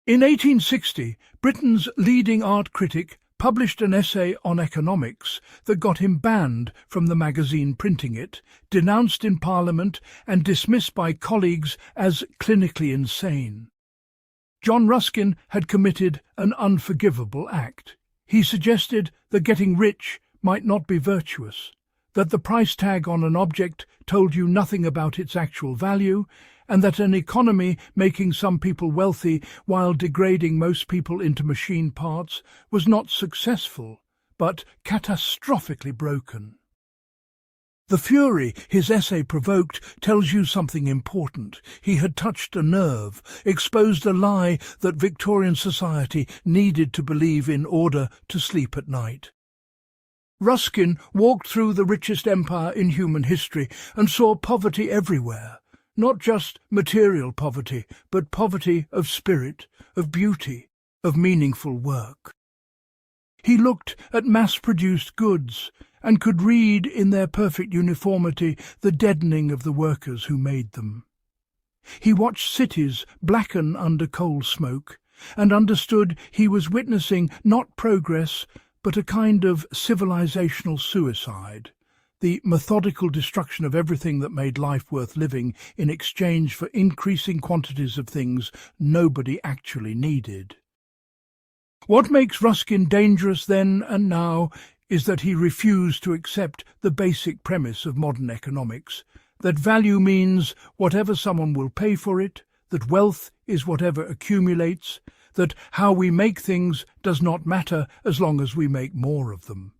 In 1860, Britain's leading art critic published an essay on economics that got him banned from the magazine printing it, denounced in Parliament and dismissed by colleagues as clinically insane. John Ruskin had committed an unforgivable act. He suggested that getting rich might not be virtuous, that the price tag on an object told you nothing about its actual value, and that an economy making some people wealthy while degrading most people into machine parts was not successful, but catastrophically broken. The fury his essay provoked tells you something important. He had touched a nerve, exposed a lie that Victorian society needed to believe in order to sleep at night. Ruskin walked through the richest empire in human history and saw poverty everywhere. Not just material poverty, but poverty of spirit, of beauty, of meaningful work. He looked at mass-produced goods and could read in their perfect uniformity the deadening of the workers who made them. He watched cities blacken under coal smoke and understood he was witnessing not progress, but a kind of civilizational suicide. The methodical destruction of everything that made life worth living in exchange for increasing quantities of things nobody actually needed. What makes Ruskin dangerous then and now is that he refused to accept the basic premise of modern economics, that value means whatever someone will pay for it, that wealth is whatever accumulates, that how we make things does not matter as long as we make more of them.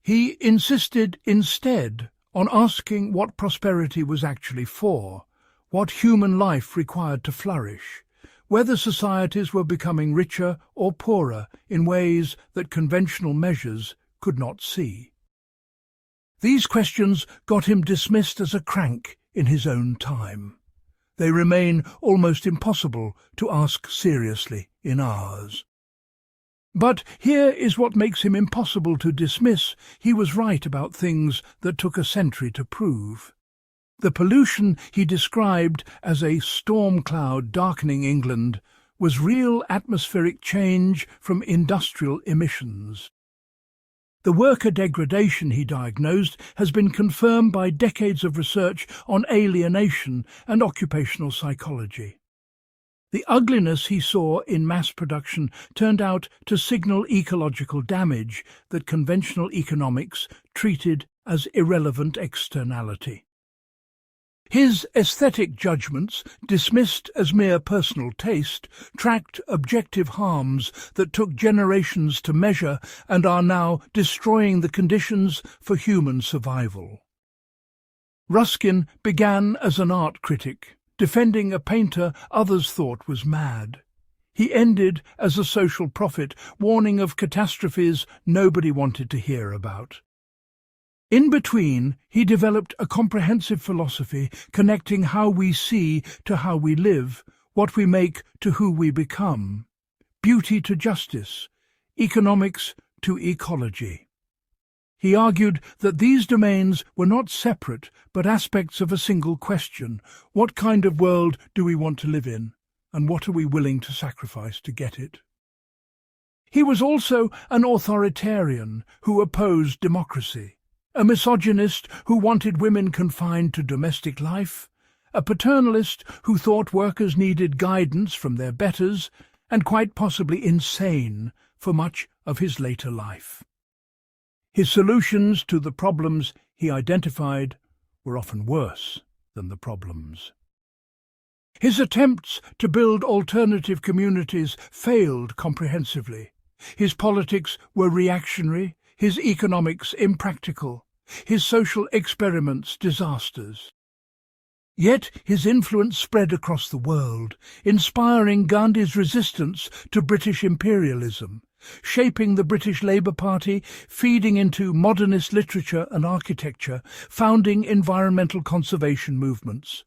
He insisted instead on asking what prosperity was actually for, what human life required to flourish, whether societies were becoming richer or poorer in ways that conventional measures could not see. These questions got him dismissed as a crank in his own time. They remain almost impossible to ask seriously in ours. But here is what makes him impossible to dismiss. He was right about things that took a century to prove. The pollution he described as a storm cloud darkening England was real atmospheric change from industrial emissions. The worker degradation he diagnosed has been confirmed by decades of research on alienation and occupational psychology. The ugliness he saw in mass production turned out to signal ecological damage that conventional economics treated as irrelevant externality. His aesthetic judgments, dismissed as mere personal taste, tracked objective harms that took generations to measure and are now destroying the conditions for human survival. Ruskin began as an art critic, defending a painter others thought was mad. He ended as a social prophet, warning of catastrophes nobody wanted to hear about. In between, he developed a comprehensive philosophy connecting how we see to how we live, what we make to who we become, beauty to justice, economics to ecology. He argued that these domains were not separate, but aspects of a single question: what kind of world do we want to live in, and what are we willing to sacrifice to get it? He was also an authoritarian who opposed democracy, a misogynist who wanted women confined to domestic life, a paternalist who thought workers needed guidance from their betters, and quite possibly insane for much of his later life. His solutions to the problems he identified were often worse than the problems. His attempts to build alternative communities failed comprehensively. His politics were reactionary, his economics impractical, his social experiments disasters. Yet his influence spread across the world, inspiring Gandhi's resistance to British imperialism, shaping the British Labour Party, feeding into modernist literature and architecture, founding environmental conservation movements.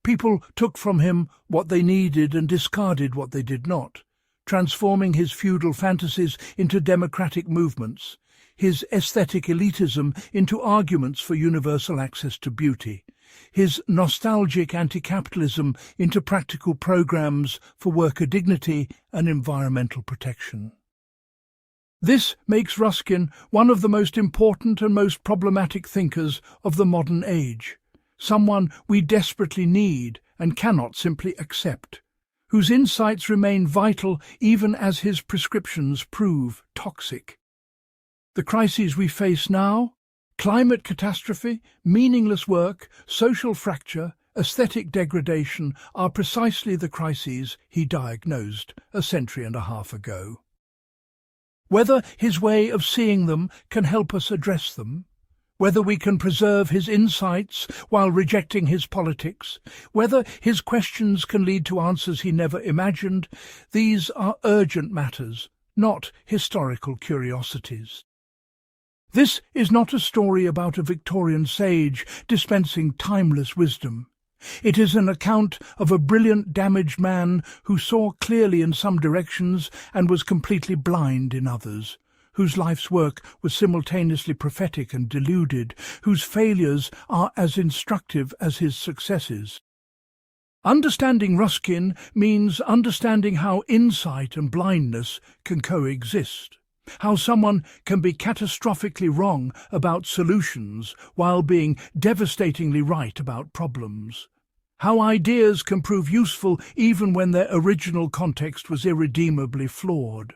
People took from him what they needed and discarded what they did not, transforming his feudal fantasies into democratic movements, his aesthetic elitism into arguments for universal access to beauty, his nostalgic anti-capitalism into practical programs for worker dignity and environmental protection. This makes Ruskin one of the most important and most problematic thinkers of the modern age, someone we desperately need and cannot simply accept, whose insights remain vital even as his prescriptions prove toxic. The crises we face now, climate catastrophe, meaningless work, social fracture, aesthetic degradation, are precisely the crises he diagnosed a century and a half ago. Whether his way of seeing them can help us address them, whether we can preserve his insights while rejecting his politics, whether his questions can lead to answers he never imagined, these are urgent matters, not historical curiosities. This is not a story about a Victorian sage dispensing timeless wisdom. It is an account of a brilliant, damaged man who saw clearly in some directions and was completely blind in others, whose life's work was simultaneously prophetic and deluded, whose failures are as instructive as his successes. Understanding Ruskin means understanding how insight and blindness can coexist, how someone can be catastrophically wrong about solutions while being devastatingly right about problems, how ideas can prove useful even when their original context was irredeemably flawed.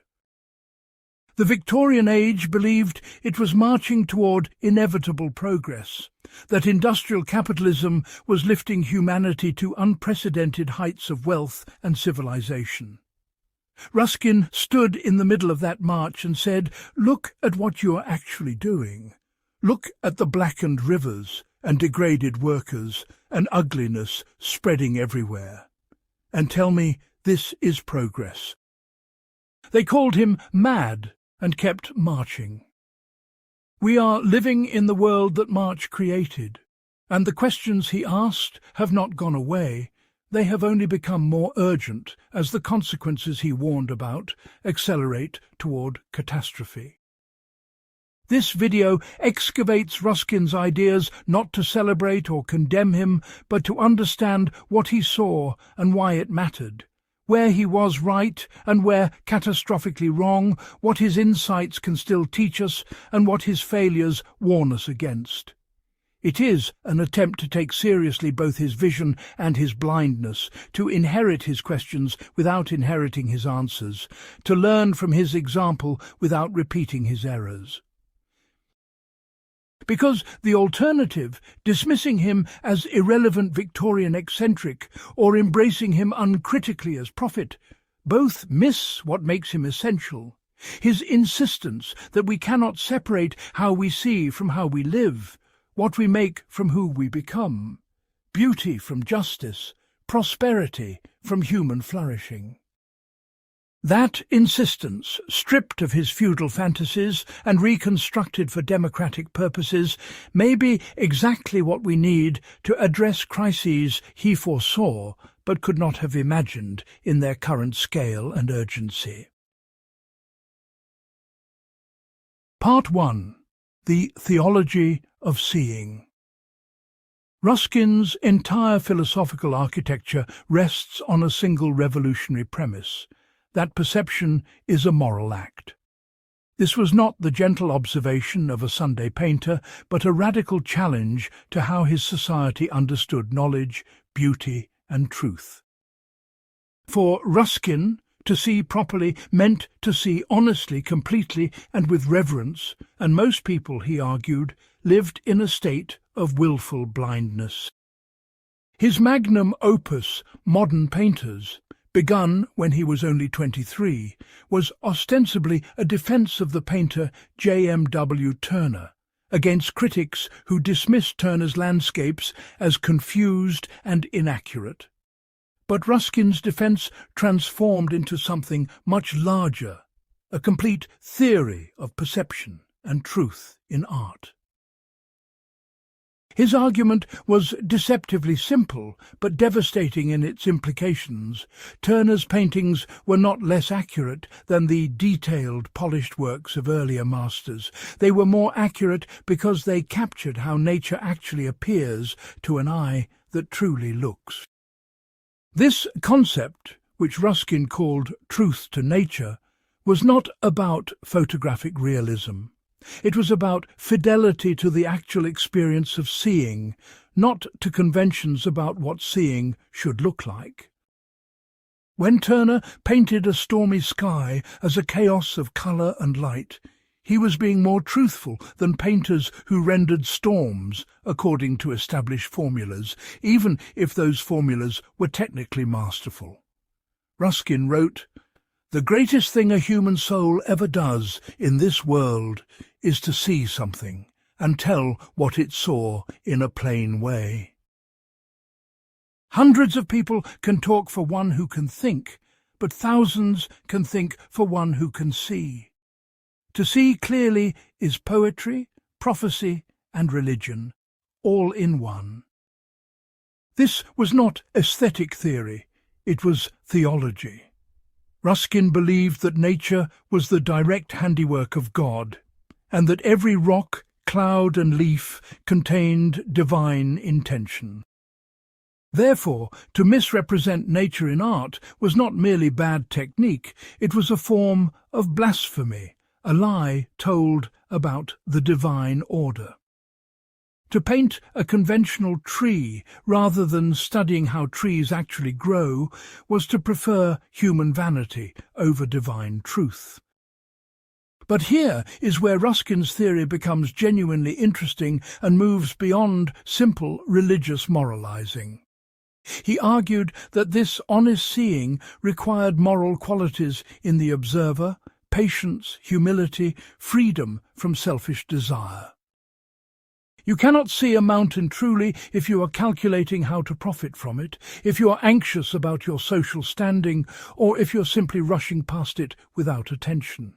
The Victorian age believed it was marching toward inevitable progress, that industrial capitalism was lifting humanity to unprecedented heights of wealth and civilization. Ruskin stood in the middle of that march and said, "Look at what you are actually doing. Look at the blackened rivers and degraded workers and ugliness spreading everywhere. And tell me this is progress." They called him mad and kept marching. We are living in the world that March created, and the questions he asked have not gone away. They have only become more urgent as the consequences he warned about accelerate toward catastrophe. This video excavates Ruskin's ideas not to celebrate or condemn him, but to understand what he saw and why it mattered, where he was right and where catastrophically wrong, what his insights can still teach us and what his failures warn us against. It is an attempt to take seriously both his vision and his blindness, to inherit his questions without inheriting his answers, to learn from his example without repeating his errors. Because the alternative, dismissing him as irrelevant Victorian eccentric or embracing him uncritically as prophet, both miss what makes him essential, his insistence that we cannot separate how we see from how we live, what we make from who we become, beauty from justice, prosperity from human flourishing. That insistence, stripped of his feudal fantasies and reconstructed for democratic purposes, may be exactly what we need to address crises he foresaw but could not have imagined in their current scale and urgency. Part 1. The Theology of Seeing. Ruskin's entire philosophical architecture rests on a single revolutionary premise: that perception is a moral act. This was not the gentle observation of a Sunday painter, but a radical challenge to how his society understood knowledge, beauty, and truth. For Ruskin, to see properly meant to see honestly, completely, and with reverence, and most people, he argued, lived in a state of willful blindness. His magnum opus, Modern Painters, begun when he was only 23, was ostensibly a defense of the painter J.M.W. Turner against critics who dismissed Turner's landscapes as confused and inaccurate. But Ruskin's defense transformed into something much larger, a complete theory of perception and truth in art. His argument was deceptively simple, but devastating in its implications. Turner's paintings were not less accurate than the detailed, polished works of earlier masters. They were more accurate because they captured how nature actually appears to an eye that truly looks. This concept, which Ruskin called truth to nature, was not about photographic realism. It was about fidelity to the actual experience of seeing, not to conventions about what seeing should look like. When Turner painted a stormy sky as a chaos of colour and light, he was being more truthful than painters who rendered storms according to established formulas, even if those formulas were technically masterful. Ruskin wrote, "The greatest thing a human soul ever does in this world is to see something and tell what it saw in a plain way." Hundreds of people can talk for one who can think, but thousands can think for one who can see. To see clearly is poetry, prophecy, and religion, all in one. This was not aesthetic theory, it was theology. Ruskin believed that nature was the direct handiwork of God, and that every rock, cloud, and leaf contained divine intention. Therefore, to misrepresent nature in art was not merely bad technique, it was a form of blasphemy, a lie told about the divine order. To paint a conventional tree rather than studying how trees actually grow was to prefer human vanity over divine truth. But here is where Ruskin's theory becomes genuinely interesting and moves beyond simple religious moralizing. He argued that this honest seeing required moral qualities in the observer: patience, humility, freedom from selfish desire. You cannot see a mountain truly if you are calculating how to profit from it, if you are anxious about your social standing, or if you're simply rushing past it without attention.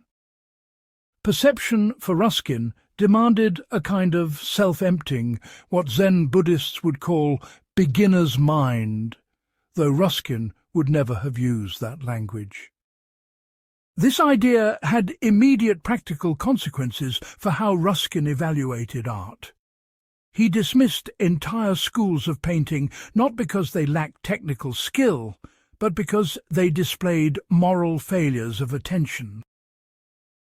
Perception for Ruskin demanded a kind of self-emptying, what Zen Buddhists would call beginner's mind, though Ruskin would never have used that language. This idea had immediate practical consequences for how Ruskin evaluated art. He dismissed entire schools of painting not because they lacked technical skill, but because they displayed moral failures of attention.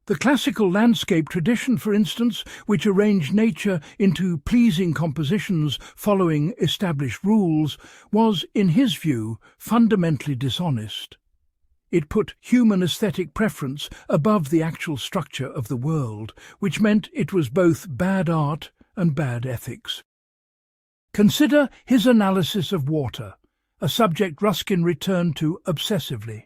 The classical landscape tradition, for instance, which arranged nature into pleasing compositions following established rules, was, in his view, fundamentally dishonest. It put human aesthetic preference above the actual structure of the world, which meant it was both bad art and bad ethics. Consider his analysis of water, a subject Ruskin returned to obsessively.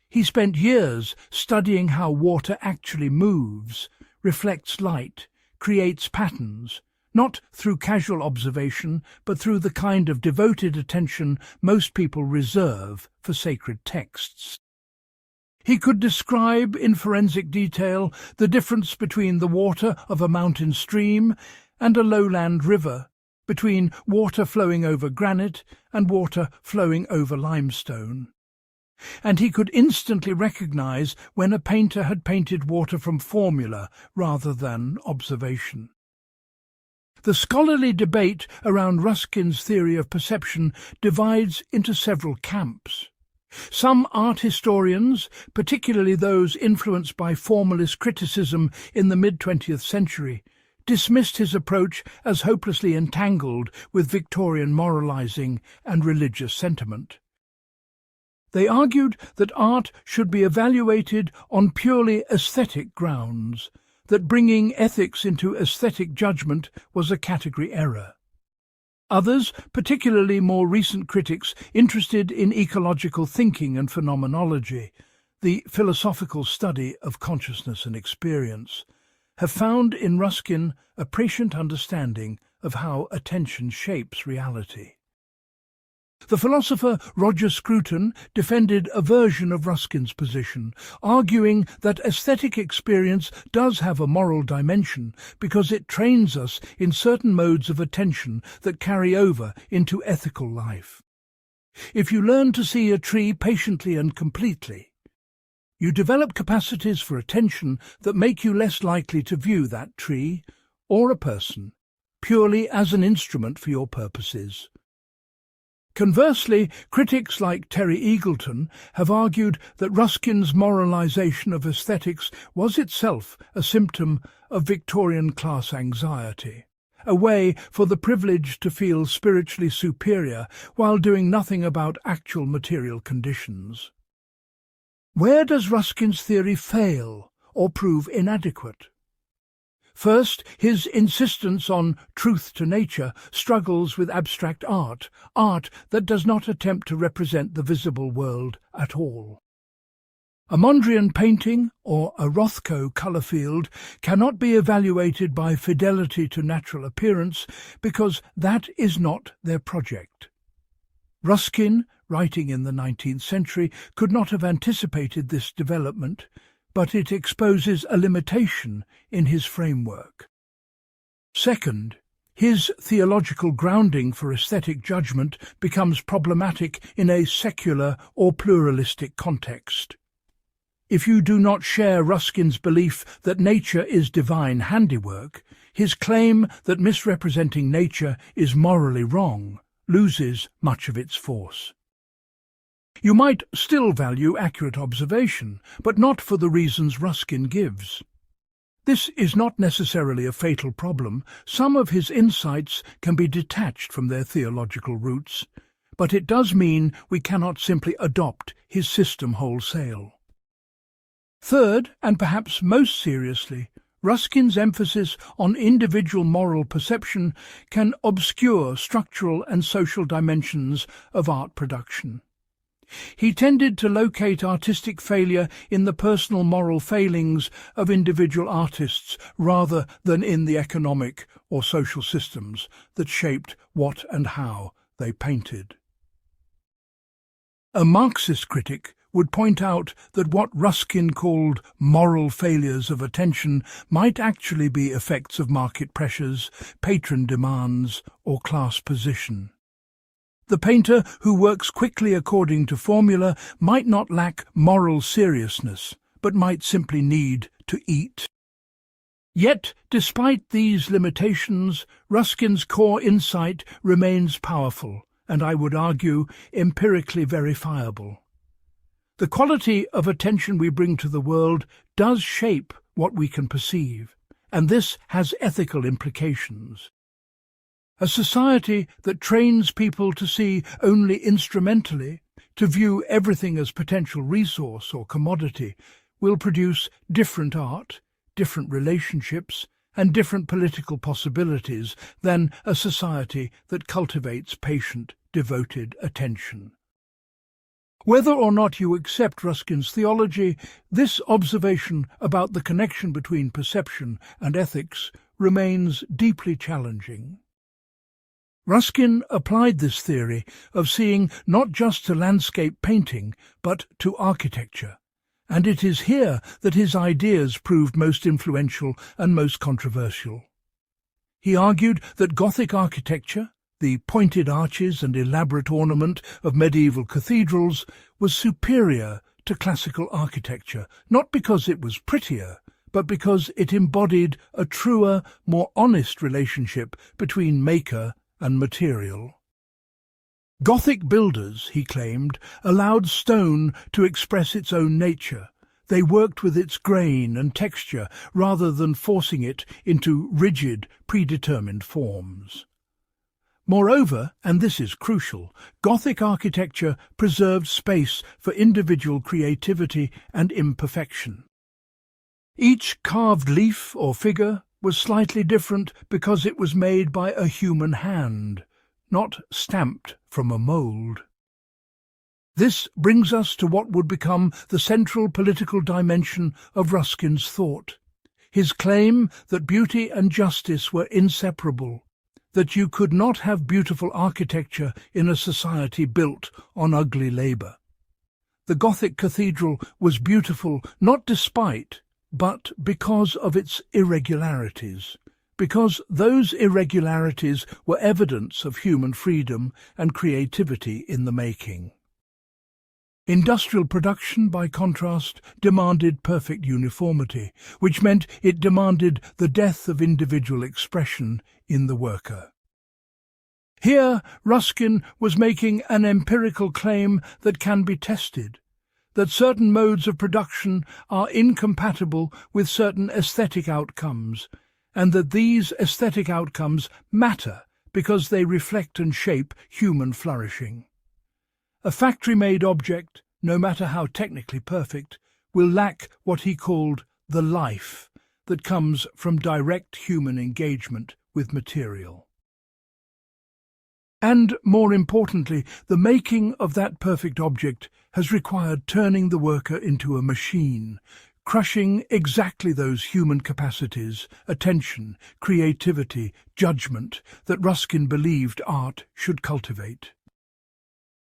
He spent years studying how water actually moves, reflects light, creates patterns, not through casual observation, but through the kind of devoted attention most people reserve for sacred texts. He could describe in forensic detail the difference between the water of a mountain stream and a lowland river, between water flowing over granite and water flowing over limestone. And he could instantly recognize when a painter had painted water from formula rather than observation. The scholarly debate around Ruskin's theory of perception divides into several camps. Some art historians, particularly those influenced by formalist criticism in the mid-20th century, dismissed his approach as hopelessly entangled with Victorian moralizing and religious sentiment. They argued that art should be evaluated on purely aesthetic grounds, that bringing ethics into aesthetic judgment was a category error. Others, particularly more recent critics interested in ecological thinking and phenomenology, the philosophical study of consciousness and experience, have found in Ruskin a prescient understanding of how attention shapes reality. The philosopher Roger Scruton defended a version of Ruskin's position, arguing that aesthetic experience does have a moral dimension because it trains us in certain modes of attention that carry over into ethical life. If you learn to see a tree patiently and completely, you develop capacities for attention that make you less likely to view that tree or a person purely as an instrument for your purposes. Conversely, critics like Terry Eagleton have argued that Ruskin's moralization of aesthetics was itself a symptom of Victorian class anxiety, a way for the privileged to feel spiritually superior while doing nothing about actual material conditions. Where does Ruskin's theory fail or prove inadequate? First, his insistence on truth to nature struggles with abstract art that does not attempt to represent the visible world at all. A Mondrian painting or a Rothko colour field cannot be evaluated by fidelity to natural appearance because that is not their project. Ruskin, writing in the 19th century, could not have anticipated this development, but it exposes a limitation in his framework. Second, his theological grounding for aesthetic judgment becomes problematic in a secular or pluralistic context. If you do not share Ruskin's belief that nature is divine handiwork, his claim that misrepresenting nature is morally wrong loses much of its force. You might still value accurate observation, but not for the reasons Ruskin gives. This is not necessarily a fatal problem. Some of his insights can be detached from their theological roots, but it does mean we cannot simply adopt his system wholesale. Third, and perhaps most seriously, Ruskin's emphasis on individual moral perception can obscure structural and social dimensions of art production. He tended to locate artistic failure in the personal moral failings of individual artists rather than in the economic or social systems that shaped what and how they painted. A Marxist critic would point out that what Ruskin called moral failures of attention might actually be effects of market pressures, patron demands, or class position. The painter who works quickly according to formula might not lack moral seriousness, but might simply need to eat. Yet, despite these limitations, Ruskin's core insight remains powerful, and I would argue empirically verifiable. The quality of attention we bring to the world does shape what we can perceive, and this has ethical implications. A society that trains people to see only instrumentally, to view everything as potential resource or commodity, will produce different art, different relationships, and different political possibilities than a society that cultivates patient, devoted attention. Whether or not you accept Ruskin's theology, this observation about the connection between perception and ethics remains deeply challenging. Ruskin applied this theory of seeing not just to landscape painting, but to architecture, and it is here that his ideas proved most influential and most controversial. He argued that Gothic architecture, the pointed arches and elaborate ornament of medieval cathedrals, was superior to classical architecture, not because it was prettier, but because it embodied a truer, more honest relationship between maker and material. Gothic builders, he claimed, allowed stone to express its own nature. They worked with its grain and texture rather than forcing it into rigid, predetermined forms. Moreover, and this is crucial, Gothic architecture preserved space for individual creativity and imperfection. Each carved leaf or figure was slightly different because it was made by a human hand, not stamped from a mould. This brings us to what would become the central political dimension of Ruskin's thought, his claim that beauty and justice were inseparable, that you could not have beautiful architecture in a society built on ugly labour. The Gothic cathedral was beautiful not despite, but because of its irregularities, because those irregularities were evidence of human freedom and creativity in the making. Industrial production, by contrast, demanded perfect uniformity, which meant it demanded the death of individual expression in the worker. Here, Ruskin was making an empirical claim that can be tested, that certain modes of production are incompatible with certain aesthetic outcomes, and that these aesthetic outcomes matter because they reflect and shape human flourishing. A factory-made object, no matter how technically perfect, will lack what he called the life that comes from direct human engagement with material. And, more importantly, the making of that perfect object has required turning the worker into a machine, crushing exactly those human capacities, attention, creativity, judgment, that Ruskin believed art should cultivate.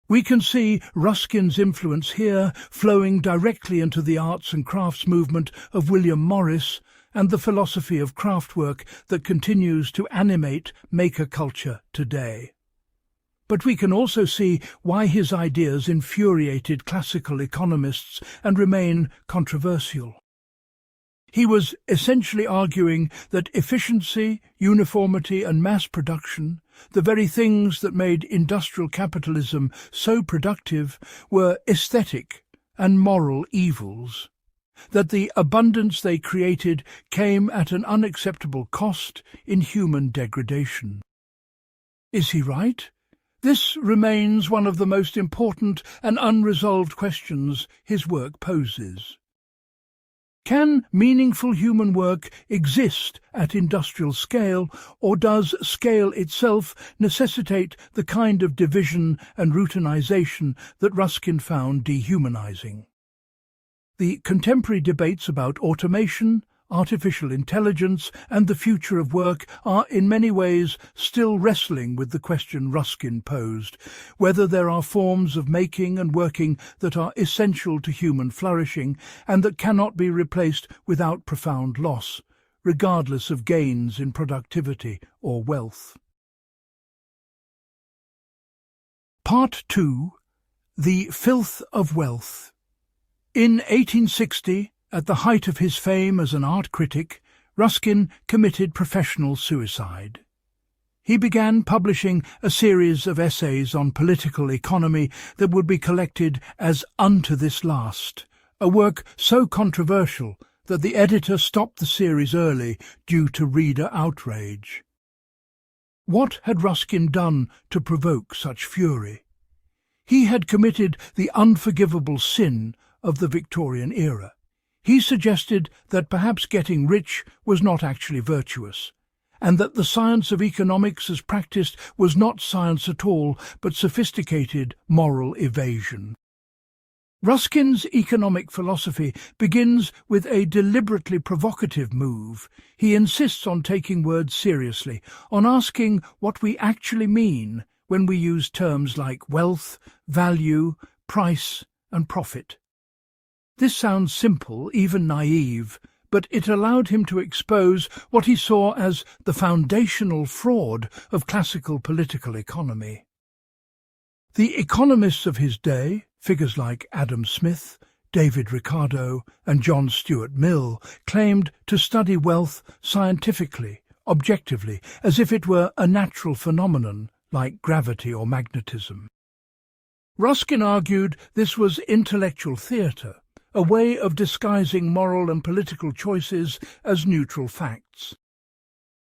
We can see Ruskin's influence here flowing directly into the arts and crafts movement of William Morris and the philosophy of craftwork that continues to animate maker culture today. But we can also see why his ideas infuriated classical economists and remain controversial. He was essentially arguing that efficiency, uniformity and mass production, the very things that made industrial capitalism so productive, were aesthetic and moral evils, that the abundance they created came at an unacceptable cost in human degradation. Is he right? This remains one of the most important and unresolved questions his work poses. Can meaningful human work exist at industrial scale, or does scale itself necessitate the kind of division and routinization that Ruskin found dehumanizing? The contemporary debates about automation, artificial intelligence and the future of work are in many ways still wrestling with the question Ruskin posed, whether there are forms of making and working that are essential to human flourishing and that cannot be replaced without profound loss, regardless of gains in productivity or wealth. Part 2. The Filth of Wealth. In 1860, at the height of his fame as an art critic, Ruskin committed professional suicide. He began publishing a series of essays on political economy that would be collected as Unto This Last, a work so controversial that the editor stopped the series early due to reader outrage. What had Ruskin done to provoke such fury? He had committed the unforgivable sin of the Victorian era. He suggested that perhaps getting rich was not actually virtuous, and that the science of economics as practiced was not science at all, but sophisticated moral evasion. Ruskin's economic philosophy begins with a deliberately provocative move. He insists on taking words seriously, on asking what we actually mean when we use terms like wealth, value, price and profit. This sounds simple, even naive, but it allowed him to expose what he saw as the foundational fraud of classical political economy. The economists of his day, figures like Adam Smith, David Ricardo and John Stuart Mill, claimed to study wealth scientifically, objectively, as if it were a natural phenomenon like gravity or magnetism. Ruskin argued this was intellectual theatre, a way of disguising moral and political choices as neutral facts.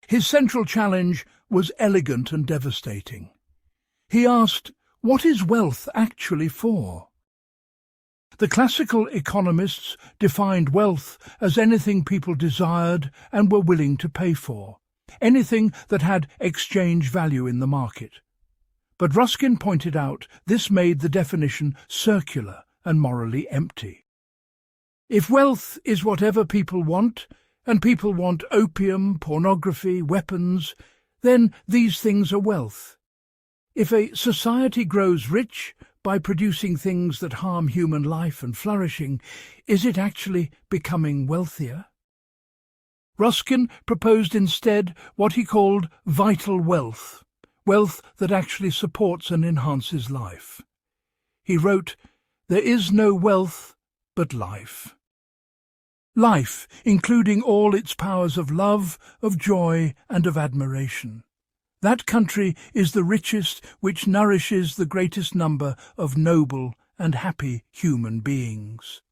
His central challenge was elegant and devastating. He asked, what is wealth actually for? The classical economists defined wealth as anything people desired and were willing to pay for, anything that had exchange value in the market. But Ruskin pointed out this made the definition circular and morally empty. If wealth is whatever people want, and people want opium, pornography, weapons, then these things are wealth. If a society grows rich by producing things that harm human life and flourishing, is it actually becoming wealthier? Ruskin proposed instead what he called vital wealth, wealth that actually supports and enhances life. He wrote, "There is no wealth but life." Life, including all its powers of love, of joy, and of admiration. That country is the richest which nourishes the greatest number of noble and happy human beings.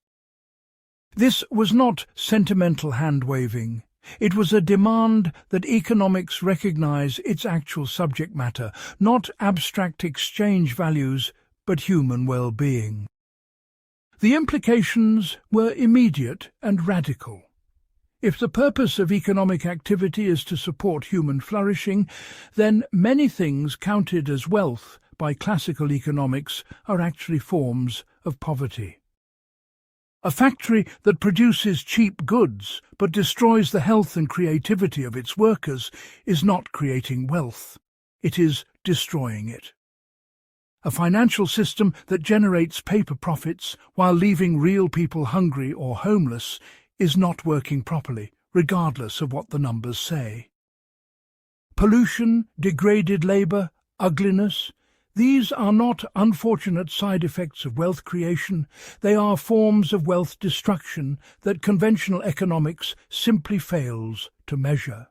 This was not sentimental hand-waving. It was a demand that economics recognize its actual subject matter, not abstract exchange values, but human well-being. The implications were immediate and radical. If the purpose of economic activity is to support human flourishing, then many things counted as wealth by classical economics are actually forms of poverty. A factory that produces cheap goods but destroys the health and creativity of its workers is not creating wealth. It is destroying it. A financial system that generates paper profits while leaving real people hungry or homeless is not working properly, regardless of what the numbers say. Pollution, degraded labour, ugliness, these are not unfortunate side effects of wealth creation, they are forms of wealth destruction that conventional economics simply fails to measure.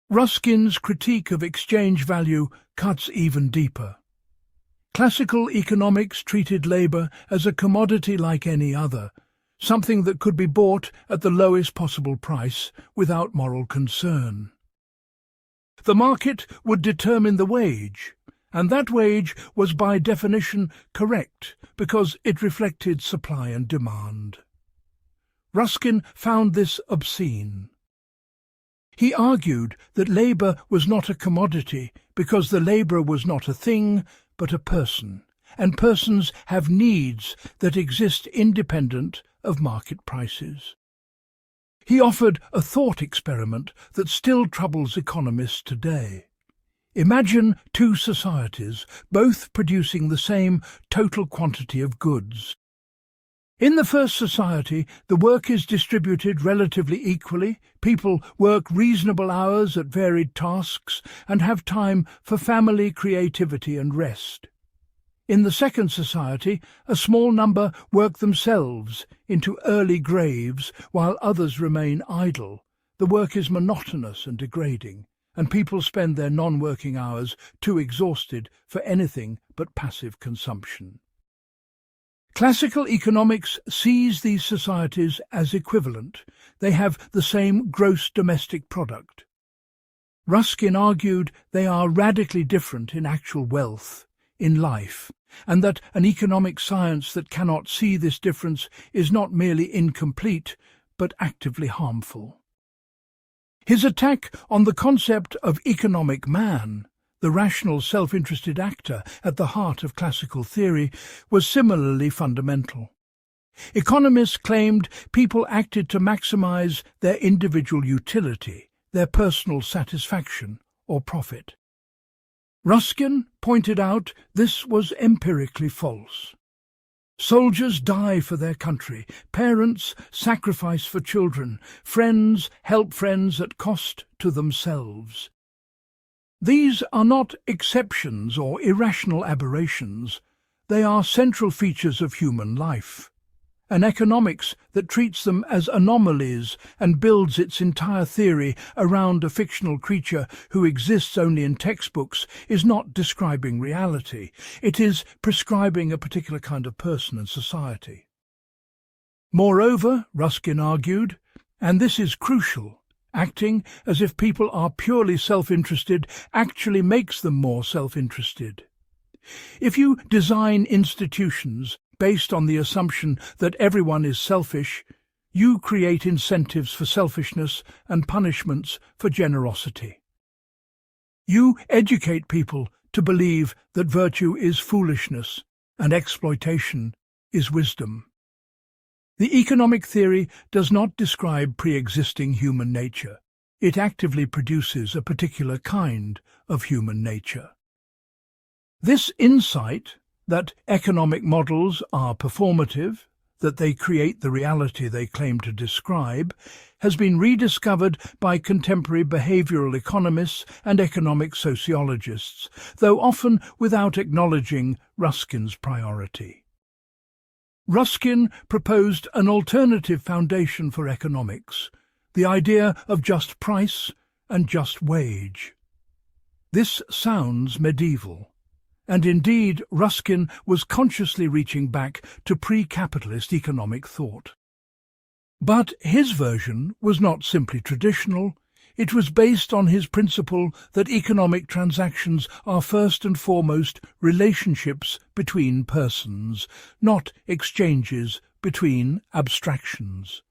Ruskin's critique of exchange value cuts even deeper. Classical economics treated labour as a commodity like any other, something that could be bought at the lowest possible price without moral concern. The market would determine the wage, and that wage was by definition correct because it reflected supply and demand. Ruskin found this obscene. He argued that labour was not a commodity because the labourer was not a thing but a person, and persons have needs that exist independent of market prices. He offered a thought experiment that still troubles economists today. Imagine two societies, both producing the same total quantity of goods. In the first society, the work is distributed relatively equally, people work reasonable hours at varied tasks and have time for family, creativity and rest. In the second society, a small number work themselves into early graves while others remain idle. The work is monotonous and degrading, and people spend their non-working hours too exhausted for anything but passive consumption. Classical economics sees these societies as equivalent. They have the same gross domestic product. Ruskin argued they are radically different in actual wealth, in life, and that an economic science that cannot see this difference is not merely incomplete, but actively harmful. His attack on the concept of economic man, the rational self-interested actor at the heart of classical theory, was similarly fundamental. Economists claimed people acted to maximize their individual utility, their personal satisfaction or profit. Ruskin pointed out this was empirically false. Soldiers die for their country, parents sacrifice for children, friends help friends at cost to themselves. These are not exceptions or irrational aberrations, they are central features of human life. An economics that treats them as anomalies and builds its entire theory around a fictional creature who exists only in textbooks is not describing reality. It is prescribing a particular kind of person and society. Moreover, Ruskin argued, and this is crucial, acting as if people are purely self-interested actually makes them more self-interested. If you design institutions based on the assumption that everyone is selfish, you create incentives for selfishness and punishments for generosity. You educate people to believe that virtue is foolishness and exploitation is wisdom. The economic theory does not describe pre-existing human nature. It actively produces a particular kind of human nature. This insight that economic models are performative, that they create the reality they claim to describe, has been rediscovered by contemporary behavioral economists and economic sociologists, though often without acknowledging Ruskin's priority. Ruskin proposed an alternative foundation for economics, the idea of just price and just wage. This sounds medieval. And indeed, Ruskin was consciously reaching back to pre-capitalist economic thought. But his version was not simply traditional. It was based on his principle that economic transactions are first and foremost relationships between persons, not exchanges between abstractions.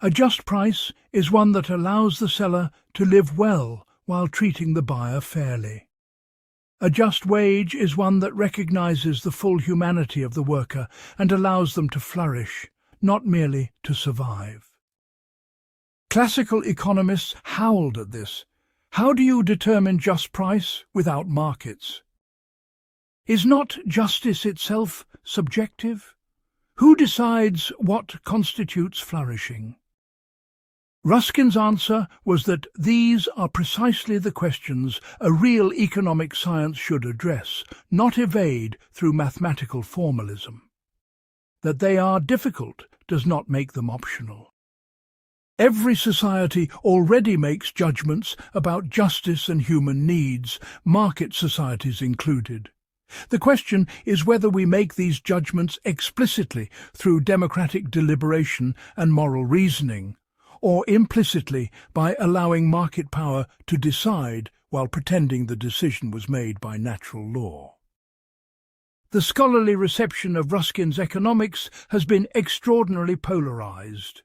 A just price is one that allows the seller to live well while treating the buyer fairly. A just wage is one that recognizes the full humanity of the worker and allows them to flourish, not merely to survive. Classical economists howled at this. How do you determine just price without markets? Is not justice itself subjective? Who decides what constitutes flourishing? Ruskin's answer was that these are precisely the questions a real economic science should address, not evade through mathematical formalism. That they are difficult does not make them optional. Every society already makes judgments about justice and human needs, market societies included. The question is whether we make these judgments explicitly through democratic deliberation and moral reasoning, or implicitly by allowing market power to decide while pretending the decision was made by natural law. The scholarly reception of Ruskin's economics has been extraordinarily polarized.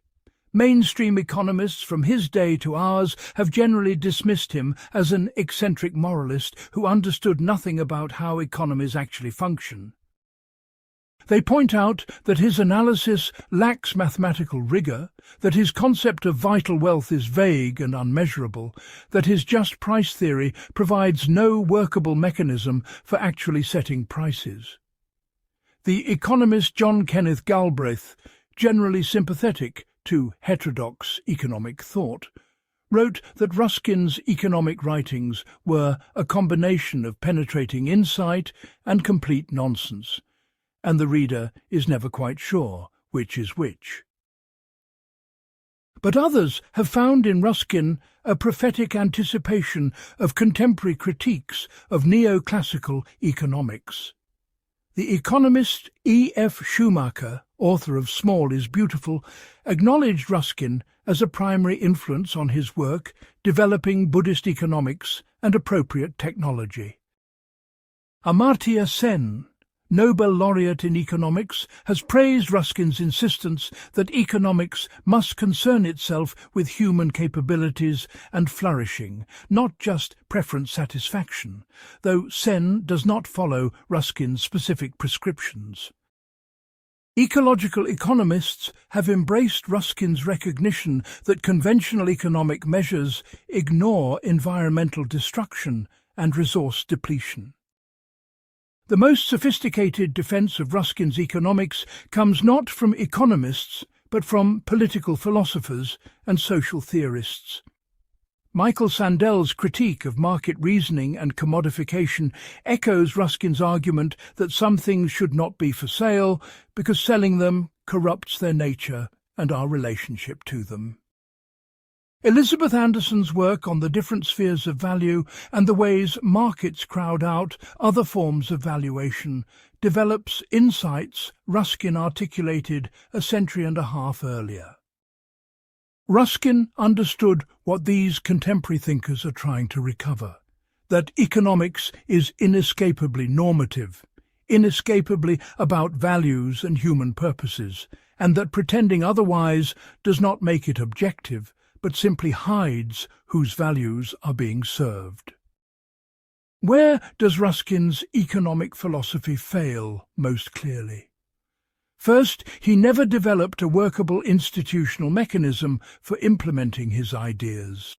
Mainstream economists from his day to ours have generally dismissed him as an eccentric moralist who understood nothing about how economies actually function. They point out that his analysis lacks mathematical rigor, that his concept of vital wealth is vague and unmeasurable, that his just price theory provides no workable mechanism for actually setting prices. The economist John Kenneth Galbraith, generally sympathetic to heterodox economic thought, wrote that Ruskin's economic writings were a combination of penetrating insight and complete nonsense, and the reader is never quite sure which is which. But others have found in Ruskin a prophetic anticipation of contemporary critiques of neoclassical economics. The economist E. F. Schumacher, author of Small is Beautiful, acknowledged Ruskin as a primary influence on his work developing Buddhist economics and appropriate technology. Amartya Sen, Nobel laureate in economics, has praised Ruskin's insistence that economics must concern itself with human capabilities and flourishing, not just preference satisfaction, though Sen does not follow Ruskin's specific prescriptions. Ecological economists have embraced Ruskin's recognition that conventional economic measures ignore environmental destruction and resource depletion. The most sophisticated defense of Ruskin's economics comes not from economists, but from political philosophers and social theorists. Michael Sandel's critique of market reasoning and commodification echoes Ruskin's argument that some things should not be for sale because selling them corrupts their nature and our relationship to them. Elizabeth Anderson's work on the different spheres of value and the ways markets crowd out other forms of valuation develops insights Ruskin articulated a century and a half earlier. Ruskin understood what these contemporary thinkers are trying to recover, that economics is inescapably normative, inescapably about values and human purposes, and that pretending otherwise does not make it objective, but simply hides whose values are being served. Where does Ruskin's economic philosophy fail most clearly? First, he never developed a workable institutional mechanism for implementing his ideas.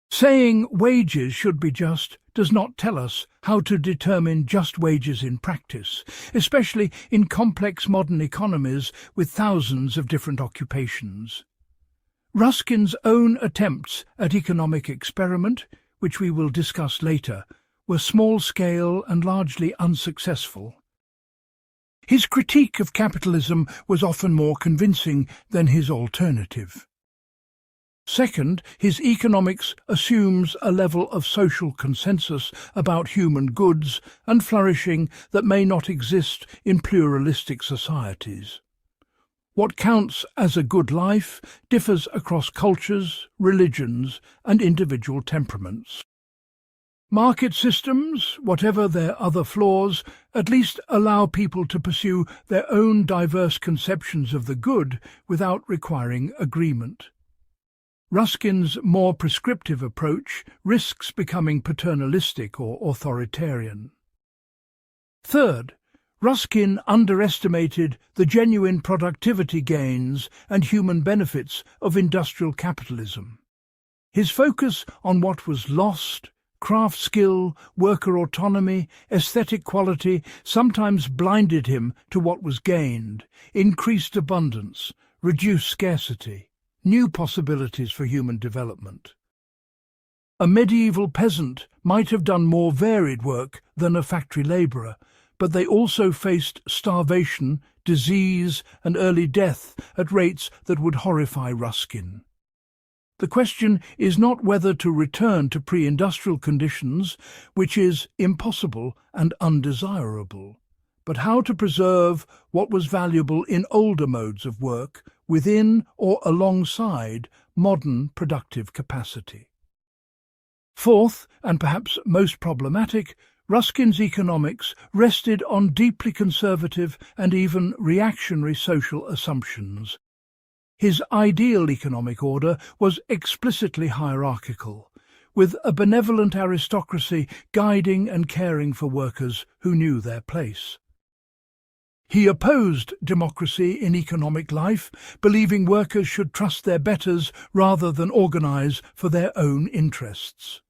Saying wages should be just does not tell us how to determine just wages in practice, especially in complex modern economies with thousands of different occupations. Ruskin's own attempts at economic experiment, which we will discuss later, were small-scale and largely unsuccessful. His critique of capitalism was often more convincing than his alternative. Second, his economics assumes a level of social consensus about human goods and flourishing that may not exist in pluralistic societies. What counts as a good life differs across cultures, religions, and individual temperaments. Market systems, whatever their other flaws, at least allow people to pursue their own diverse conceptions of the good without requiring agreement. Ruskin's more prescriptive approach risks becoming paternalistic or authoritarian. Third, Ruskin underestimated the genuine productivity gains and human benefits of industrial capitalism. His focus on what was lost, craft skill, worker autonomy, aesthetic quality, sometimes blinded him to what was gained: increased abundance, reduced scarcity, new possibilities for human development. A medieval peasant might have done more varied work than a factory labourer, but they also faced starvation, disease, and early death at rates that would horrify Ruskin. The question is not whether to return to pre-industrial conditions, which is impossible and undesirable, but how to preserve what was valuable in older modes of work within or alongside modern productive capacity. Fourth, and perhaps most problematic, Ruskin's economics rested on deeply conservative and even reactionary social assumptions. His ideal economic order was explicitly hierarchical, with a benevolent aristocracy guiding and caring for workers who knew their place. He opposed democracy in economic life, believing workers should trust their betters rather than organize for their own interests.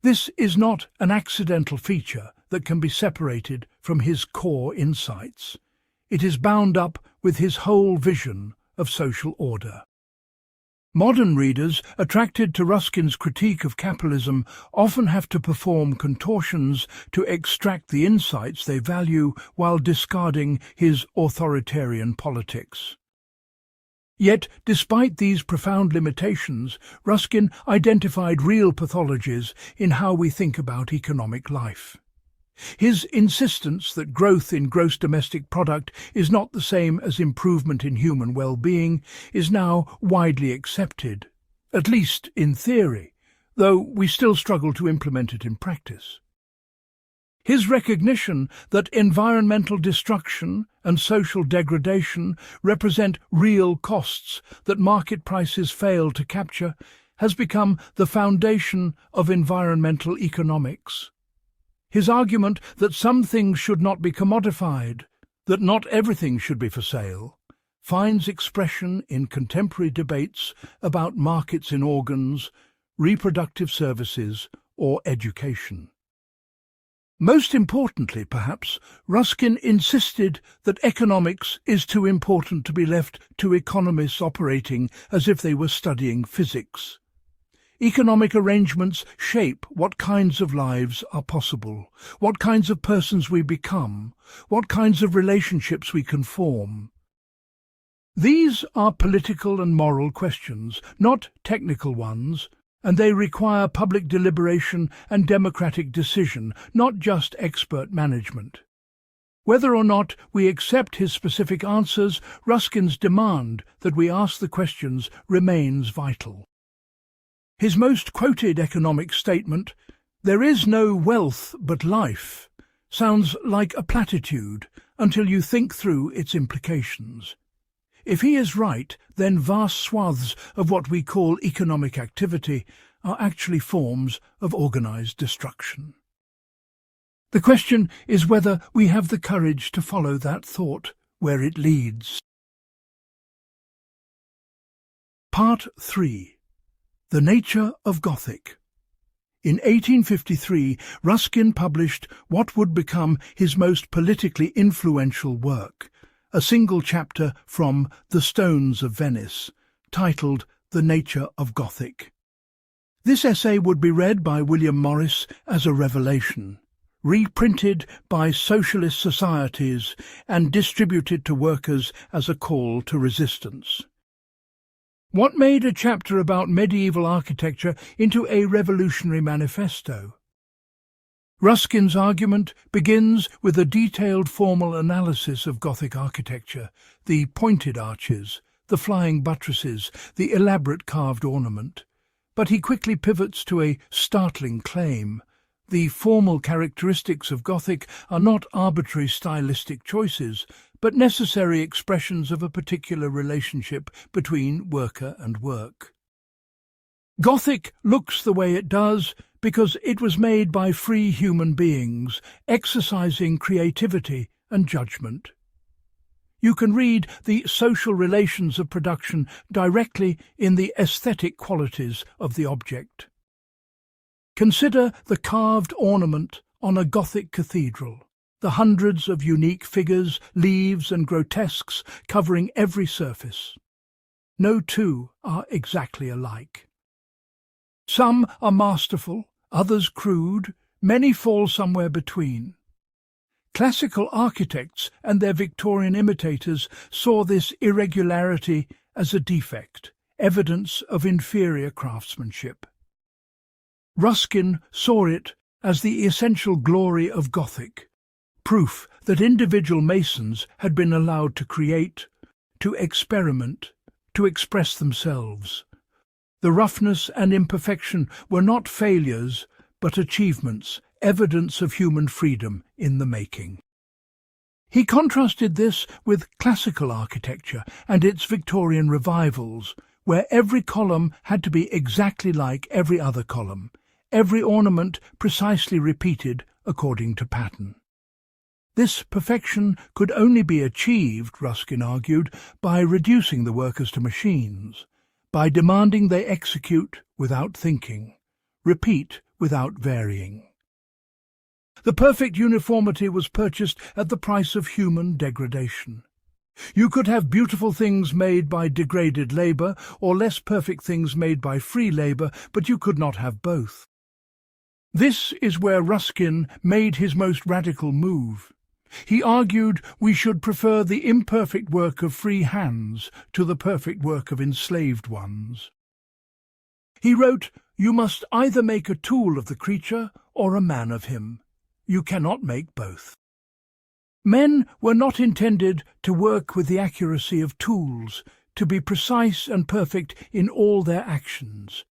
This is not an accidental feature that can be separated from his core insights. It is bound up with his whole vision of social order. Modern readers, attracted to Ruskin's critique of capitalism, often have to perform contortions to extract the insights they value while discarding his authoritarian politics. Yet, despite these profound limitations, Ruskin identified real pathologies in how we think about economic life. His insistence that growth in gross domestic product is not the same as improvement in human well-being is now widely accepted, at least in theory, though we still struggle to implement it in practice. His recognition that environmental destruction and social degradation represent real costs that market prices fail to capture has become the foundation of environmental economics. His argument that some things should not be commodified, that not everything should be for sale, finds expression in contemporary debates about markets in organs, reproductive services, or education. Most importantly, perhaps, Ruskin insisted that economics is too important to be left to economists operating as if they were studying physics. Economic arrangements shape what kinds of lives are possible, what kinds of persons we become, what kinds of relationships we can form. These are political and moral questions, not technical ones, and they require public deliberation and democratic decision, not just expert management. Whether or not we accept his specific answers, Ruskin's demand that we ask the questions remains vital. His most quoted economic statement, "There is no wealth but life," sounds like a platitude until you think through its implications. If he is right, then vast swaths of what we call economic activity are actually forms of organized destruction. The question is whether we have the courage to follow that thought where it leads. Part 3. The Nature of Gothic. In 1853, Ruskin published what would become his most politically influential work, a single chapter from The Stones of Venice, titled The Nature of Gothic. This essay would be read by William Morris as a revelation, reprinted by socialist societies and distributed to workers as a call to resistance. What made a chapter about medieval architecture into a revolutionary manifesto? Ruskin's argument begins with a detailed formal analysis of Gothic architecture, the pointed arches, the flying buttresses, the elaborate carved ornament. But he quickly pivots to a startling claim. The formal characteristics of Gothic are not arbitrary stylistic choices, but necessary expressions of a particular relationship between worker and work. Gothic looks the way it does because it was made by free human beings, exercising creativity and judgment. You can read the social relations of production directly in the aesthetic qualities of the object. Consider the carved ornament on a Gothic cathedral, the hundreds of unique figures, leaves and grotesques covering every surface. No two are exactly alike. Some are masterful, others crude, many fall somewhere between. Classical architects and their Victorian imitators saw this irregularity as a defect, evidence of inferior craftsmanship. Ruskin saw it as the essential glory of Gothic, proof that individual masons had been allowed to create, to experiment, to express themselves. The roughness and imperfection were not failures, but achievements, evidence of human freedom in the making. He contrasted this with classical architecture and its Victorian revivals, where every column had to be exactly like every other column, every ornament precisely repeated according to pattern. This perfection could only be achieved, Ruskin argued, by reducing the workers to machines, by demanding they execute without thinking, repeat without varying. The perfect uniformity was purchased at the price of human degradation. You could have beautiful things made by degraded labour or less perfect things made by free labour, but you could not have both. This is where Ruskin made his most radical move. He argued we should prefer the imperfect work of free hands to the perfect work of enslaved ones. He wrote, "You must either make a tool of the creature or a man of him. You cannot make both." Men were not intended to work with the accuracy of tools, to be precise and perfect in all their actions.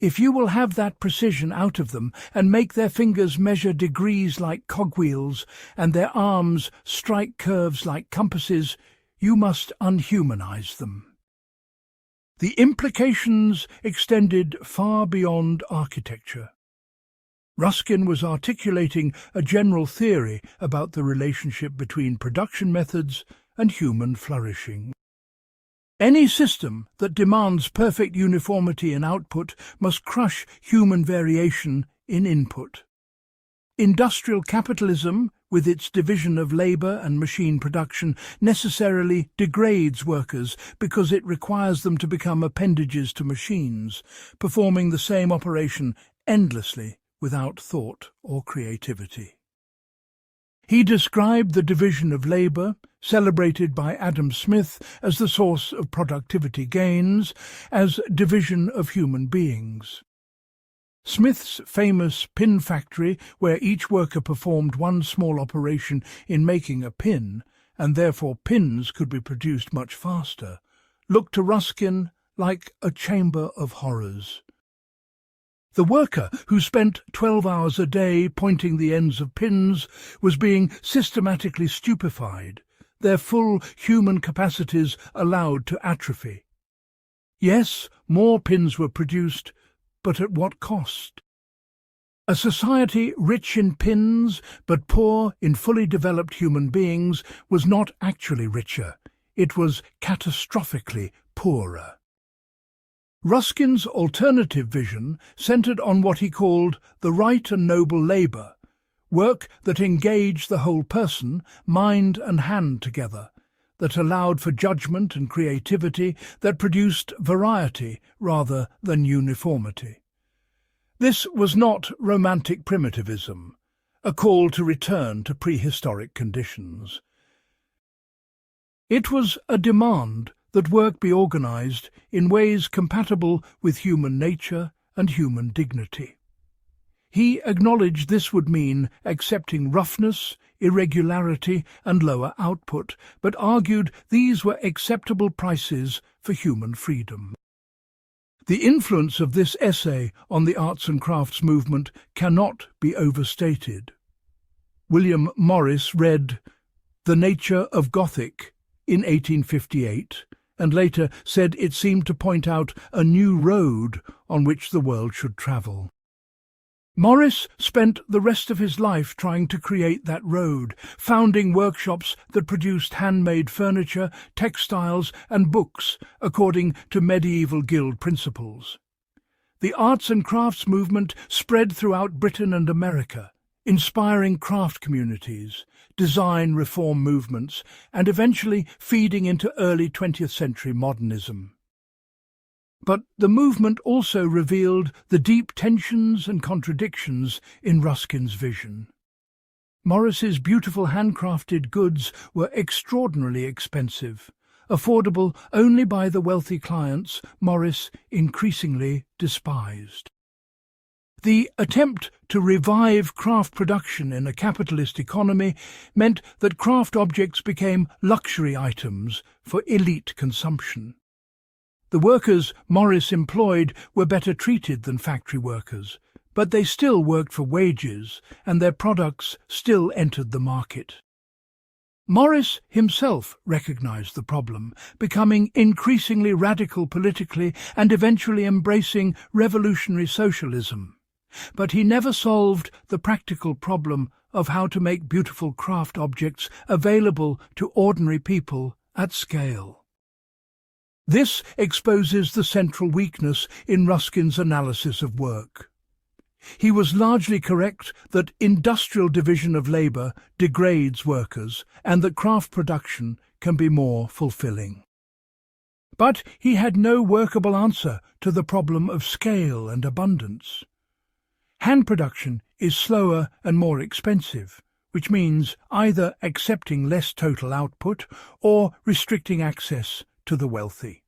If you will have that precision out of them and make their fingers measure degrees like cogwheels and their arms strike curves like compasses, you must unhumanize them. The implications extended far beyond architecture. Ruskin was articulating a general theory about the relationship between production methods and human flourishing. Any system that demands perfect uniformity in output must crush human variation in input. Industrial capitalism, with its division of labour and machine production, necessarily degrades workers because it requires them to become appendages to machines, performing the same operation endlessly without thought or creativity. He described the division of labour, celebrated by Adam Smith as the source of productivity gains, as division of human beings. Smith's famous pin factory, where each worker performed one small operation in making a pin, and therefore pins could be produced much faster, looked to Ruskin like a chamber of horrors. The worker, who spent 12 hours a day pointing the ends of pins, was being systematically stupefied, their full human capacities allowed to atrophy. Yes, more pins were produced, but at what cost? A society rich in pins but poor in fully developed human beings was not actually richer, it was catastrophically poorer. Ruskin's alternative vision centred on what he called the right and noble labour, work that engaged the whole person, mind and hand together, that allowed for judgment and creativity, that produced variety rather than uniformity. This was not romantic primitivism, a call to return to prehistoric conditions. It was a demand that work be organised in ways compatible with human nature and human dignity. He acknowledged this would mean accepting roughness, irregularity and lower output, but argued these were acceptable prices for human freedom. The influence of this essay on the arts and crafts movement cannot be overstated. William Morris read The Nature of Gothic in 1858 and later said it seemed to point out a new road on which the world should travel. Morris spent the rest of his life trying to create that road, founding workshops that produced handmade furniture, textiles and books according to medieval guild principles. The arts and crafts movement spread throughout Britain and America, inspiring craft communities, design reform movements, and eventually feeding into early 20th century modernism. But the movement also revealed the deep tensions and contradictions in Ruskin's vision. Morris's beautiful handcrafted goods were extraordinarily expensive, affordable only by the wealthy clients Morris increasingly despised. The attempt to revive craft production in a capitalist economy meant that craft objects became luxury items for elite consumption. The workers Morris employed were better treated than factory workers, but they still worked for wages, and their products still entered the market. Morris himself recognized the problem, becoming increasingly radical politically and eventually embracing revolutionary socialism. But he never solved the practical problem of how to make beautiful craft objects available to ordinary people at scale. This exposes the central weakness in Ruskin's analysis of work. He was largely correct that industrial division of labour degrades workers and that craft production can be more fulfilling. But he had no workable answer to the problem of scale and abundance. Hand production is slower and more expensive, which means either accepting less total output or restricting access to the wealthy.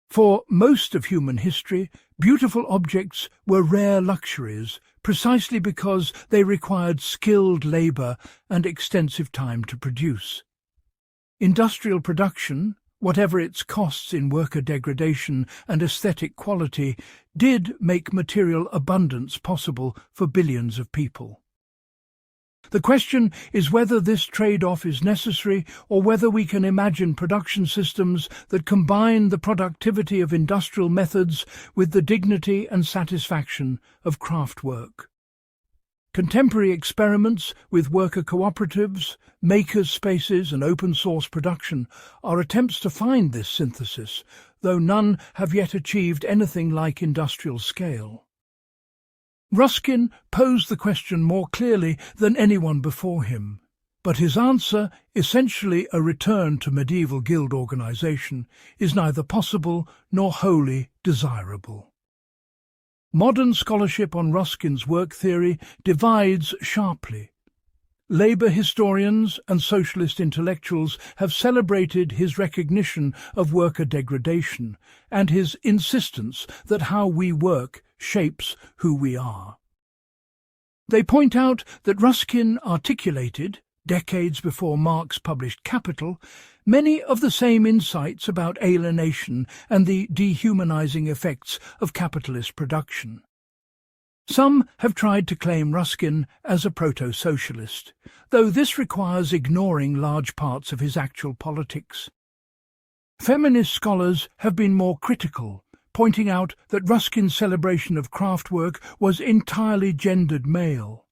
For most of human history, beautiful objects were rare luxuries precisely because they required skilled labour and extensive time to produce. Industrial production, whatever its costs in worker degradation and aesthetic quality, did make material abundance possible for billions of people. The question is whether this trade-off is necessary or whether we can imagine production systems that combine the productivity of industrial methods with the dignity and satisfaction of craft work. Contemporary experiments with worker cooperatives, makers' spaces and open-source production are attempts to find this synthesis, though none have yet achieved anything like industrial scale. Ruskin posed the question more clearly than anyone before him, but his answer, essentially a return to medieval guild organisation, is neither possible nor wholly desirable. Modern scholarship on Ruskin's work theory divides sharply. Labour historians and socialist intellectuals have celebrated his recognition of worker degradation and his insistence that how we work shapes who we are. They point out that Ruskin articulated, decades before Marx published Capital, many of the same insights about alienation and the dehumanizing effects of capitalist production. Some have tried to claim Ruskin as a proto-socialist, though this requires ignoring large parts of his actual politics. Feminist scholars have been more critical, pointing out that Ruskin's celebration of craft work was entirely gendered male.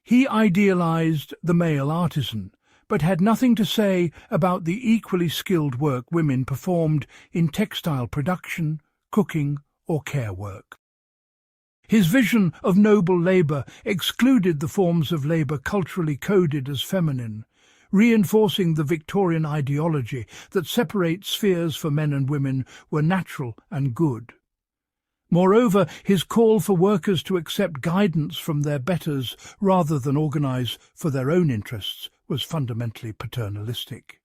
He idealized the male artisan, but had nothing to say about the equally skilled work women performed in textile production, cooking, or care work. His vision of noble labour excluded the forms of labour culturally coded as feminine, reinforcing the Victorian ideology that separate spheres for men and women were natural and good. Moreover, his call for workers to accept guidance from their betters rather than organise for their own interests was fundamentally paternalistic.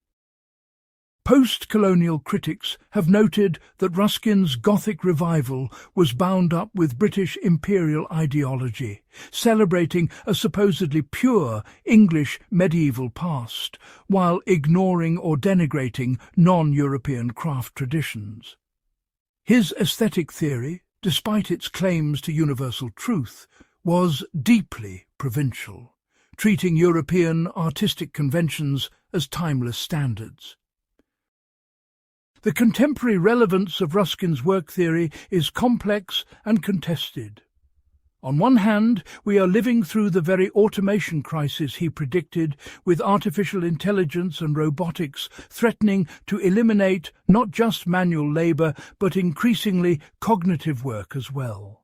Post-colonial critics have noted that Ruskin's Gothic revival was bound up with British imperial ideology, celebrating a supposedly pure English medieval past, while ignoring or denigrating non-European craft traditions. His aesthetic theory, despite its claims to universal truth, was deeply provincial, treating European artistic conventions as timeless standards. The contemporary relevance of Ruskin's work theory is complex and contested. On one hand, we are living through the very automation crisis he predicted, with artificial intelligence and robotics threatening to eliminate not just manual labour, but increasingly cognitive work as well.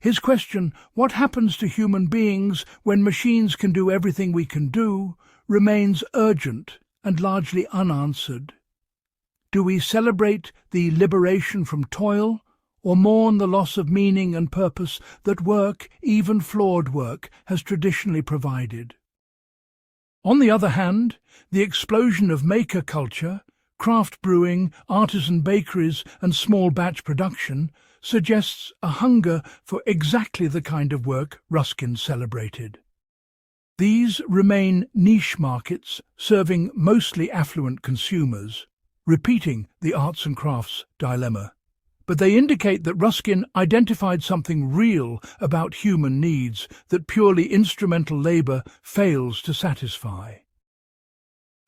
His question, what happens to human beings when machines can do everything we can do, remains urgent and largely unanswered. Do we celebrate the liberation from toil, or mourn the loss of meaning and purpose that work, even flawed work, has traditionally provided? On the other hand, the explosion of maker culture, craft brewing, artisan bakeries and small batch production suggests a hunger for exactly the kind of work Ruskin celebrated. These remain niche markets serving mostly affluent consumers, repeating the arts and crafts dilemma. But they indicate that Ruskin identified something real about human needs that purely instrumental labour fails to satisfy.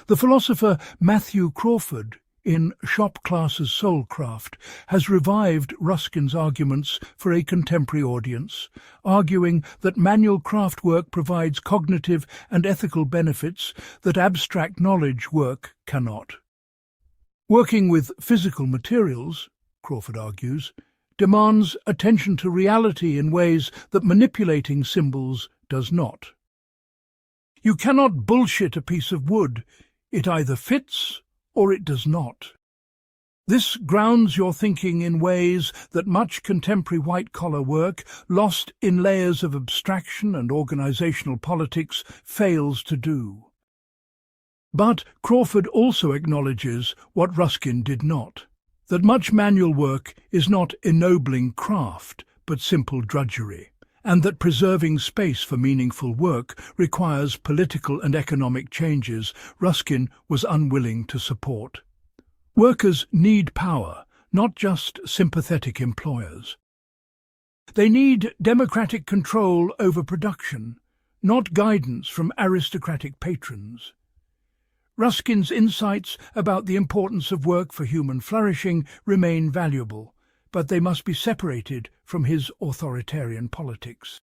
The philosopher Matthew Crawford, in Shop Class's Soulcraft, has revived Ruskin's arguments for a contemporary audience, arguing that manual craft work provides cognitive and ethical benefits that abstract knowledge work cannot. Working with physical materials, Crawford argues, demands attention to reality in ways that manipulating symbols does not. You cannot bullshit a piece of wood. It either fits or it does not. This grounds your thinking in ways that much contemporary white-collar work, lost in layers of abstraction and organizational politics, fails to do. But Crawford also acknowledges what Ruskin did not, that much manual work is not ennobling craft, but simple drudgery, and that preserving space for meaningful work requires political and economic changes Ruskin was unwilling to support. Workers need power, not just sympathetic employers. They need democratic control over production, not guidance from aristocratic patrons. Ruskin's insights about the importance of work for human flourishing remain valuable, but they must be separated from his authoritarian politics.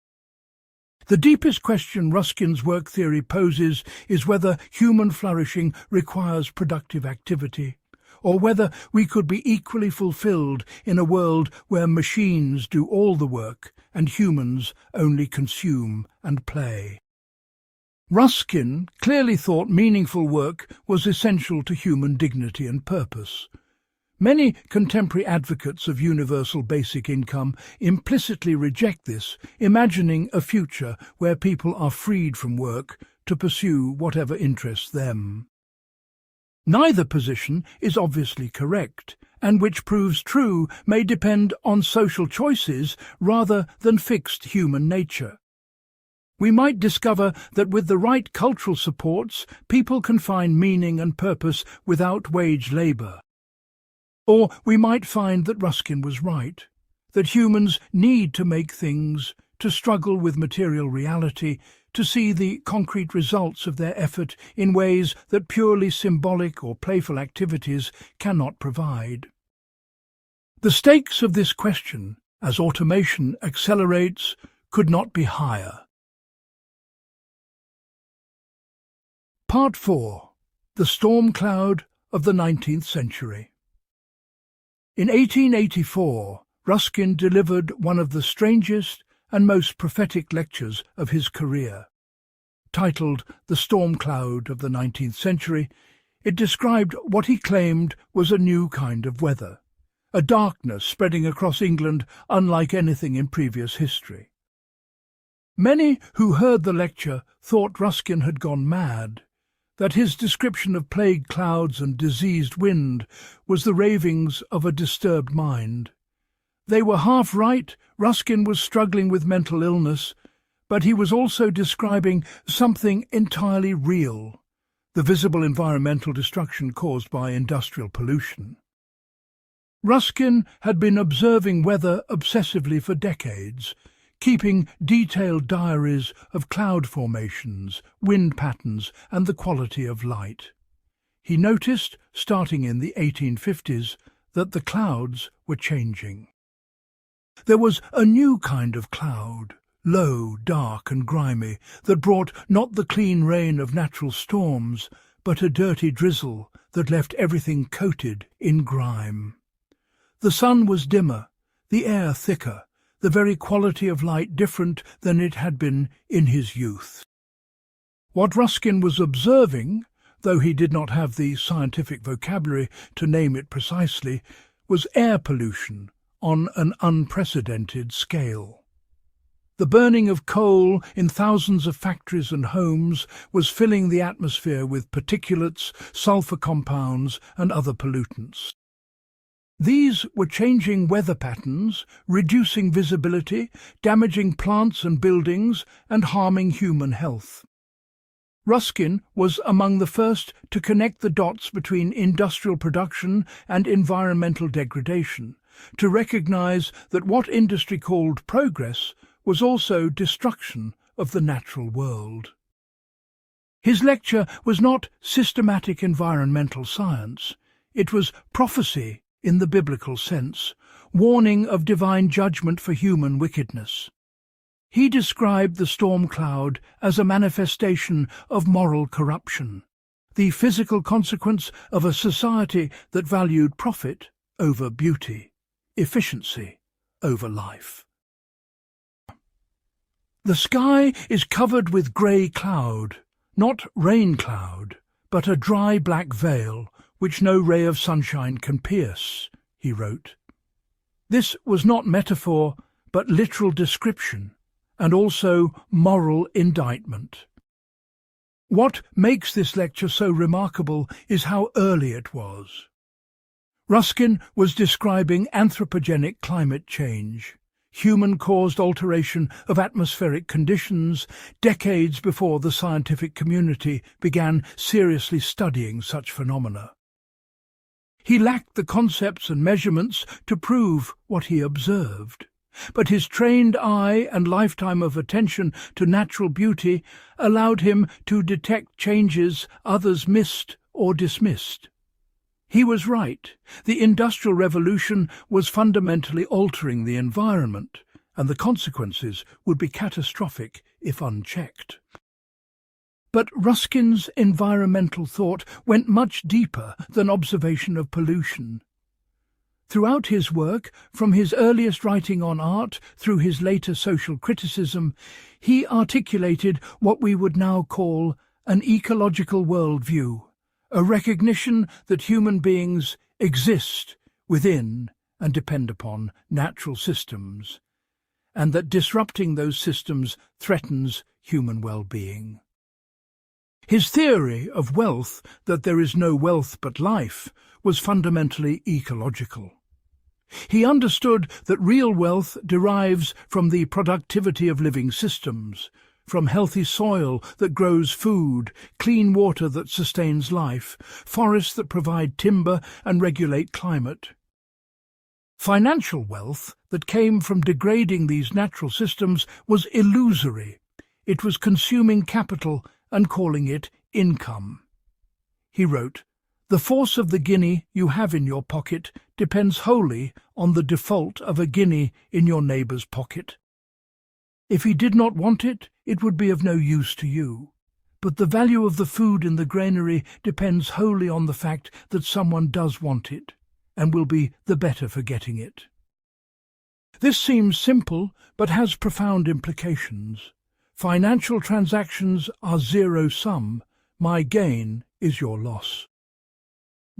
The deepest question Ruskin's work theory poses is whether human flourishing requires productive activity, or whether we could be equally fulfilled in a world where machines do all the work and humans only consume and play. Ruskin clearly thought meaningful work was essential to human dignity and purpose. Many contemporary advocates of universal basic income implicitly reject this, imagining a future where people are freed from work to pursue whatever interests them. Neither position is obviously correct, and which proves true may depend on social choices rather than fixed human nature. We might discover that with the right cultural supports, people can find meaning and purpose without wage labour. Or we might find that Ruskin was right, that humans need to make things, to struggle with material reality, to see the concrete results of their effort in ways that purely symbolic or playful activities cannot provide. The stakes of this question, as automation accelerates, could not be higher. Part 4. The Storm Cloud of the 19th Century. In 1884, Ruskin delivered one of the strangest and most prophetic lectures of his career. Titled The Storm Cloud of the 19th Century, it described what he claimed was a new kind of weather, a darkness spreading across England unlike anything in previous history. Many who heard the lecture thought Ruskin had gone mad, that his description of plague clouds and diseased wind was the ravings of a disturbed mind. They were half right. Ruskin was struggling with mental illness, but he was also describing something entirely real, the visible environmental destruction caused by industrial pollution. Ruskin had been observing weather obsessively for decades, keeping detailed diaries of cloud formations, wind patterns, and the quality of light. He noticed, starting in the 1850s, that the clouds were changing. There was a new kind of cloud, low, dark and grimy, that brought not the clean rain of natural storms, but a dirty drizzle that left everything coated in grime. The sun was dimmer, the air thicker, the very quality of light different than it had been in his youth. What Ruskin was observing, though he did not have the scientific vocabulary to name it precisely, was air pollution on an unprecedented scale. The burning of coal in thousands of factories and homes was filling the atmosphere with particulates, sulfur compounds, and other pollutants. These were changing weather patterns, reducing visibility, damaging plants and buildings, and harming human health. Ruskin was among the first to connect the dots between industrial production and environmental degradation, to recognize that what industry called progress was also destruction of the natural world. His lecture was not systematic environmental science. It was prophecy in the biblical sense, warning of divine judgment for human wickedness. He described the storm cloud as a manifestation of moral corruption, the physical consequence of a society that valued profit over beauty, efficiency over life. The sky is covered with grey cloud, not rain cloud, but a dry black veil which no ray of sunshine can pierce, he wrote. This was not metaphor, but literal description, and also moral indictment. What makes this lecture so remarkable is how early it was. Ruskin was describing anthropogenic climate change, human-caused alteration of atmospheric conditions, decades before the scientific community began seriously studying such phenomena. He lacked the concepts and measurements to prove what he observed, but his trained eye and lifetime of attention to natural beauty allowed him to detect changes others missed or dismissed. He was right. The Industrial Revolution was fundamentally altering the environment, and the consequences would be catastrophic if unchecked. But Ruskin's environmental thought went much deeper than observation of pollution. Throughout his work, from his earliest writing on art through his later social criticism, he articulated what we would now call an ecological worldview, a recognition that human beings exist within and depend upon natural systems, and that disrupting those systems threatens human well-being. His theory of wealth, that there is no wealth but life, was fundamentally ecological. He understood that real wealth derives from the productivity of living systems, from healthy soil that grows food, clean water that sustains life, forests that provide timber and regulate climate. Financial wealth that came from degrading these natural systems was illusory. It was consuming capital and calling it income. He wrote, The force of the guinea you have in your pocket depends wholly on the default of a guinea in your neighbour's pocket. If he did not want it, it would be of no use to you. But the value of the food in the granary depends wholly on the fact that someone does want it, and will be the better for getting it. This seems simple, but has profound implications. Financial transactions are zero-sum. My gain is your loss.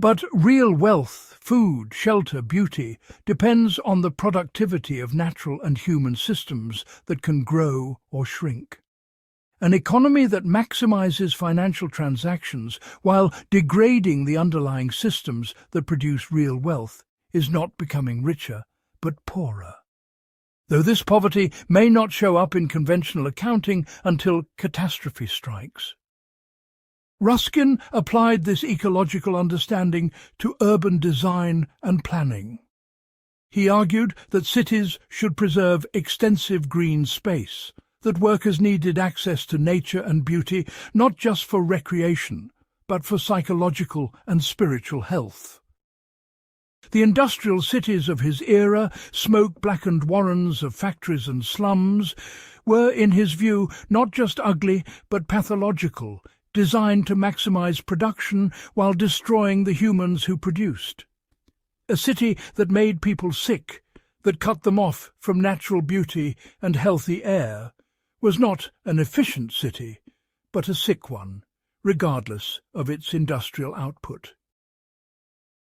But real wealth, food, shelter, beauty, depends on the productivity of natural and human systems that can grow or shrink. An economy that maximizes financial transactions while degrading the underlying systems that produce real wealth is not becoming richer, but poorer. Though this poverty may not show up in conventional accounting until catastrophe strikes. Ruskin applied this ecological understanding to urban design and planning. He argued that cities should preserve extensive green space, that workers needed access to nature and beauty not just for recreation, but for psychological and spiritual health. The industrial cities of his era, smoke-blackened warrens of factories and slums, were, in his view, not just ugly but pathological, designed to maximize production while destroying the humans who produced. A city that made people sick, that cut them off from natural beauty and healthy air, was not an efficient city, but a sick one, regardless of its industrial output.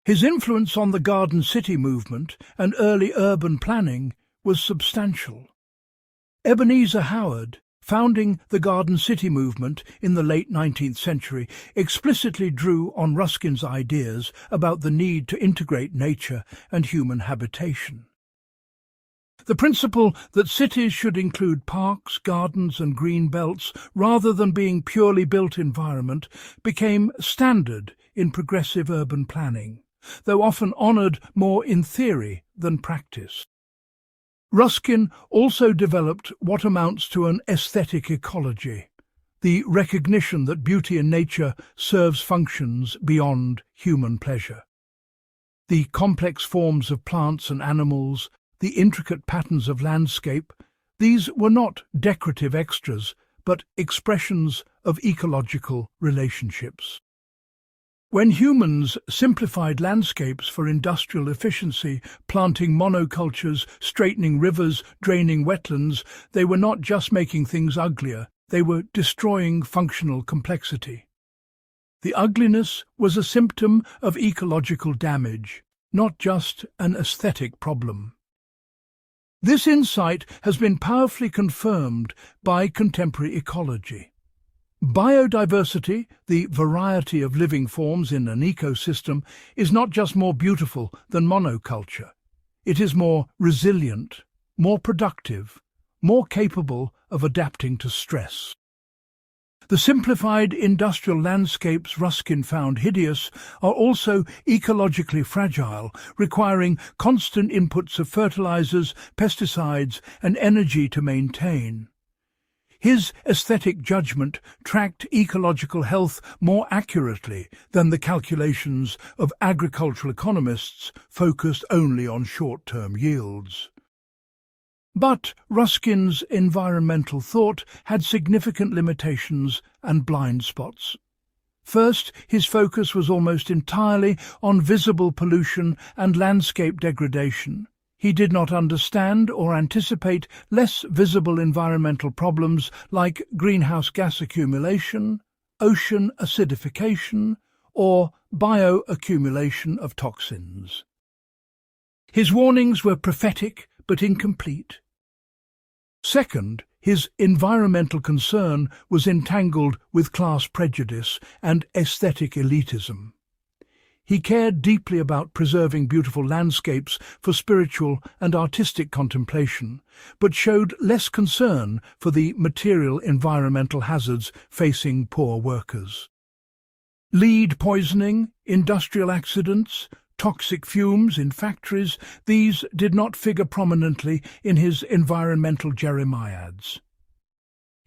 His influence on the Garden City movement and early urban planning was substantial. Ebenezer Howard, founding the Garden City movement in the late 19th century, explicitly drew on Ruskin's ideas about the need to integrate nature and human habitation. The principle that cities should include parks, gardens and green belts rather than being purely built environment became standard in progressive urban planning, though often honoured more in theory than practice. Ruskin also developed what amounts to an aesthetic ecology, the recognition that beauty in nature serves functions beyond human pleasure. The complex forms of plants and animals, the intricate patterns of landscape, these were not decorative extras, but expressions of ecological relationships. When humans simplified landscapes for industrial efficiency, planting monocultures, straightening rivers, draining wetlands, they were not just making things uglier, they were destroying functional complexity. The ugliness was a symptom of ecological damage, not just an aesthetic problem. This insight has been powerfully confirmed by contemporary ecology. Biodiversity, the variety of living forms in an ecosystem, is not just more beautiful than monoculture. It is more resilient, more productive, more capable of adapting to stress. The simplified industrial landscapes Ruskin found hideous are also ecologically fragile, requiring constant inputs of fertilizers, pesticides, and energy to maintain. His aesthetic judgment tracked ecological health more accurately than the calculations of agricultural economists focused only on short-term yields. But Ruskin's environmental thought had significant limitations and blind spots. First, his focus was almost entirely on visible pollution and landscape degradation. He did not understand or anticipate less visible environmental problems like greenhouse gas accumulation, ocean acidification, or bioaccumulation of toxins. His warnings were prophetic but incomplete. Second, his environmental concern was entangled with class prejudice and aesthetic elitism. He cared deeply about preserving beautiful landscapes for spiritual and artistic contemplation, but showed less concern for the material environmental hazards facing poor workers. Lead poisoning, industrial accidents, toxic fumes in factories, these did not figure prominently in his environmental jeremiads.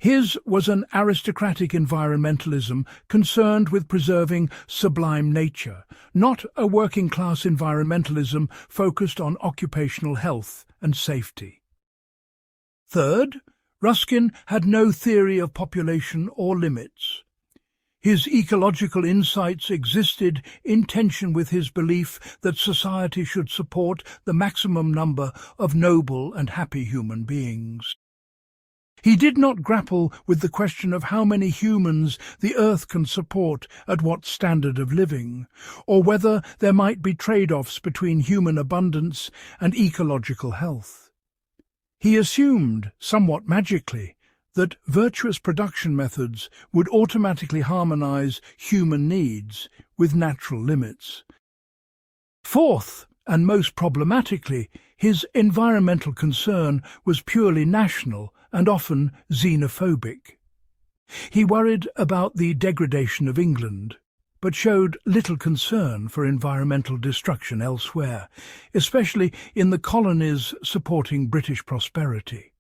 His was an aristocratic environmentalism concerned with preserving sublime nature, not a working-class environmentalism focused on occupational health and safety. Third, Ruskin had no theory of population or limits. His ecological insights existed in tension with his belief that society should support the maximum number of noble and happy human beings. He did not grapple with the question of how many humans the earth can support at what standard of living, or whether there might be trade-offs between human abundance and ecological health. He assumed, somewhat magically, that virtuous production methods would automatically harmonize human needs with natural limits. Fourth, and most problematically, his environmental concern was purely national and often xenophobic. He worried about the degradation of England, but showed little concern for environmental destruction elsewhere, especially in the colonies supporting British prosperity.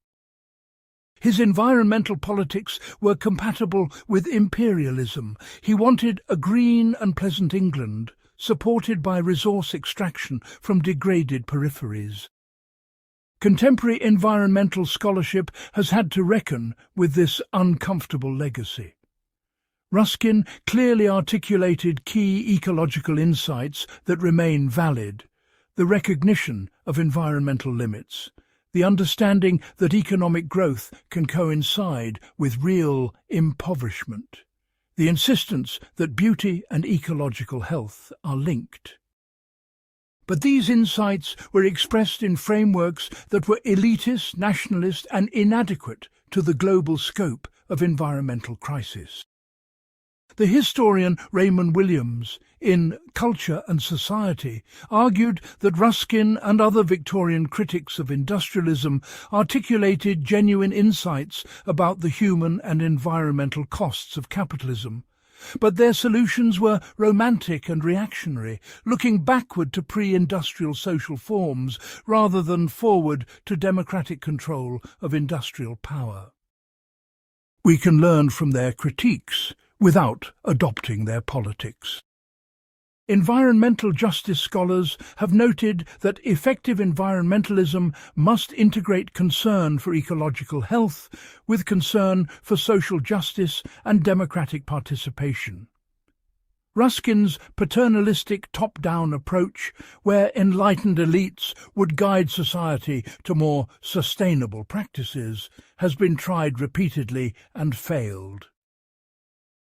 His environmental politics were compatible with imperialism. He wanted a green and pleasant England, supported by resource extraction from degraded peripheries. Contemporary environmental scholarship has had to reckon with this uncomfortable legacy. Ruskin clearly articulated key ecological insights that remain valid: the recognition of environmental limits, the understanding that economic growth can coincide with real impoverishment, the insistence that beauty and ecological health are linked. But these insights were expressed in frameworks that were elitist, nationalist, and inadequate to the global scope of environmental crisis. The historian Raymond Williams, in Culture and Society, argued that Ruskin and other Victorian critics of industrialism articulated genuine insights about the human and environmental costs of capitalism. But their solutions were romantic and reactionary, looking backward to pre-industrial social forms rather than forward to democratic control of industrial power. We can learn from their critiques without adopting their politics. Environmental justice scholars have noted that effective environmentalism must integrate concern for ecological health with concern for social justice and democratic participation. Ruskin's paternalistic top-down approach, where enlightened elites would guide society to more sustainable practices, has been tried repeatedly and failed.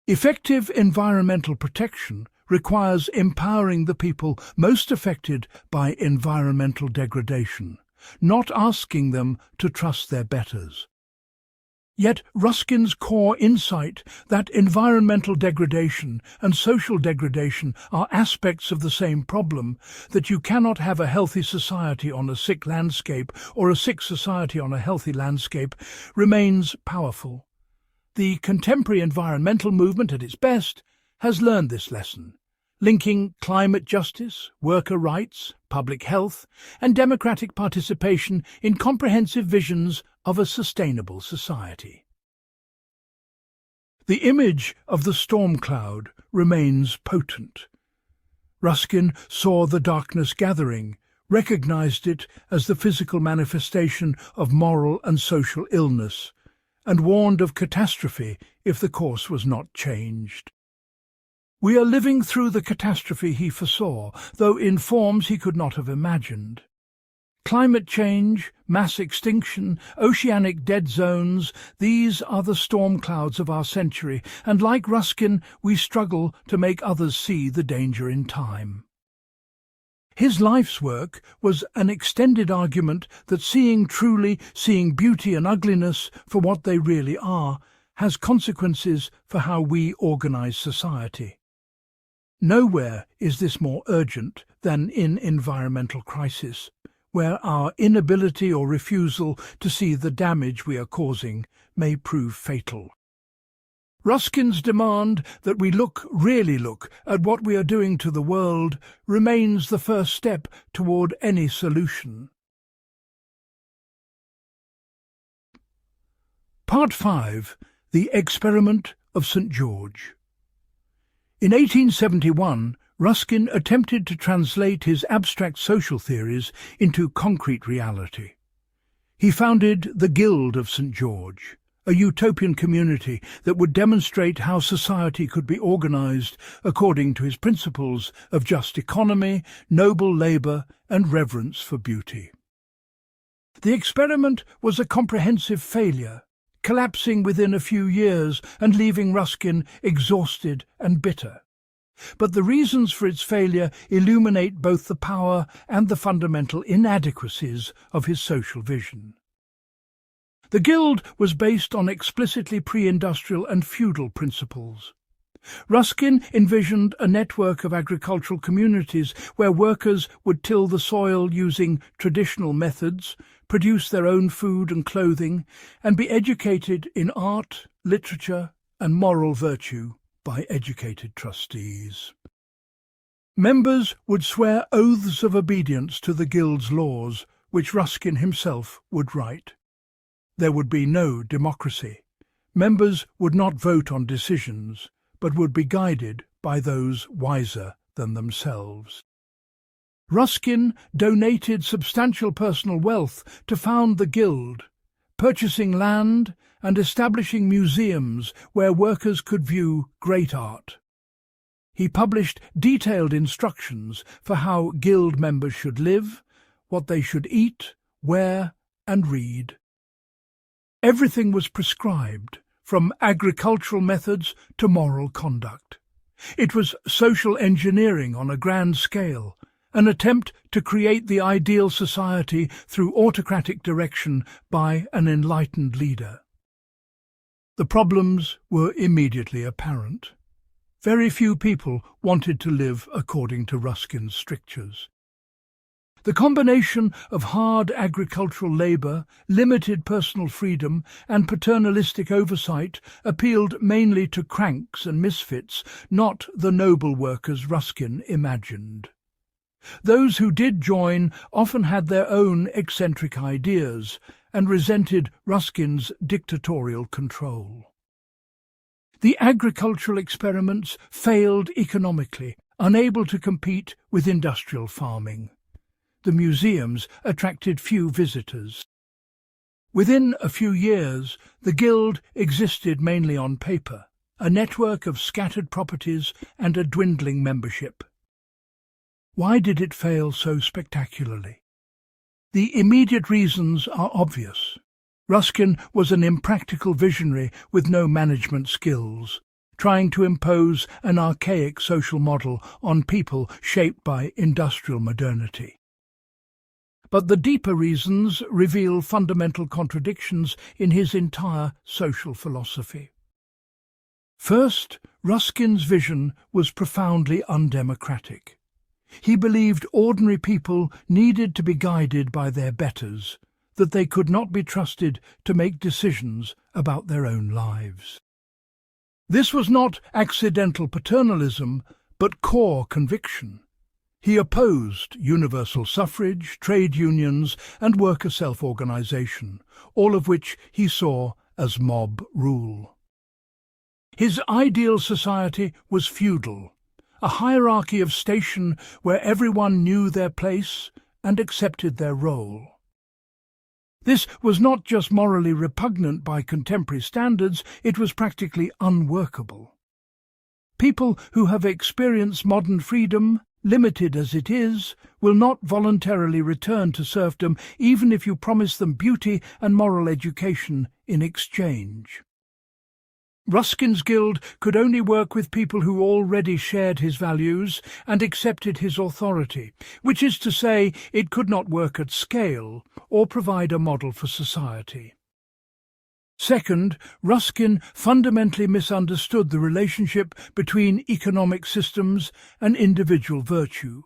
Effective environmental protection requires empowering the people most affected by environmental degradation, not asking them to trust their betters. Yet Ruskin's core insight that environmental degradation and social degradation are aspects of the same problem, that you cannot have a healthy society on a sick landscape or a sick society on a healthy landscape, remains powerful. The contemporary environmental movement at its best has learned this lesson, linking climate justice, worker rights, public health, and democratic participation in comprehensive visions of a sustainable society. The image of the storm cloud remains potent. Ruskin saw the darkness gathering, recognized it as the physical manifestation of moral and social illness, and warned of catastrophe if the course was not changed. We are living through the catastrophe he foresaw, though in forms he could not have imagined. Climate change, mass extinction, oceanic dead zones, these are the storm clouds of our century, and like Ruskin, we struggle to make others see the danger in time. His life's work was an extended argument that seeing truly, seeing beauty and ugliness for what they really are, has consequences for how we organize society. Nowhere is this more urgent than in environmental crisis, where our inability or refusal to see the damage we are causing may prove fatal. Ruskin's demand that we really look at what we are doing to the world remains the first step toward any solution. Part 5. The Experiment of St. George. In 1871, Ruskin attempted to translate his abstract social theories into concrete reality. He founded the Guild of St. George, a utopian community that would demonstrate how society could be organized according to his principles of just economy, noble labor, and reverence for beauty. The experiment was a comprehensive failure, collapsing within a few years and leaving Ruskin exhausted and bitter. But the reasons for its failure illuminate both the power and the fundamental inadequacies of his social vision. The Guild was based on explicitly pre-industrial and feudal principles. Ruskin envisioned a network of agricultural communities where workers would till the soil using traditional methods, produce their own food and clothing, and be educated in art, literature, and moral virtue by educated trustees. Members would swear oaths of obedience to the Guild's laws, which Ruskin himself would write. There would be no democracy. Members would not vote on decisions, but would be guided by those wiser than themselves. Ruskin donated substantial personal wealth to found the Guild, purchasing land and establishing museums where workers could view great art. He published detailed instructions for how Guild members should live, what they should eat, wear, and read. Everything was prescribed, from agricultural methods to moral conduct. It was social engineering on a grand scale, an attempt to create the ideal society through autocratic direction by an enlightened leader. The problems were immediately apparent. Very few people wanted to live according to Ruskin's strictures. The combination of hard agricultural labour, limited personal freedom, and paternalistic oversight appealed mainly to cranks and misfits, not the noble workers Ruskin imagined. Those who did join often had their own eccentric ideas and resented Ruskin's dictatorial control. The agricultural experiments failed economically, unable to compete with industrial farming. The museums attracted few visitors. Within a few years, the Guild existed mainly on paper, a network of scattered properties and a dwindling membership. Why did it fail so spectacularly? The immediate reasons are obvious. Ruskin was an impractical visionary with no management skills, trying to impose an archaic social model on people shaped by industrial modernity. But the deeper reasons reveal fundamental contradictions in his entire social philosophy. First, Ruskin's vision was profoundly undemocratic. He believed ordinary people needed to be guided by their betters, that they could not be trusted to make decisions about their own lives. This was not accidental paternalism, but core conviction. He opposed universal suffrage, trade unions, and worker self-organization, all of which he saw as mob rule. His ideal society was feudal, a hierarchy of station where everyone knew their place and accepted their role. This was not just morally repugnant by contemporary standards, it was practically unworkable. People who have experienced modern freedom, limited as it is, will not voluntarily return to serfdom even if you promise them beauty and moral education in exchange. Ruskin's Guild could only work with people who already shared his values and accepted his authority, which is to say, it could not work at scale or provide a model for society. Second, Ruskin fundamentally misunderstood the relationship between economic systems and individual virtue.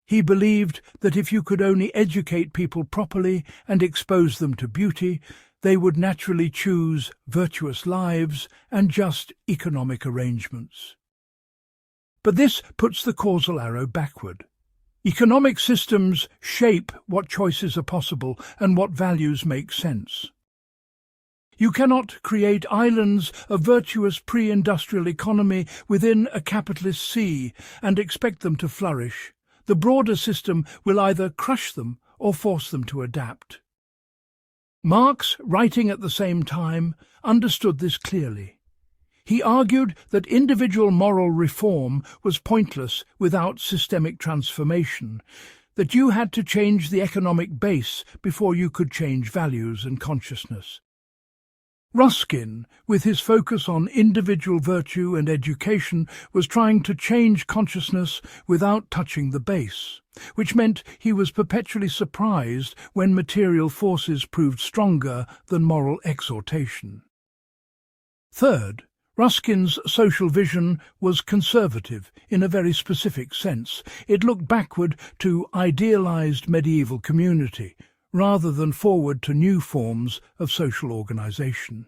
He believed that if you could only educate people properly and expose them to beauty, they would naturally choose virtuous lives and just economic arrangements. But this puts the causal arrow backward. Economic systems shape what choices are possible and what values make sense. You cannot create islands of virtuous pre-industrial economy within a capitalist sea and expect them to flourish. The broader system will either crush them or force them to adapt. Marx, writing at the same time, understood this clearly. He argued that individual moral reform was pointless without systemic transformation, that you had to change the economic base before you could change values and consciousness. Ruskin, with his focus on individual virtue and education, was trying to change consciousness without touching the base, which meant he was perpetually surprised when material forces proved stronger than moral exhortation. Third, Ruskin's social vision was conservative in a very specific sense. It looked backward to idealized medieval community, rather than forward to new forms of social organization.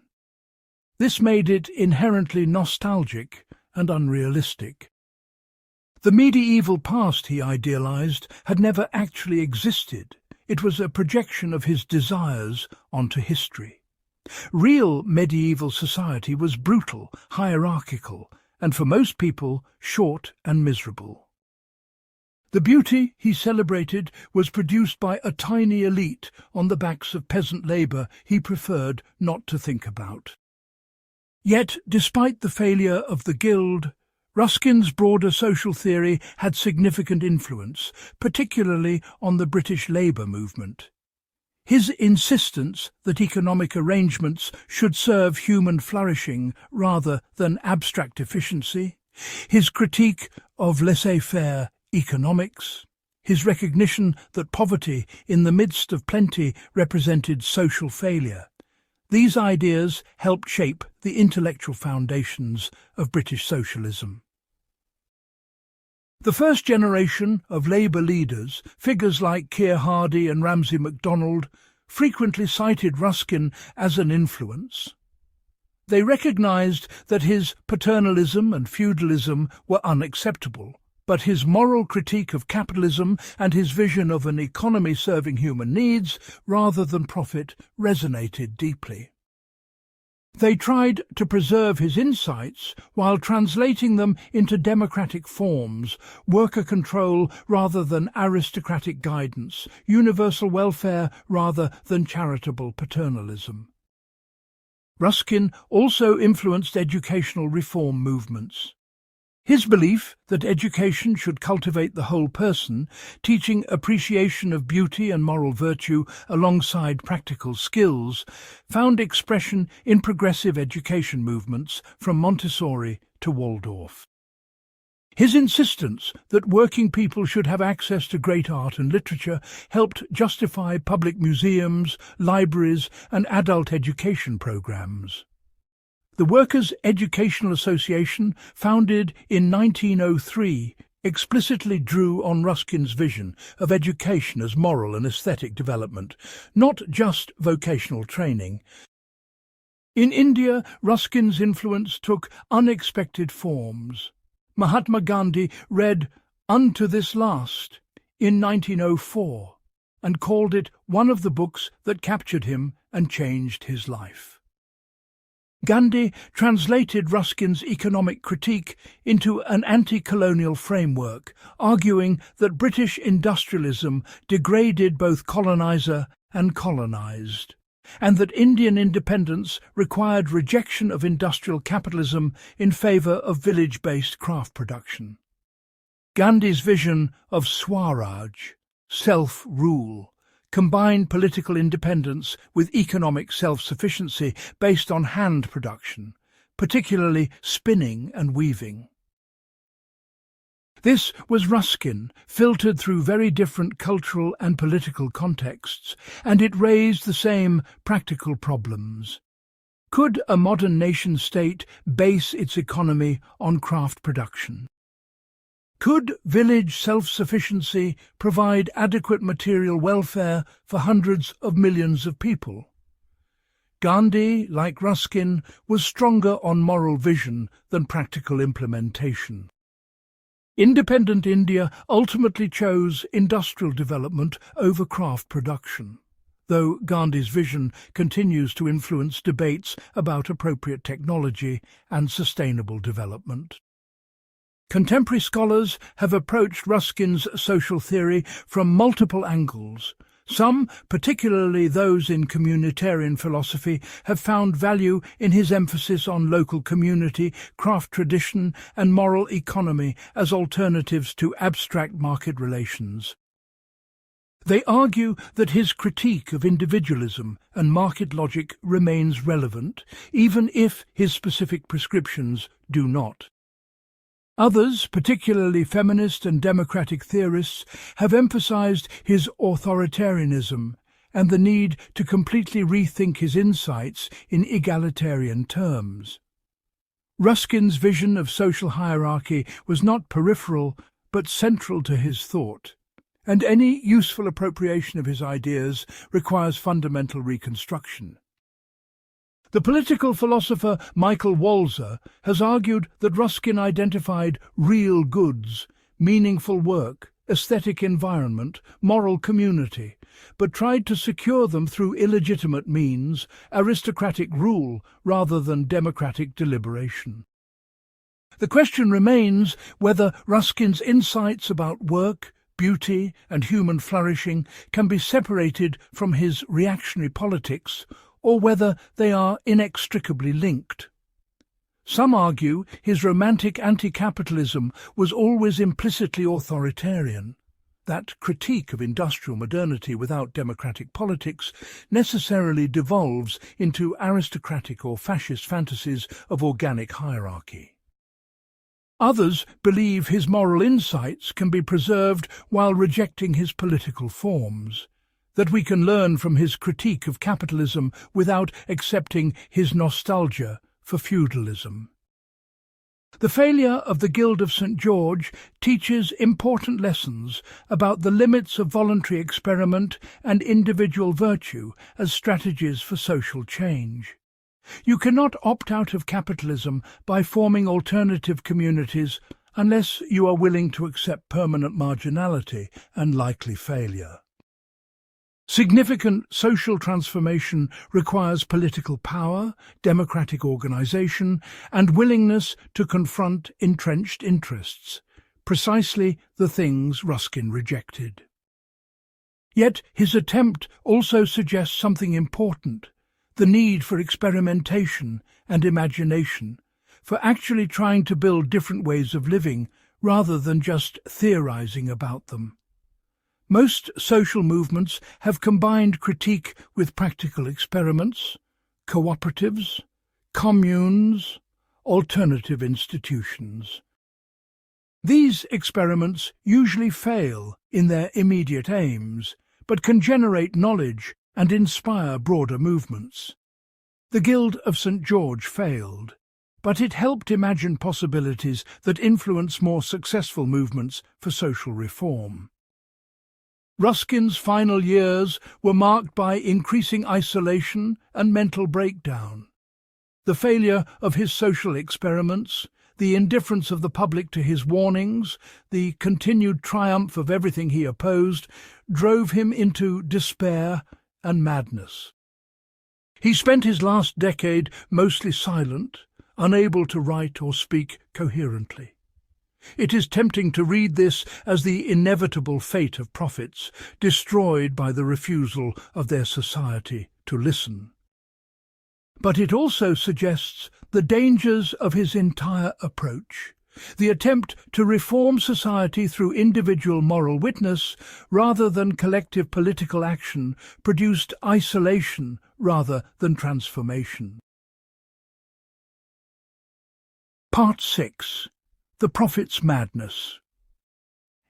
This made it inherently nostalgic and unrealistic. The medieval past he idealized had never actually existed. It was a projection of his desires onto history. Real medieval society was brutal, hierarchical, and for most people short and miserable. The beauty he celebrated was produced by a tiny elite on the backs of peasant labour he preferred not to think about. Yet, despite the failure of the Guild, Ruskin's broader social theory had significant influence, particularly on the British labour movement. His insistence that economic arrangements should serve human flourishing rather than abstract efficiency, his critique of laissez-faire economics, his recognition that poverty in the midst of plenty represented social failure. These ideas helped shape the intellectual foundations of British socialism. The first generation of Labour leaders, figures like Keir Hardie and Ramsay MacDonald, frequently cited Ruskin as an influence. They recognised that his paternalism and feudalism were unacceptable, but his moral critique of capitalism and his vision of an economy serving human needs rather than profit resonated deeply. They tried to preserve his insights while translating them into democratic forms, worker control rather than aristocratic guidance, universal welfare rather than charitable paternalism. Ruskin also influenced educational reform movements. His belief that education should cultivate the whole person, teaching appreciation of beauty and moral virtue alongside practical skills, found expression in progressive education movements from Montessori to Waldorf. His insistence that working people should have access to great art and literature helped justify public museums, libraries, and adult education programs. The Workers' Educational Association, founded in 1903, explicitly drew on Ruskin's vision of education as moral and aesthetic development, not just vocational training. In India, Ruskin's influence took unexpected forms. Mahatma Gandhi read Unto This Last in 1904 and called it one of the books that captured him and changed his life. Gandhi translated Ruskin's economic critique into an anti-colonial framework, arguing that British industrialism degraded both colonizer and colonized, and that Indian independence required rejection of industrial capitalism in favor of village-based craft production. Gandhi's vision of Swaraj, self-rule, combined political independence with economic self-sufficiency based on hand production, particularly spinning and weaving. This was Ruskin, filtered through very different cultural and political contexts, and it raised the same practical problems. Could a modern nation-state base its economy on craft production? Could village self-sufficiency provide adequate material welfare for hundreds of millions of people? Gandhi, like Ruskin, was stronger on moral vision than practical implementation. Independent India ultimately chose industrial development over craft production. though Gandhi's vision continues to influence debates about appropriate technology and sustainable development. Contemporary scholars have approached Ruskin's social theory from multiple angles. Some, particularly those in communitarian philosophy, have found value in his emphasis on local community, craft tradition, and moral economy as alternatives to abstract market relations. They argue that his critique of individualism and market logic remains relevant, even if his specific prescriptions do not. Others, particularly feminist and democratic theorists, have emphasized his authoritarianism and the need to completely rethink his insights in egalitarian terms. Ruskin's vision of social hierarchy was not peripheral but central to his thought, and any useful appropriation of his ideas requires fundamental reconstruction. The political philosopher Michael Walzer has argued that Ruskin identified real goods, meaningful work, aesthetic environment, moral community, but tried to secure them through illegitimate means, aristocratic rule rather than democratic deliberation. The question remains whether Ruskin's insights about work, beauty, and human flourishing can be separated from his reactionary politics, or whether they are inextricably linked. Some argue his romantic anti-capitalism was always implicitly authoritarian. That critique of industrial modernity without democratic politics necessarily devolves into aristocratic or fascist fantasies of organic hierarchy. Others believe his moral insights can be preserved while rejecting his political forms, that we can learn from his critique of capitalism without accepting his nostalgia for feudalism. The failure of the Guild of St. George teaches important lessons about the limits of voluntary experiment and individual virtue as strategies for social change. You cannot opt out of capitalism by forming alternative communities unless you are willing to accept permanent marginality and likely failure. Significant social transformation requires political power, democratic organization, and willingness to confront entrenched interests, precisely the things Ruskin rejected. Yet his attempt also suggests something important: the need for experimentation and imagination, for actually trying to build different ways of living rather than just theorizing about them. Most social movements have combined critique with practical experiments, cooperatives, communes, alternative institutions. These experiments usually fail in their immediate aims, but can generate knowledge and inspire broader movements. The Guild of St. George failed, but it helped imagine possibilities that influence more successful movements for social reform. Ruskin's final years were marked by increasing isolation and mental breakdown. The failure of his social experiments, the indifference of the public to his warnings, the continued triumph of everything he opposed, drove him into despair and madness. He spent his last decade mostly silent, unable to write or speak coherently. It is tempting to read this as the inevitable fate of prophets, destroyed by the refusal of their society to listen. But it also suggests the dangers of his entire approach. The attempt to reform society through individual moral witness rather than collective political action produced isolation rather than transformation. Part 6. The Prophet's Madness.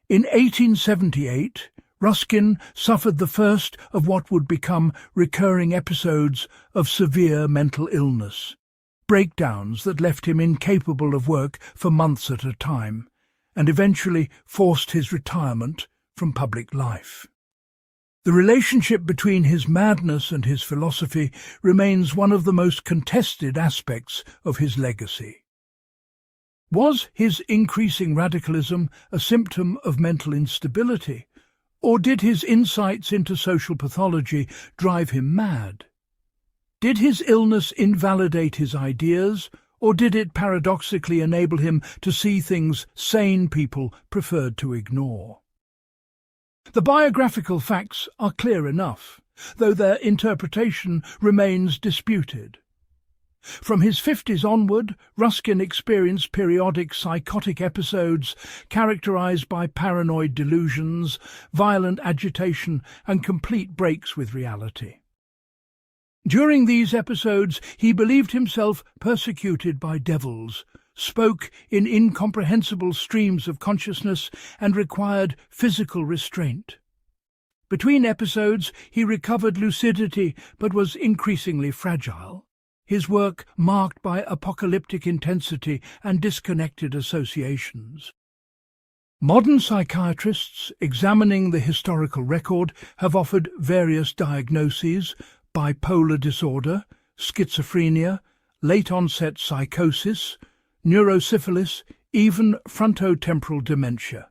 In 1878, Ruskin suffered the first of what would become recurring episodes of severe mental illness, breakdowns that left him incapable of work for months at a time, and eventually forced his retirement from public life. The relationship between his madness and his philosophy remains one of the most contested aspects of his legacy. Was his increasing radicalism a symptom of mental instability, Or did his insights into social pathology drive him mad? Did his illness invalidate his ideas, or did it paradoxically enable him to see things sane people preferred to ignore? The biographical facts are clear enough, though their interpretation remains disputed. From his 50s onward, Ruskin experienced periodic psychotic episodes characterized by paranoid delusions, violent agitation, and complete breaks with reality. During these episodes, he believed himself persecuted by devils, spoke in incomprehensible streams of consciousness, and required physical restraint. Between episodes, he recovered lucidity but was increasingly fragile, his work marked by apocalyptic intensity and disconnected associations. Modern psychiatrists examining the historical record have offered various diagnoses: bipolar disorder, schizophrenia, late-onset psychosis, neurosyphilis, even frontotemporal dementia.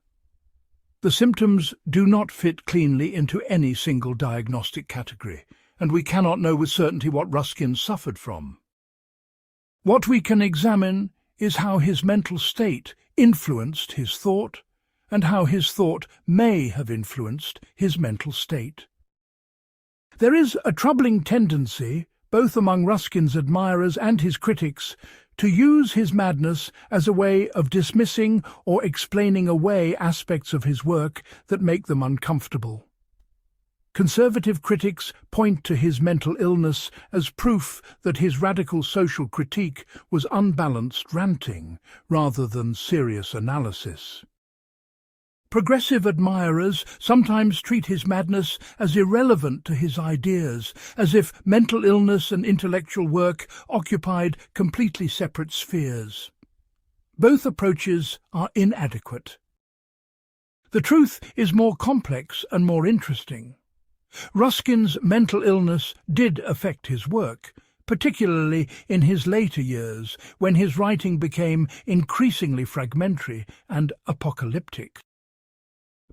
The symptoms do not fit cleanly into any single diagnostic category, and we cannot know with certainty what Ruskin suffered from. What we can examine is how his mental state influenced his thought, and how his thought may have influenced his mental state. There is a troubling tendency, both among Ruskin's admirers and his critics, to use his madness as a way of dismissing or explaining away aspects of his work that make them uncomfortable. Conservative critics point to his mental illness as proof that his radical social critique was unbalanced ranting rather than serious analysis. Progressive admirers sometimes treat his madness as irrelevant to his ideas, as if mental illness and intellectual work occupied completely separate spheres. Both approaches are inadequate. The truth is more complex and more interesting. Ruskin's mental illness did affect his work, particularly in his later years, when his writing became increasingly fragmentary and apocalyptic.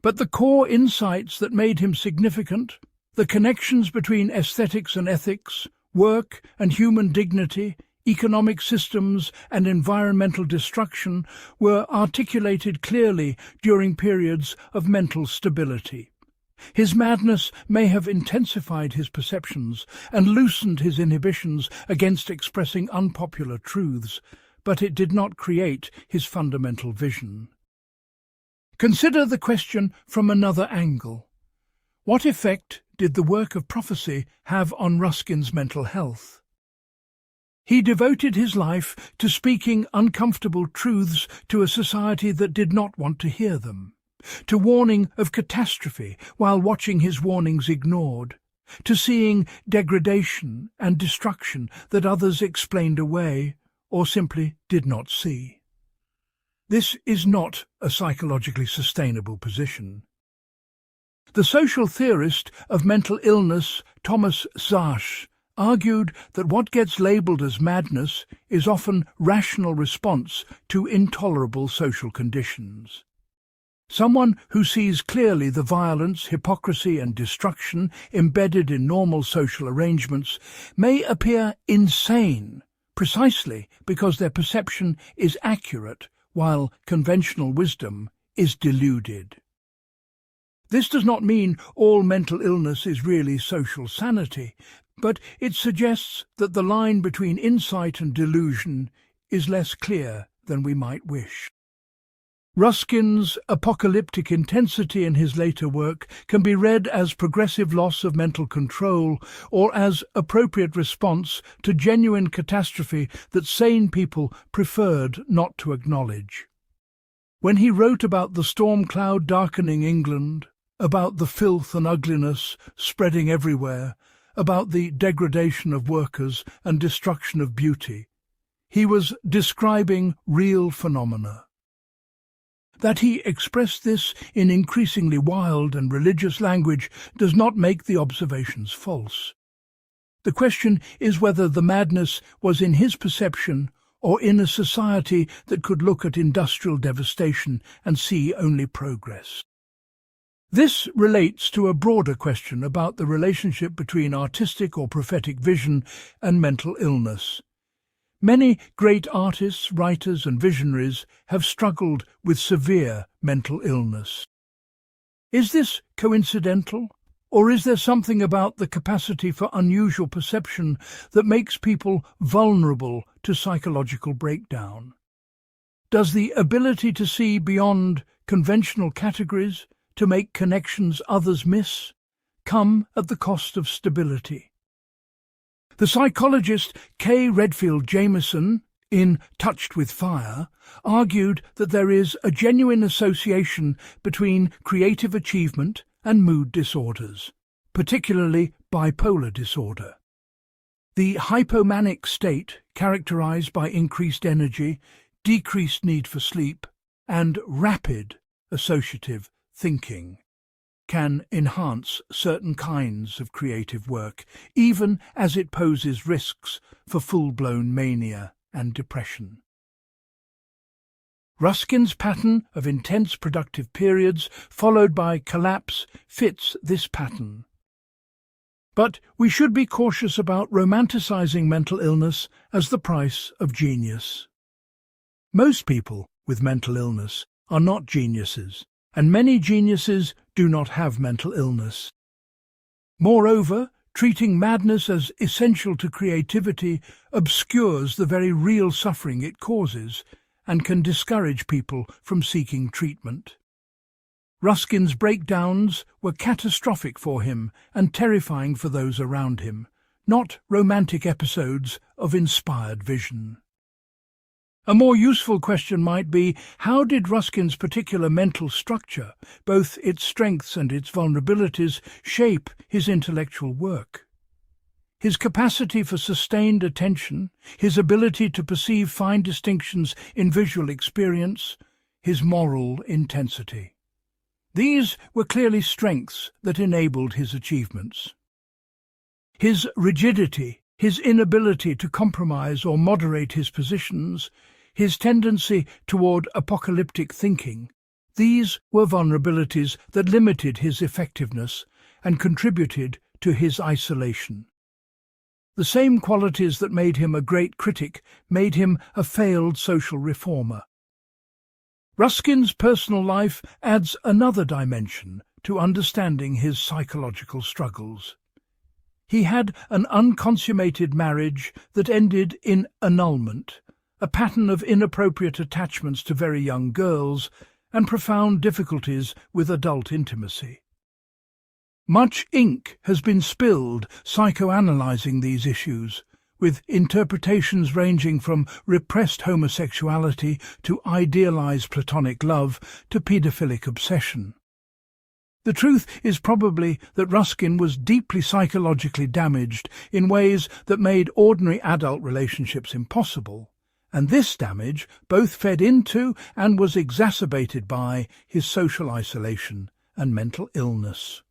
But the core insights that made him significant, the connections between aesthetics and ethics, work and human dignity, economic systems and environmental destruction, were articulated clearly during periods of mental stability. His madness may have intensified his perceptions and loosened his inhibitions against expressing unpopular truths, but it did not create his fundamental vision. Consider the question from another angle. What effect did the work of prophecy have on Ruskin's mental health? He devoted his life to speaking uncomfortable truths to a society that did not want to hear them, to warning of catastrophe while watching his warnings ignored, to seeing degradation and destruction that others explained away or simply did not see. This is not a psychologically sustainable position. The social theorist of mental illness, Thomas Szasz, argued that what gets labelled as madness is often rational response to intolerable social conditions. Someone who sees clearly the violence, hypocrisy and destruction embedded in normal social arrangements may appear insane precisely because their perception is accurate while conventional wisdom is deluded. This does not mean all mental illness is really social sanity, but it suggests that the line between insight and delusion is less clear than we might wish. Ruskin's apocalyptic intensity in his later work can be read as progressive loss of mental control or as appropriate response to genuine catastrophe that sane people preferred not to acknowledge. When he wrote about the storm cloud darkening England, about the filth and ugliness spreading everywhere, about the degradation of workers and destruction of beauty, he was describing real phenomena. That he expressed this in increasingly wild and religious language does not make the observations false. The question is whether the madness was in his perception or in a society that could look at industrial devastation and see only progress. This relates to a broader question about the relationship between artistic or prophetic vision and mental illness. Many great artists, writers, and visionaries have struggled with severe mental illness. Is this coincidental, or is there something about the capacity for unusual perception that makes people vulnerable to psychological breakdown? Does the ability to see beyond conventional categories, to make connections others miss, come at the cost of stability? The psychologist K. Redfield Jamieson, in Touched with Fire, argued that there is a genuine association between creative achievement and mood disorders, particularly bipolar disorder. The hypomanic state, characterized by increased energy, decreased need for sleep, and rapid associative thinking, can enhance certain kinds of creative work, even as it poses risks for full-blown mania and depression. Ruskin's pattern of intense productive periods followed by collapse fits this pattern. But we should be cautious about romanticizing mental illness as the price of genius. Most people with mental illness are not geniuses, and many geniuses do not have mental illness. Moreover, treating madness as essential to creativity obscures the very real suffering it causes and can discourage people from seeking treatment. Ruskin's breakdowns were catastrophic for him and terrifying for those around him, not romantic episodes of inspired vision. A more useful question might be, how did Ruskin's particular mental structure, both its strengths and its vulnerabilities, shape his intellectual work? His capacity for sustained attention, his ability to perceive fine distinctions in visual experience, his moral intensity. These were clearly strengths that enabled his achievements. His rigidity, his inability to compromise or moderate his positions, his tendency toward apocalyptic thinking, these were vulnerabilities that limited his effectiveness and contributed to his isolation. The same qualities that made him a great critic made him a failed social reformer. Ruskin's personal life adds another dimension to understanding his psychological struggles. He had an unconsummated marriage that ended in annulment, a pattern of inappropriate attachments to very young girls, and profound difficulties with adult intimacy. Much ink has been spilled psychoanalyzing these issues, with interpretations ranging from repressed homosexuality to idealized platonic love to paedophilic obsession. The truth is probably that Ruskin was deeply psychologically damaged in ways that made ordinary adult relationships impossible, and this damage both fed into and was exacerbated by his social isolation and mental illness.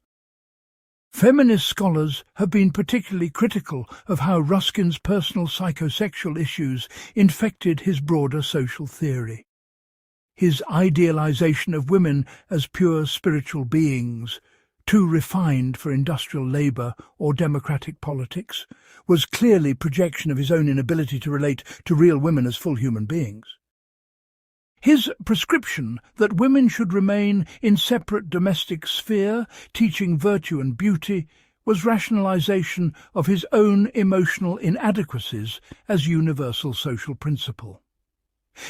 Feminist scholars have been particularly critical of how Ruskin's personal psychosexual issues infected his broader social theory. His idealization of women as pure spiritual beings, too refined for industrial labor or democratic politics, was clearly projection of his own inability to relate to real women as full human beings. His prescription that women should remain in separate domestic sphere, teaching virtue and beauty, was rationalization of his own emotional inadequacies as universal social principle.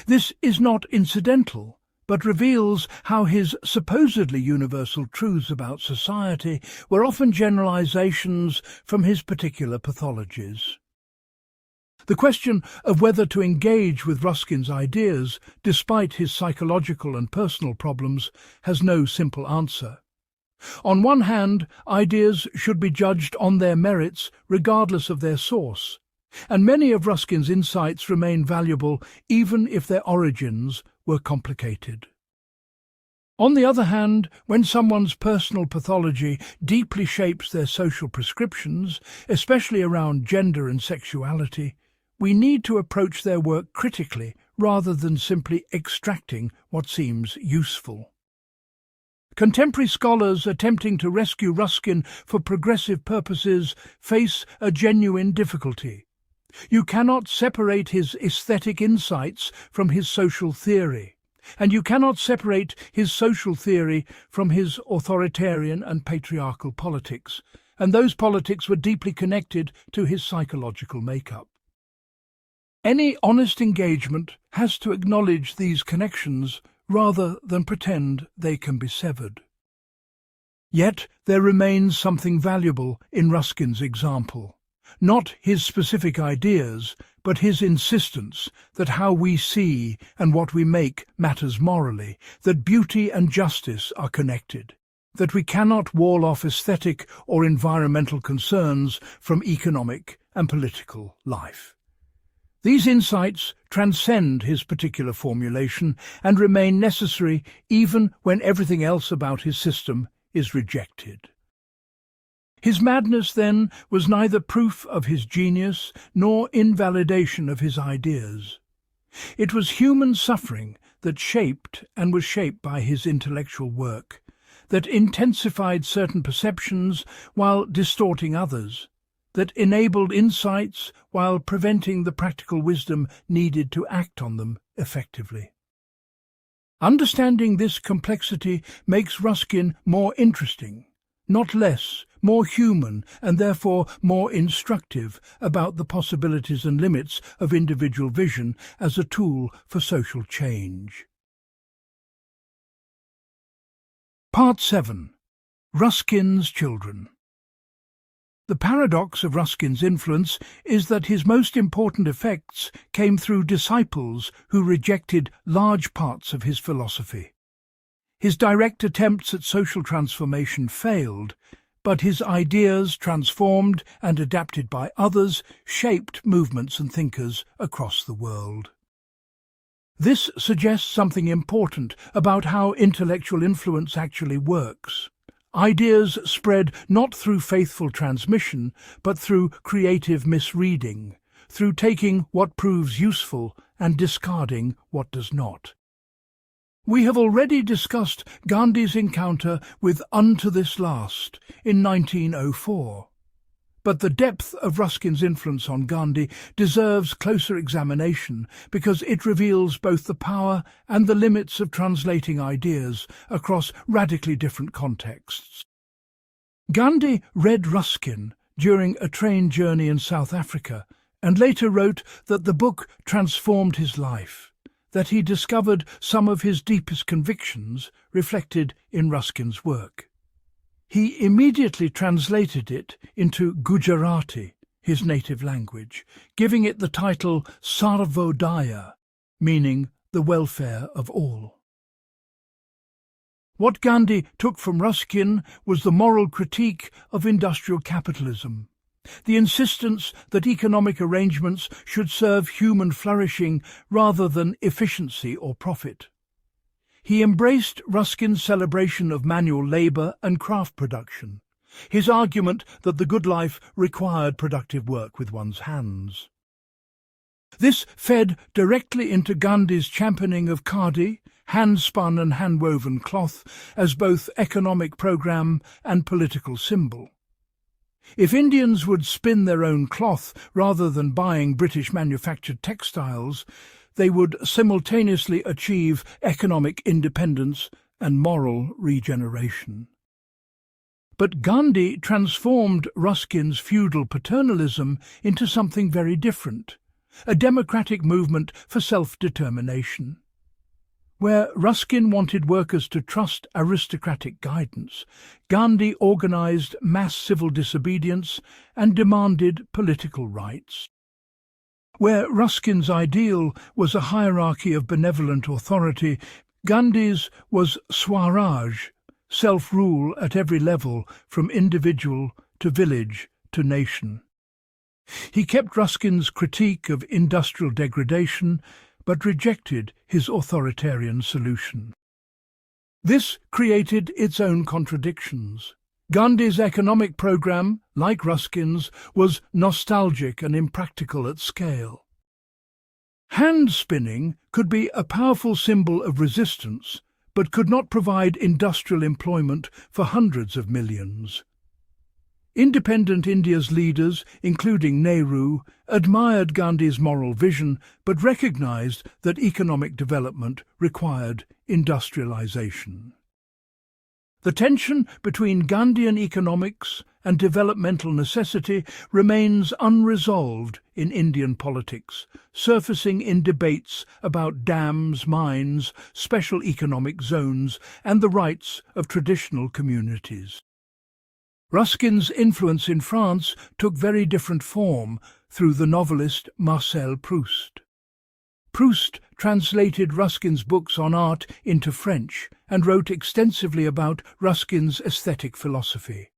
This is not incidental, but reveals how his supposedly universal truths about society were often generalizations from his particular pathologies. The question of whether to engage with Ruskin's ideas, despite his psychological and personal problems, has no simple answer. On one hand, ideas should be judged on their merits regardless of their source, and many of Ruskin's insights remain valuable even if their origins were complicated. On the other hand, when someone's personal pathology deeply shapes their social prescriptions, especially around gender and sexuality, we need to approach their work critically rather than simply extracting what seems useful. Contemporary scholars attempting to rescue Ruskin for progressive purposes face a genuine difficulty. You cannot separate his aesthetic insights from his social theory, and you cannot separate his social theory from his authoritarian and patriarchal politics, and those politics were deeply connected to his psychological makeup. Any honest engagement has to acknowledge these connections rather than pretend they can be severed. Yet there remains something valuable in Ruskin's example. Not his specific ideas, but his insistence that how we see and what we make matters morally, that beauty and justice are connected, that we cannot wall off aesthetic or environmental concerns from economic and political life. These insights transcend his particular formulation and remain necessary even when everything else about his system is rejected. His madness, then, was neither proof of his genius nor invalidation of his ideas. It was human suffering that shaped and was shaped by his intellectual work, that intensified certain perceptions while distorting others, that enabled insights while preventing the practical wisdom needed to act on them effectively. Understanding this complexity makes Ruskin more interesting, not less, more human, and therefore more instructive about the possibilities and limits of individual vision as a tool for social change. Part 7. Ruskin's Children. The paradox of Ruskin's influence is that his most important effects came through disciples who rejected large parts of his philosophy. His direct attempts at social transformation failed, but his ideas, transformed and adapted by others, shaped movements and thinkers across the world. This suggests something important about how intellectual influence actually works. Ideas spread not through faithful transmission, but through creative misreading, through taking what proves useful and discarding what does not. We have already discussed Gandhi's encounter with Unto This Last in 1904. But the depth of Ruskin's influence on Gandhi deserves closer examination because it reveals both the power and the limits of translating ideas across radically different contexts. Gandhi read Ruskin during a train journey in South Africa and later wrote that the book transformed his life, that he discovered some of his deepest convictions reflected in Ruskin's work. He immediately translated it into Gujarati, his native language, giving it the title Sarvodaya, meaning the welfare of all. What Gandhi took from Ruskin was the moral critique of industrial capitalism, the insistence that economic arrangements should serve human flourishing rather than efficiency or profit. He embraced Ruskin's celebration of manual labour and craft production, his argument that the good life required productive work with one's hands. This fed directly into Gandhi's championing of khadi, hand-spun and hand-woven cloth, as both economic programme and political symbol. If Indians would spin their own cloth rather than buying British-manufactured textiles, they would simultaneously achieve economic independence and moral regeneration. But Gandhi transformed Ruskin's feudal paternalism into something very different, a democratic movement for self-determination. Where Ruskin wanted workers to trust aristocratic guidance, Gandhi organized mass civil disobedience and demanded political rights. Where Ruskin's ideal was a hierarchy of benevolent authority, Gandhi's was Swaraj, self-rule at every level, from individual to village to nation. He kept Ruskin's critique of industrial degradation, but rejected his authoritarian solution. This created its own contradictions. Gandhi's economic programme, like Ruskin's, was nostalgic and impractical at scale. Hand-spinning could be a powerful symbol of resistance, but could not provide industrial employment for hundreds of millions. Independent India's leaders, including Nehru, admired Gandhi's moral vision but recognized that economic development required industrialization. The tension between Gandhian economics and developmental necessity remains unresolved in Indian politics, surfacing in debates about dams, mines, special economic zones, and the rights of traditional communities. Ruskin's influence in France took very different form through the novelist Marcel Proust. Proust translated Ruskin's books on art into French and wrote extensively about Ruskin's aesthetic philosophy.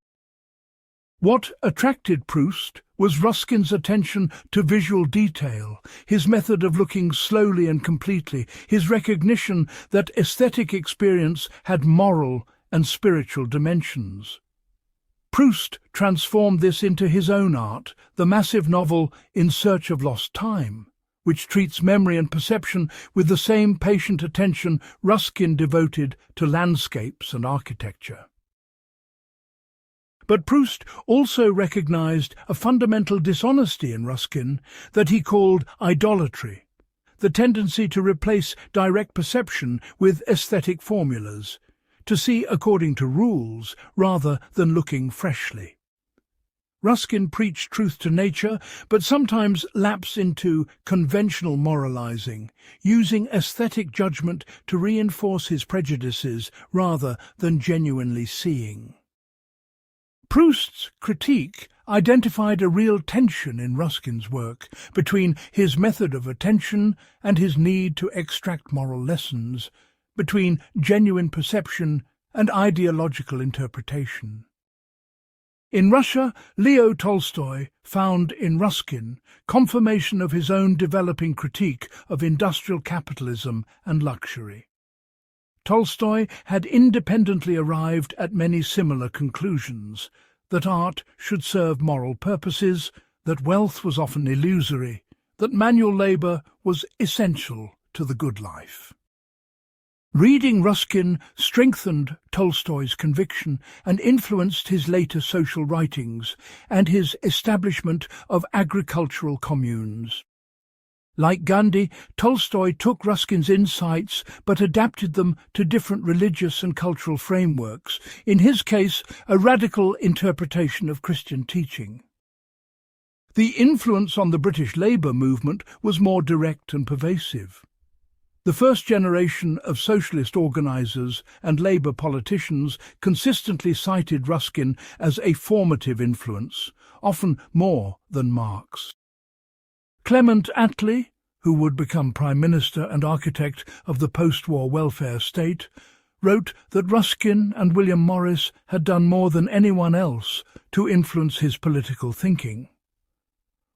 What attracted Proust was Ruskin's attention to visual detail, his method of looking slowly and completely, his recognition that aesthetic experience had moral and spiritual dimensions. Proust transformed this into his own art, the massive novel In Search of Lost Time, which treats memory and perception with the same patient attention Ruskin devoted to landscapes and architecture. But Proust also recognized a fundamental dishonesty in Ruskin that he called idolatry, the tendency to replace direct perception with aesthetic formulas, to see according to rules rather than looking freshly. Ruskin preached truth to nature, but sometimes lapsed into conventional moralizing, using aesthetic judgment to reinforce his prejudices rather than genuinely seeing. Proust's critique identified a real tension in Ruskin's work between his method of attention and his need to extract moral lessons, between genuine perception and ideological interpretation. In Russia, Leo Tolstoy found in Ruskin confirmation of his own developing critique of industrial capitalism and luxury. Tolstoy had independently arrived at many similar conclusions: that art should serve moral purposes, that wealth was often illusory, that manual labour was essential to the good life. Reading Ruskin strengthened Tolstoy's conviction and influenced his later social writings and his establishment of agricultural communes. Like Gandhi, Tolstoy took Ruskin's insights but adapted them to different religious and cultural frameworks, in his case a radical interpretation of Christian teaching. The influence on the British labour movement was more direct and pervasive. The first generation of socialist organisers and Labour politicians consistently cited Ruskin as a formative influence, often more than Marx. Clement Attlee, who would become Prime Minister and architect of the post-war welfare state, wrote that Ruskin and William Morris had done more than anyone else to influence his political thinking.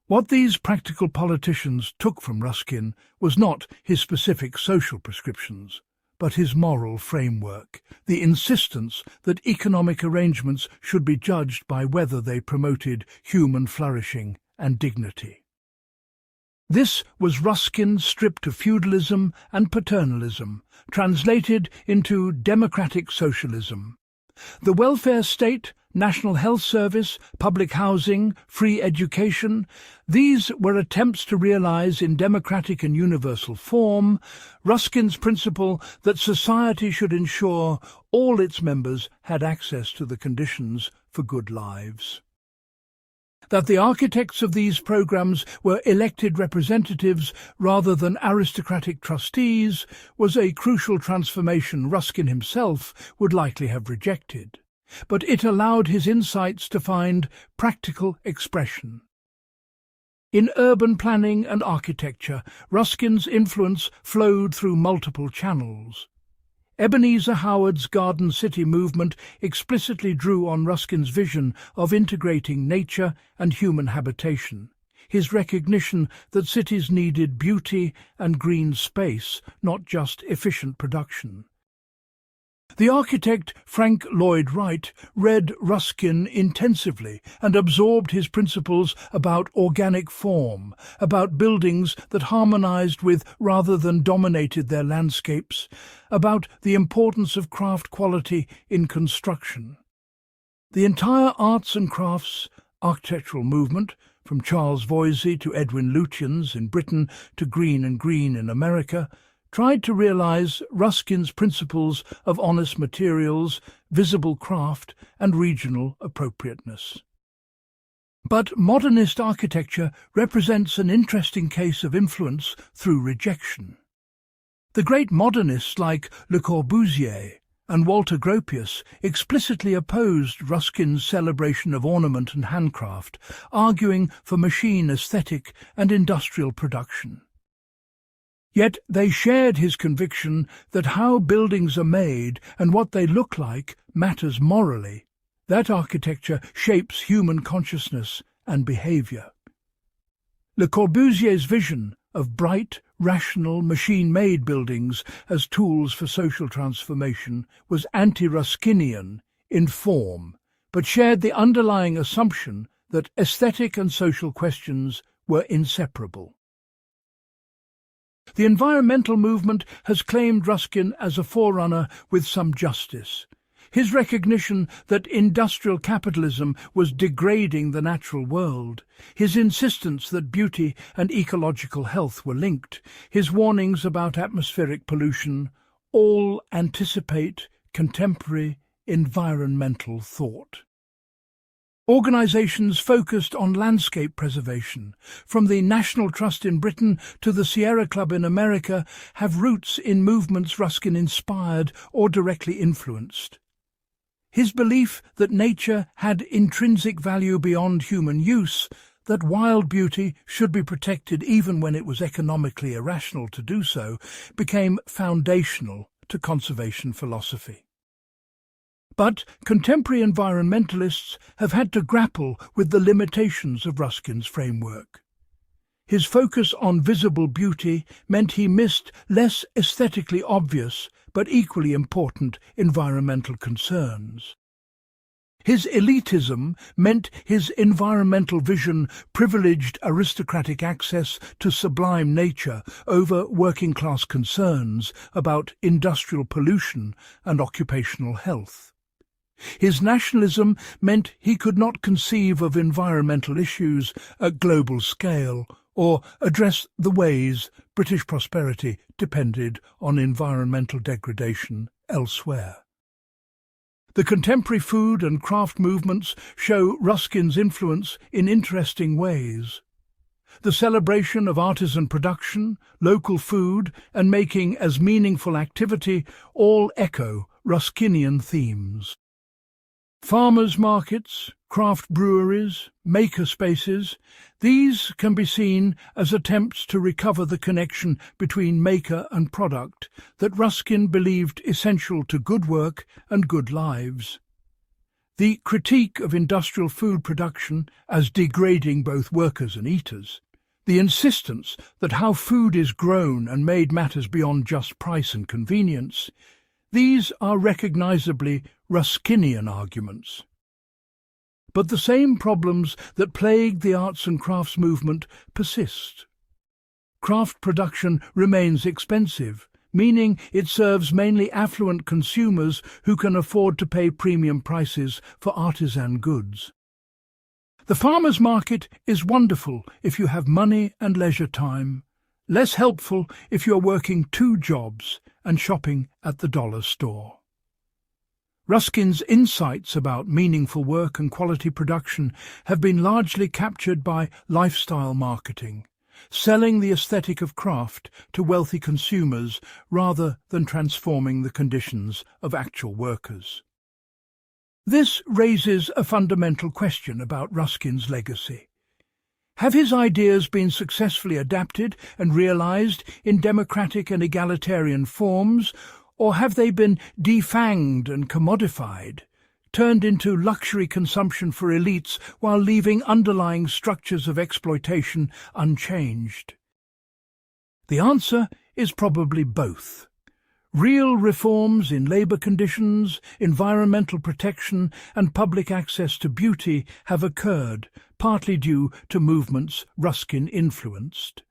What these practical politicians took from Ruskin was not his specific social prescriptions, but his moral framework, the insistence that economic arrangements should be judged by whether they promoted human flourishing and dignity. This was Ruskin stripped of feudalism and paternalism, translated into democratic socialism. The welfare state, National Health Service, public housing, free education, these were attempts to realize in democratic and universal form Ruskin's principle that society should ensure all its members had access to the conditions for good lives. That the architects of these programs were elected representatives rather than aristocratic trustees was a crucial transformation Ruskin himself would likely have rejected, but it allowed his insights to find practical expression. In urban planning and architecture, Ruskin's influence flowed through multiple channels. Ebenezer Howard's Garden City movement explicitly drew on Ruskin's vision of integrating nature and human habitation, his recognition that cities needed beauty and green space, not just efficient production. The architect Frank Lloyd Wright read Ruskin intensively and absorbed his principles about organic form, about buildings that harmonized with rather than dominated their landscapes, about the importance of craft quality in construction. The entire arts and crafts architectural movement, from Charles Voysey to Edwin Lutyens in Britain to Green and Green in America, tried to realize Ruskin's principles of honest materials, visible craft, and regional appropriateness. But modernist architecture represents an interesting case of influence through rejection. The great modernists like Le Corbusier and Walter Gropius explicitly opposed Ruskin's celebration of ornament and handcraft, arguing for machine aesthetic and industrial production. Yet they shared his conviction that how buildings are made and what they look like matters morally, that architecture shapes human consciousness and behaviour. Le Corbusier's vision of bright, rational, machine-made buildings as tools for social transformation was anti-Ruskinian in form, but shared the underlying assumption that aesthetic and social questions were inseparable. The environmental movement has claimed Ruskin as a forerunner with some justice. His recognition that industrial capitalism was degrading the natural world, his insistence that beauty and ecological health were linked, his warnings about atmospheric pollution, all anticipate contemporary environmental thought. Organisations focused on landscape preservation, from the National Trust in Britain to the Sierra Club in America, have roots in movements Ruskin inspired or directly influenced. His belief that nature had intrinsic value beyond human use, that wild beauty should be protected even when it was economically irrational to do so, became foundational to conservation philosophy. But contemporary environmentalists have had to grapple with the limitations of Ruskin's framework. His focus on visible beauty meant he missed less aesthetically obvious but equally important environmental concerns. His elitism meant his environmental vision privileged aristocratic access to sublime nature over working-class concerns about industrial pollution and occupational health. His nationalism meant he could not conceive of environmental issues at global scale or address the ways British prosperity depended on environmental degradation elsewhere. The contemporary food and craft movements show Ruskin's influence in interesting ways. The celebration of artisan production, local food, and making as meaningful activity all echo Ruskinian themes. Farmers' markets, craft breweries, maker spaces, these can be seen as attempts to recover the connection between maker and product that Ruskin believed essential to good work and good lives. The critique of industrial food production as degrading both workers and eaters, the insistence that how food is grown and made matters beyond just price and convenience, these are recognizably Ruskinian arguments. But the same problems that plagued the arts and crafts movement persist. Craft production remains expensive, meaning it serves mainly affluent consumers who can afford to pay premium prices for artisan goods. The farmer's market is wonderful if you have money and leisure time, less helpful if you're working 2 jobs and shopping at the dollar store. Ruskin's insights about meaningful work and quality production have been largely captured by lifestyle marketing, selling the aesthetic of craft to wealthy consumers rather than transforming the conditions of actual workers. This raises a fundamental question about Ruskin's legacy. Have his ideas been successfully adapted and realized in democratic and egalitarian forms, or have they been defanged and commodified, turned into luxury consumption for elites while leaving underlying structures of exploitation unchanged? The answer is probably both. Real reforms in labour conditions, environmental protection and public access to beauty have occurred, partly due to movements Ruskin influenced.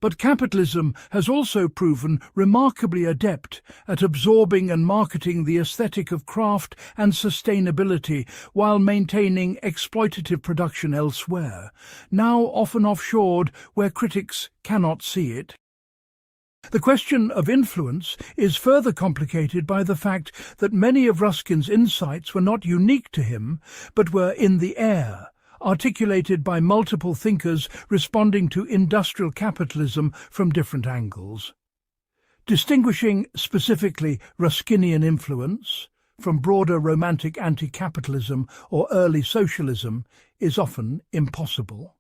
But capitalism has also proven remarkably adept at absorbing and marketing the aesthetic of craft and sustainability while maintaining exploitative production elsewhere, now often offshored where critics cannot see it. The question of influence is further complicated by the fact that many of Ruskin's insights were not unique to him, but were in the air, articulated by multiple thinkers responding to industrial capitalism from different angles. Distinguishing specifically Ruskinian influence from broader romantic anti-capitalism or early socialism is often impossible.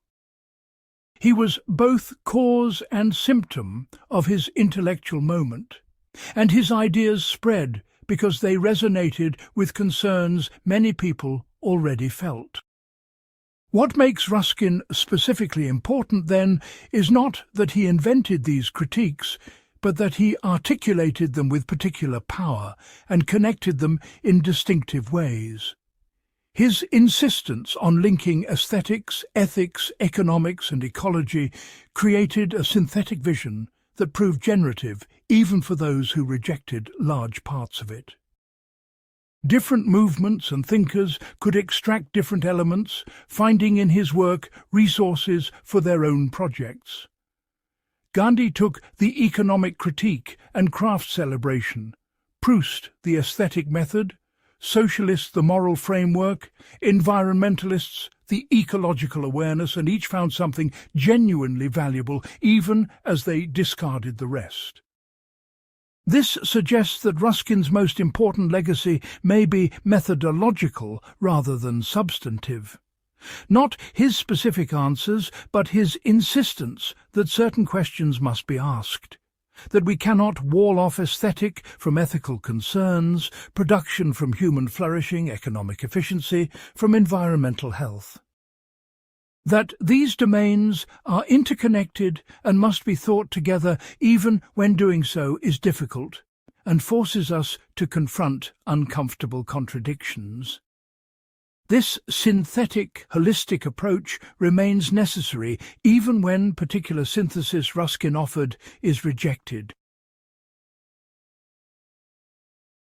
He was both cause and symptom of his intellectual moment, and his ideas spread because they resonated with concerns many people already felt. What makes Ruskin specifically important, then, is not that he invented these critiques, but that he articulated them with particular power and connected them in distinctive ways. His insistence on linking aesthetics, ethics, economics and ecology created a synthetic vision that proved generative even for those who rejected large parts of it. Different movements and thinkers could extract different elements, finding in his work resources for their own projects. Gandhi took the economic critique and craft celebration, Proust the aesthetic method, socialists the moral framework, environmentalists the ecological awareness, and each found something genuinely valuable even as they discarded the rest. This suggests that Ruskin's most important legacy may be methodological rather than substantive. Not his specific answers, but his insistence that certain questions must be asked, that we cannot wall off aesthetic from ethical concerns, production from human flourishing, economic efficiency, from environmental health. That these domains are interconnected and must be thought together even when doing so is difficult and forces us to confront uncomfortable contradictions. This synthetic, holistic approach remains necessary even when particular synthesis Ruskin offered is rejected.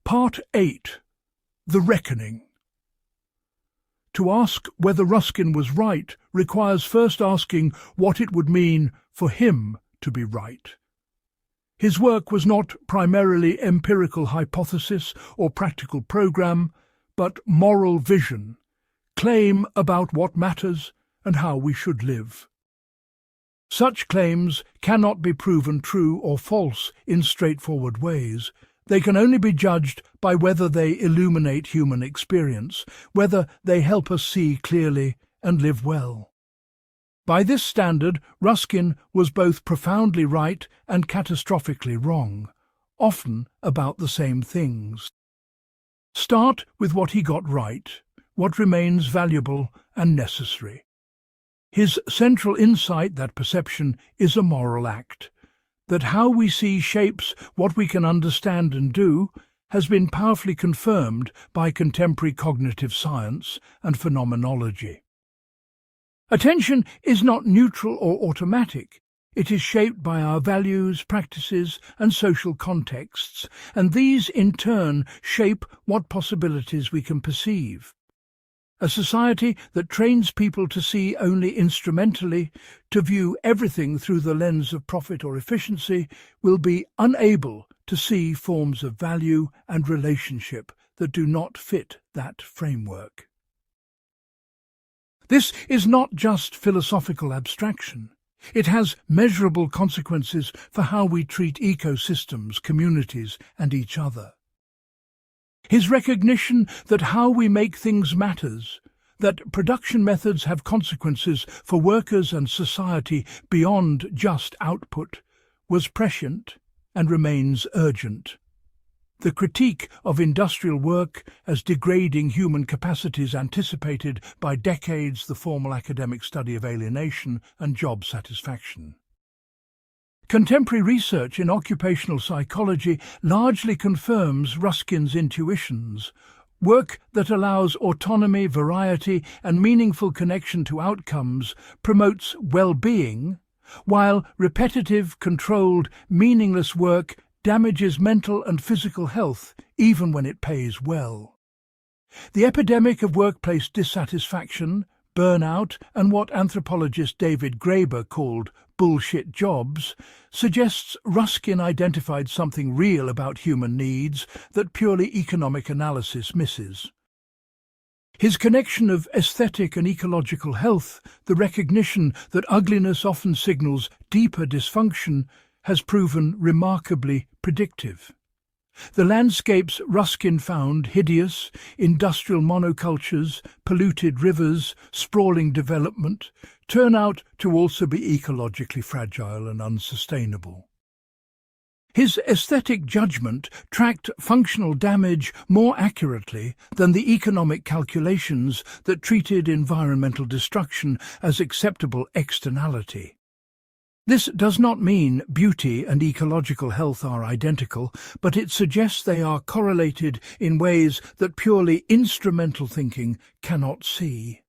Part 8. The Reckoning. To ask whether Ruskin was right requires first asking what it would mean for him to be right. His work was not primarily empirical hypothesis or practical program, but moral vision, claim about what matters and how we should live. Such claims cannot be proven true or false in straightforward ways. They can only be judged by whether they illuminate human experience, whether they help us see clearly and live well. By this standard, Ruskin was both profoundly right and catastrophically wrong, often about the same things. Start with what he got right, what remains valuable and necessary. His central insight that perception is a moral act, that how we see shapes what we can understand and do, has been powerfully confirmed by contemporary cognitive science and phenomenology. Attention is not neutral or automatic. It is shaped by our values, practices, and social contexts, and these in turn shape what possibilities we can perceive. A society that trains people to see only instrumentally, to view everything through the lens of profit or efficiency, will be unable to see forms of value and relationship that do not fit that framework. This is not just philosophical abstraction. It has measurable consequences for how we treat ecosystems, communities, and each other. His recognition that how we make things matters, that production methods have consequences for workers and society beyond just output, was prescient and remains urgent. The critique of industrial work as degrading human capacities anticipated by decades the formal academic study of alienation and job satisfaction. Contemporary research in occupational psychology largely confirms Ruskin's intuitions. Work that allows autonomy, variety, and meaningful connection to outcomes promotes well-being, while repetitive, controlled, meaningless work damages mental and physical health, even when it pays well. The epidemic of workplace dissatisfaction, burnout, and what anthropologist David Graeber called bullshit jobs suggests Ruskin identified something real about human needs that purely economic analysis misses. His connection of aesthetic and ecological health, the recognition that ugliness often signals deeper dysfunction, has proven remarkably predictive. The landscapes Ruskin found hideous, industrial monocultures, polluted rivers, sprawling development, turn out to also be ecologically fragile and unsustainable. His aesthetic judgment tracked functional damage more accurately than the economic calculations that treated environmental destruction as acceptable externality. This does not mean beauty and ecological health are identical, but it suggests they are correlated in ways that purely instrumental thinking cannot see.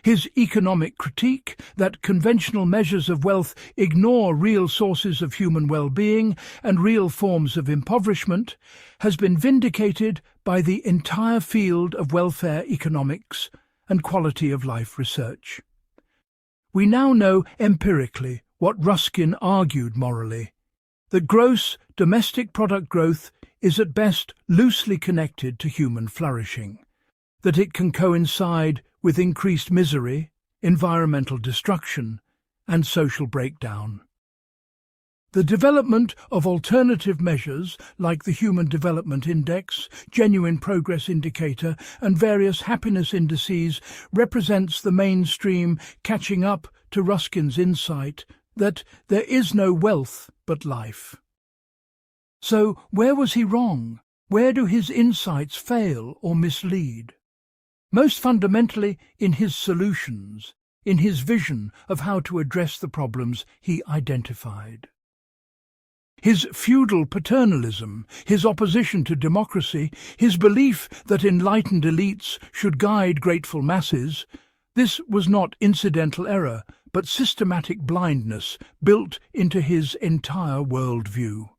His economic critique that conventional measures of wealth ignore real sources of human well-being and real forms of impoverishment has been vindicated by the entire field of welfare economics and quality of life research. We now know empirically what Ruskin argued morally, that gross domestic product growth is at best loosely connected to human flourishing, that it can coincide with increased misery, environmental destruction, and social breakdown. The development of alternative measures like the Human Development Index, Genuine Progress Indicator, and various happiness indices represents the mainstream catching up to Ruskin's insight that there is no wealth but life. So where was he wrong? Where do his insights fail or mislead? Most fundamentally in his solutions, in his vision of how to address the problems he identified. His feudal paternalism, his opposition to democracy, his belief that enlightened elites should guide grateful masses, this was not incidental error, but systematic blindness built into his entire worldview.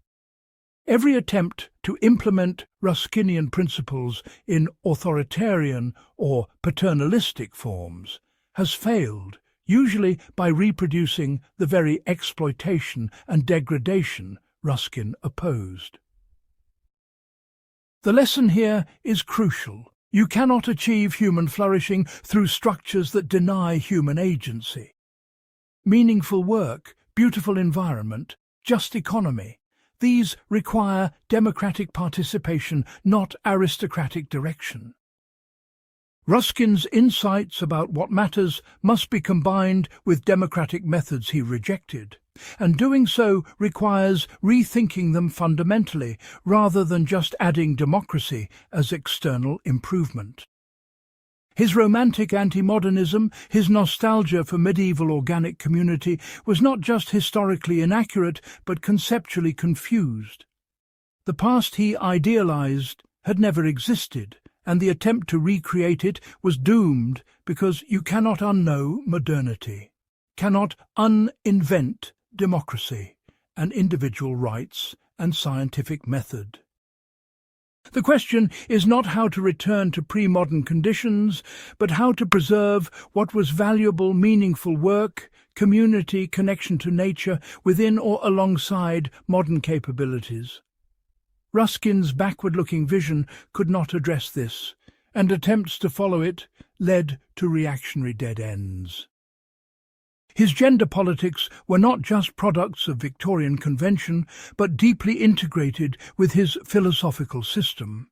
Every attempt to implement Ruskinian principles in authoritarian or paternalistic forms has failed, usually by reproducing the very exploitation and degradation Ruskin opposed. The lesson here is crucial. You cannot achieve human flourishing through structures that deny human agency. Meaningful work, beautiful environment, just economy, these require democratic participation, not aristocratic direction. Ruskin's insights about what matters must be combined with democratic methods he rejected, and doing so requires rethinking them fundamentally rather than just adding democracy as external improvement. His romantic anti-modernism, his nostalgia for medieval organic community was not just historically inaccurate but conceptually confused. The past he idealized had never existed, and the attempt to recreate it was doomed because you cannot unknow modernity, cannot uninvent democracy and individual rights and scientific method. The question is not how to return to pre-modern conditions, but how to preserve what was valuable, meaningful work, community, connection to nature, within or alongside modern capabilities. Ruskin's backward-looking vision could not address this, and attempts to follow it led to reactionary dead ends. His gender politics were not just products of Victorian convention, but deeply integrated with his philosophical system.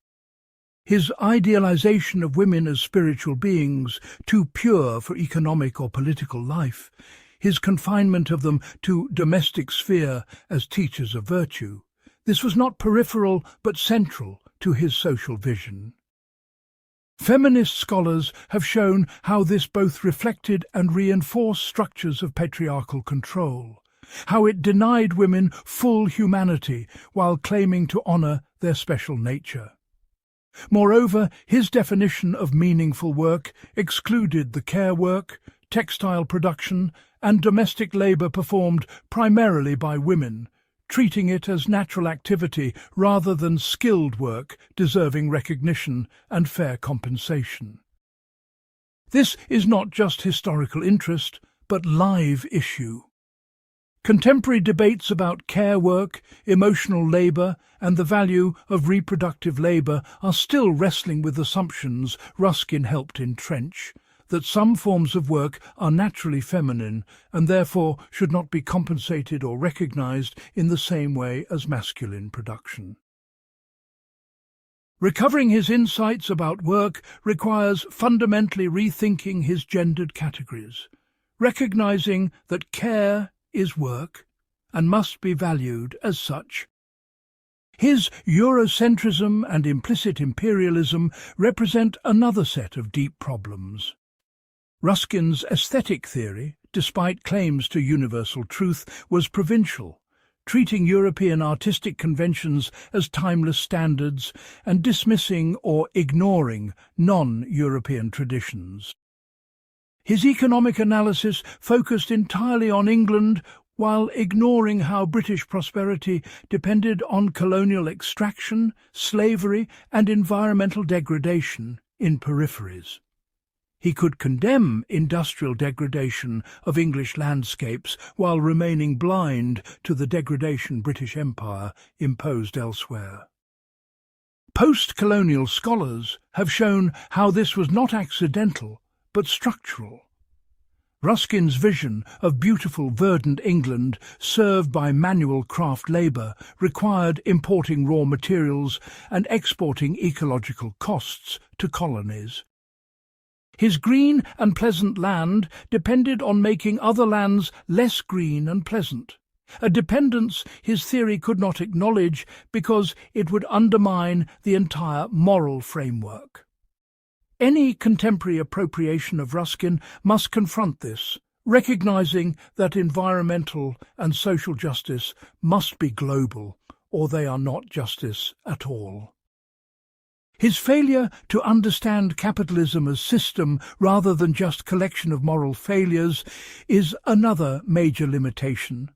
His idealization of women as spiritual beings, too pure for economic or political life, his confinement of them to domestic sphere as teachers of virtue, this was not peripheral but central to his social vision. Feminist scholars have shown how this both reflected and reinforced structures of patriarchal control. how it denied women full humanity while claiming to honour their special nature. Moreover, his definition of meaningful work excluded the care work, textile production, and domestic labour performed primarily by women, treating it as natural activity rather than skilled work deserving recognition and fair compensation. This is not just historical interest, but live issue. Contemporary debates about care work, emotional labour, and the value of reproductive labour are still wrestling with assumptions Ruskin helped entrench, that some forms of work are naturally feminine and therefore should not be compensated or recognised in the same way as masculine production. Recovering his insights about work requires fundamentally rethinking his gendered categories, recognising that care is work and must be valued as such. His Eurocentrism and implicit imperialism represent another set of deep problems. Ruskin's aesthetic theory, despite claims to universal truth, was provincial, treating European artistic conventions as timeless standards and dismissing or ignoring non-European traditions. His economic analysis focused entirely on England while ignoring how British prosperity depended on colonial extraction, slavery, and environmental degradation in peripheries. He could condemn industrial degradation of English landscapes while remaining blind to the degradation British Empire imposed elsewhere. Post-colonial scholars have shown how this was not accidental, but structural. Ruskin's vision of beautiful verdant England served by manual craft labour required importing raw materials and exporting ecological costs to colonies. His green and pleasant land depended on making other lands less green and pleasant, a dependence his theory could not acknowledge because it would undermine the entire moral framework. Any contemporary appropriation of Ruskin must confront this, recognising that environmental and social justice must be global, or they are not justice at all. His failure to understand capitalism as system rather than just collection of moral failures is another major limitation.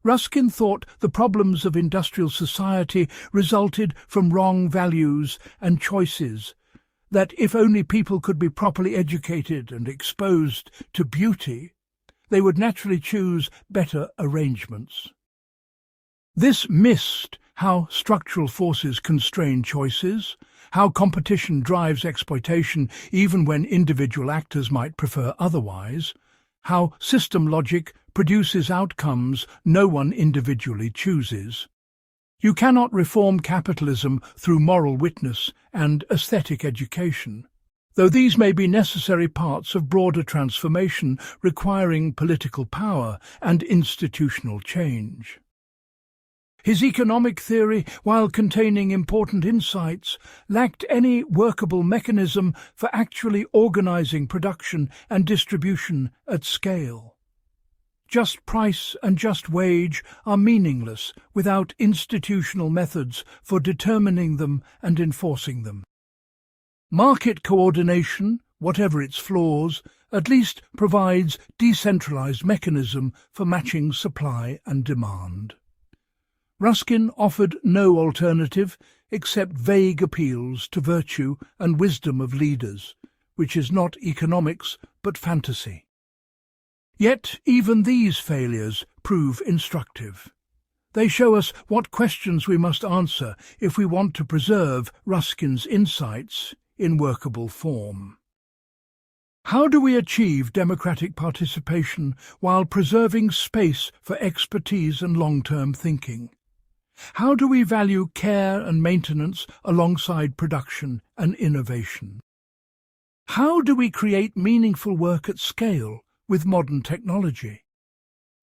Ruskin thought the problems of industrial society resulted from wrong values and choices, that if only people could be properly educated and exposed to beauty, they would naturally choose better arrangements. This missed how structural forces constrain choices, how competition drives exploitation even when individual actors might prefer otherwise, how system logic produces outcomes no one individually chooses. You cannot reform capitalism through moral witness and aesthetic education, though these may be necessary parts of broader transformation requiring political power and institutional change. His economic theory, while containing important insights, lacked any workable mechanism for actually organizing production and distribution at scale. Just price and just wage are meaningless without institutional methods for determining them and enforcing them. Market coordination, whatever its flaws, at least provides decentralized mechanism for matching supply and demand. Ruskin offered no alternative except vague appeals to virtue and wisdom of leaders, which is not economics but fantasy. Yet even these failures prove instructive. They show us what questions we must answer if we want to preserve Ruskin's insights in workable form. How do we achieve democratic participation while preserving space for expertise and long-term thinking? How do we value care and maintenance alongside production and innovation? How do we create meaningful work at scale with modern technology?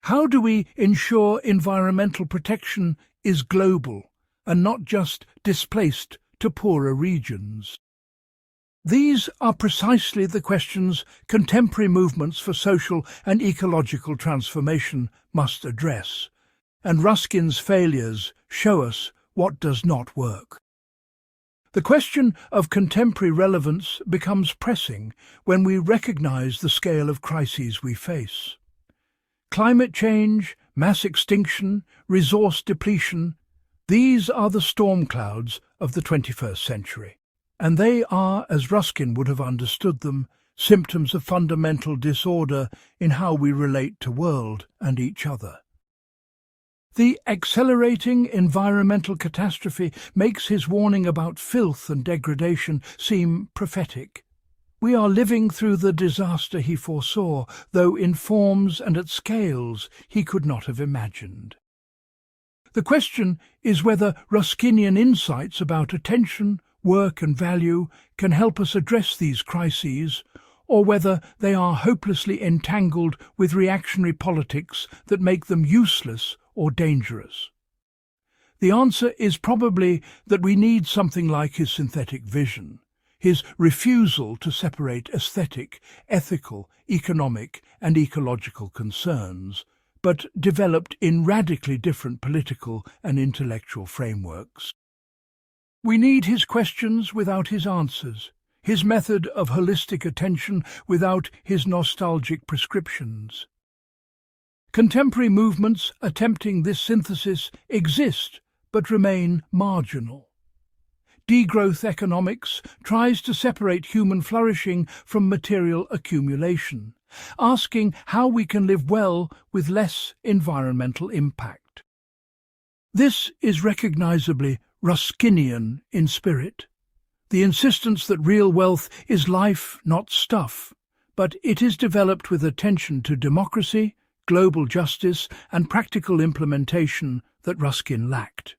How do we ensure environmental protection is global and not just displaced to poorer regions? These are precisely the questions contemporary movements for social and ecological transformation must address, and Ruskin's failures show us what does not work. The question of contemporary relevance becomes pressing when we recognize the scale of crises we face. Climate change, mass extinction, resource depletion, these are the storm clouds of the 21st century. And they are, as Ruskin would have understood them, symptoms of fundamental disorder in how we relate to world and each other. The accelerating environmental catastrophe makes his warning about filth and degradation seem prophetic. We are living through the disaster he foresaw, though in forms and at scales he could not have imagined. The question is whether Ruskinian insights about attention, work and value can help us address these crises, or whether they are hopelessly entangled with reactionary politics that make them useless or dangerous. The answer is probably that we need something like his synthetic vision, his refusal to separate aesthetic, ethical, economic and ecological concerns, but developed in radically different political and intellectual frameworks. We need his questions without his answers, his method of holistic attention without his nostalgic prescriptions. Contemporary movements attempting this synthesis exist but remain marginal. Degrowth economics tries to separate human flourishing from material accumulation, asking how we can live well with less environmental impact. This is recognizably Ruskinian in spirit, the insistence that real wealth is life, not stuff, but it is developed with attention to democracy, global justice and practical implementation that Ruskin lacked.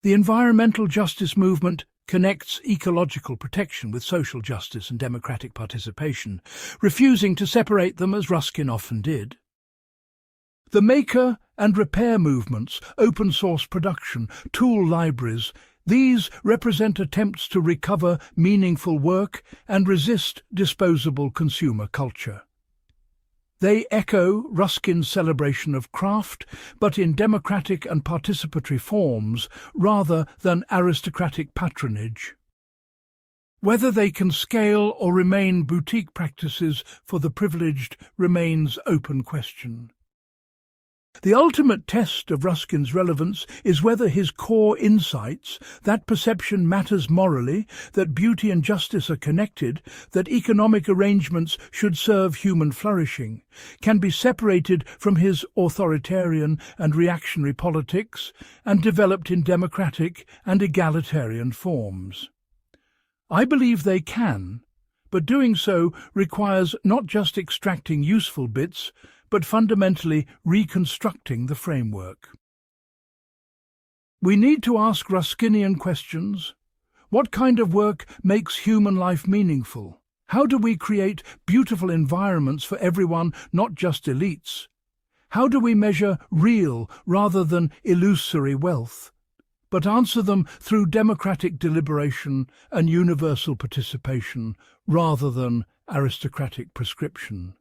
The environmental justice movement connects ecological protection with social justice and democratic participation, refusing to separate them as Ruskin often did. The maker and repair movements, open-source production, tool libraries, these represent attempts to recover meaningful work and resist disposable consumer culture. They echo Ruskin's celebration of craft, but in democratic and participatory forms rather than aristocratic patronage. Whether they can scale or remain boutique practices for the privileged remains open question. The ultimate test of Ruskin's relevance is whether his core insights, that perception matters morally, that beauty and justice are connected, that economic arrangements should serve human flourishing, can be separated from his authoritarian and reactionary politics and developed in democratic and egalitarian forms. I believe they can, but doing so requires not just extracting useful bits, but fundamentally reconstructing the framework. We need to ask Ruskinian questions. What kind of work makes human life meaningful? How do we create beautiful environments for everyone, not just elites? How do we measure real rather than illusory wealth, but answer them through democratic deliberation and universal participation rather than aristocratic prescription?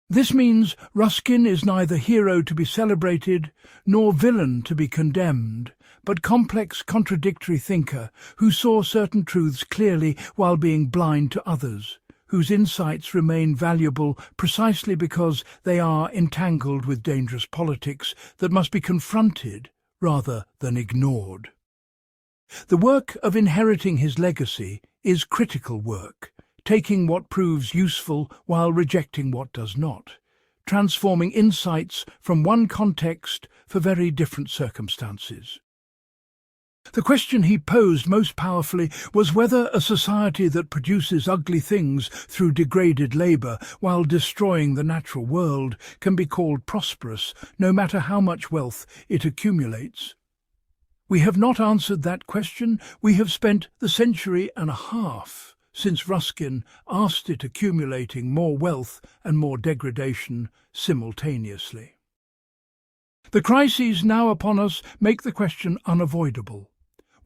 This means Ruskin is neither hero to be celebrated nor villain to be condemned, but complex, contradictory thinker who saw certain truths clearly while being blind to others, whose insights remain valuable precisely because they are entangled with dangerous politics that must be confronted rather than ignored. The work of inheriting his legacy is critical work, taking what proves useful while rejecting what does not, transforming insights from one context for very different circumstances. The question he posed most powerfully was whether a society that produces ugly things through degraded labour while destroying the natural world can be called prosperous, no matter how much wealth it accumulates. We have not answered that question. We have spent the century and a half since Ruskin asked it accumulating more wealth and more degradation simultaneously. The crises now upon us make the question unavoidable.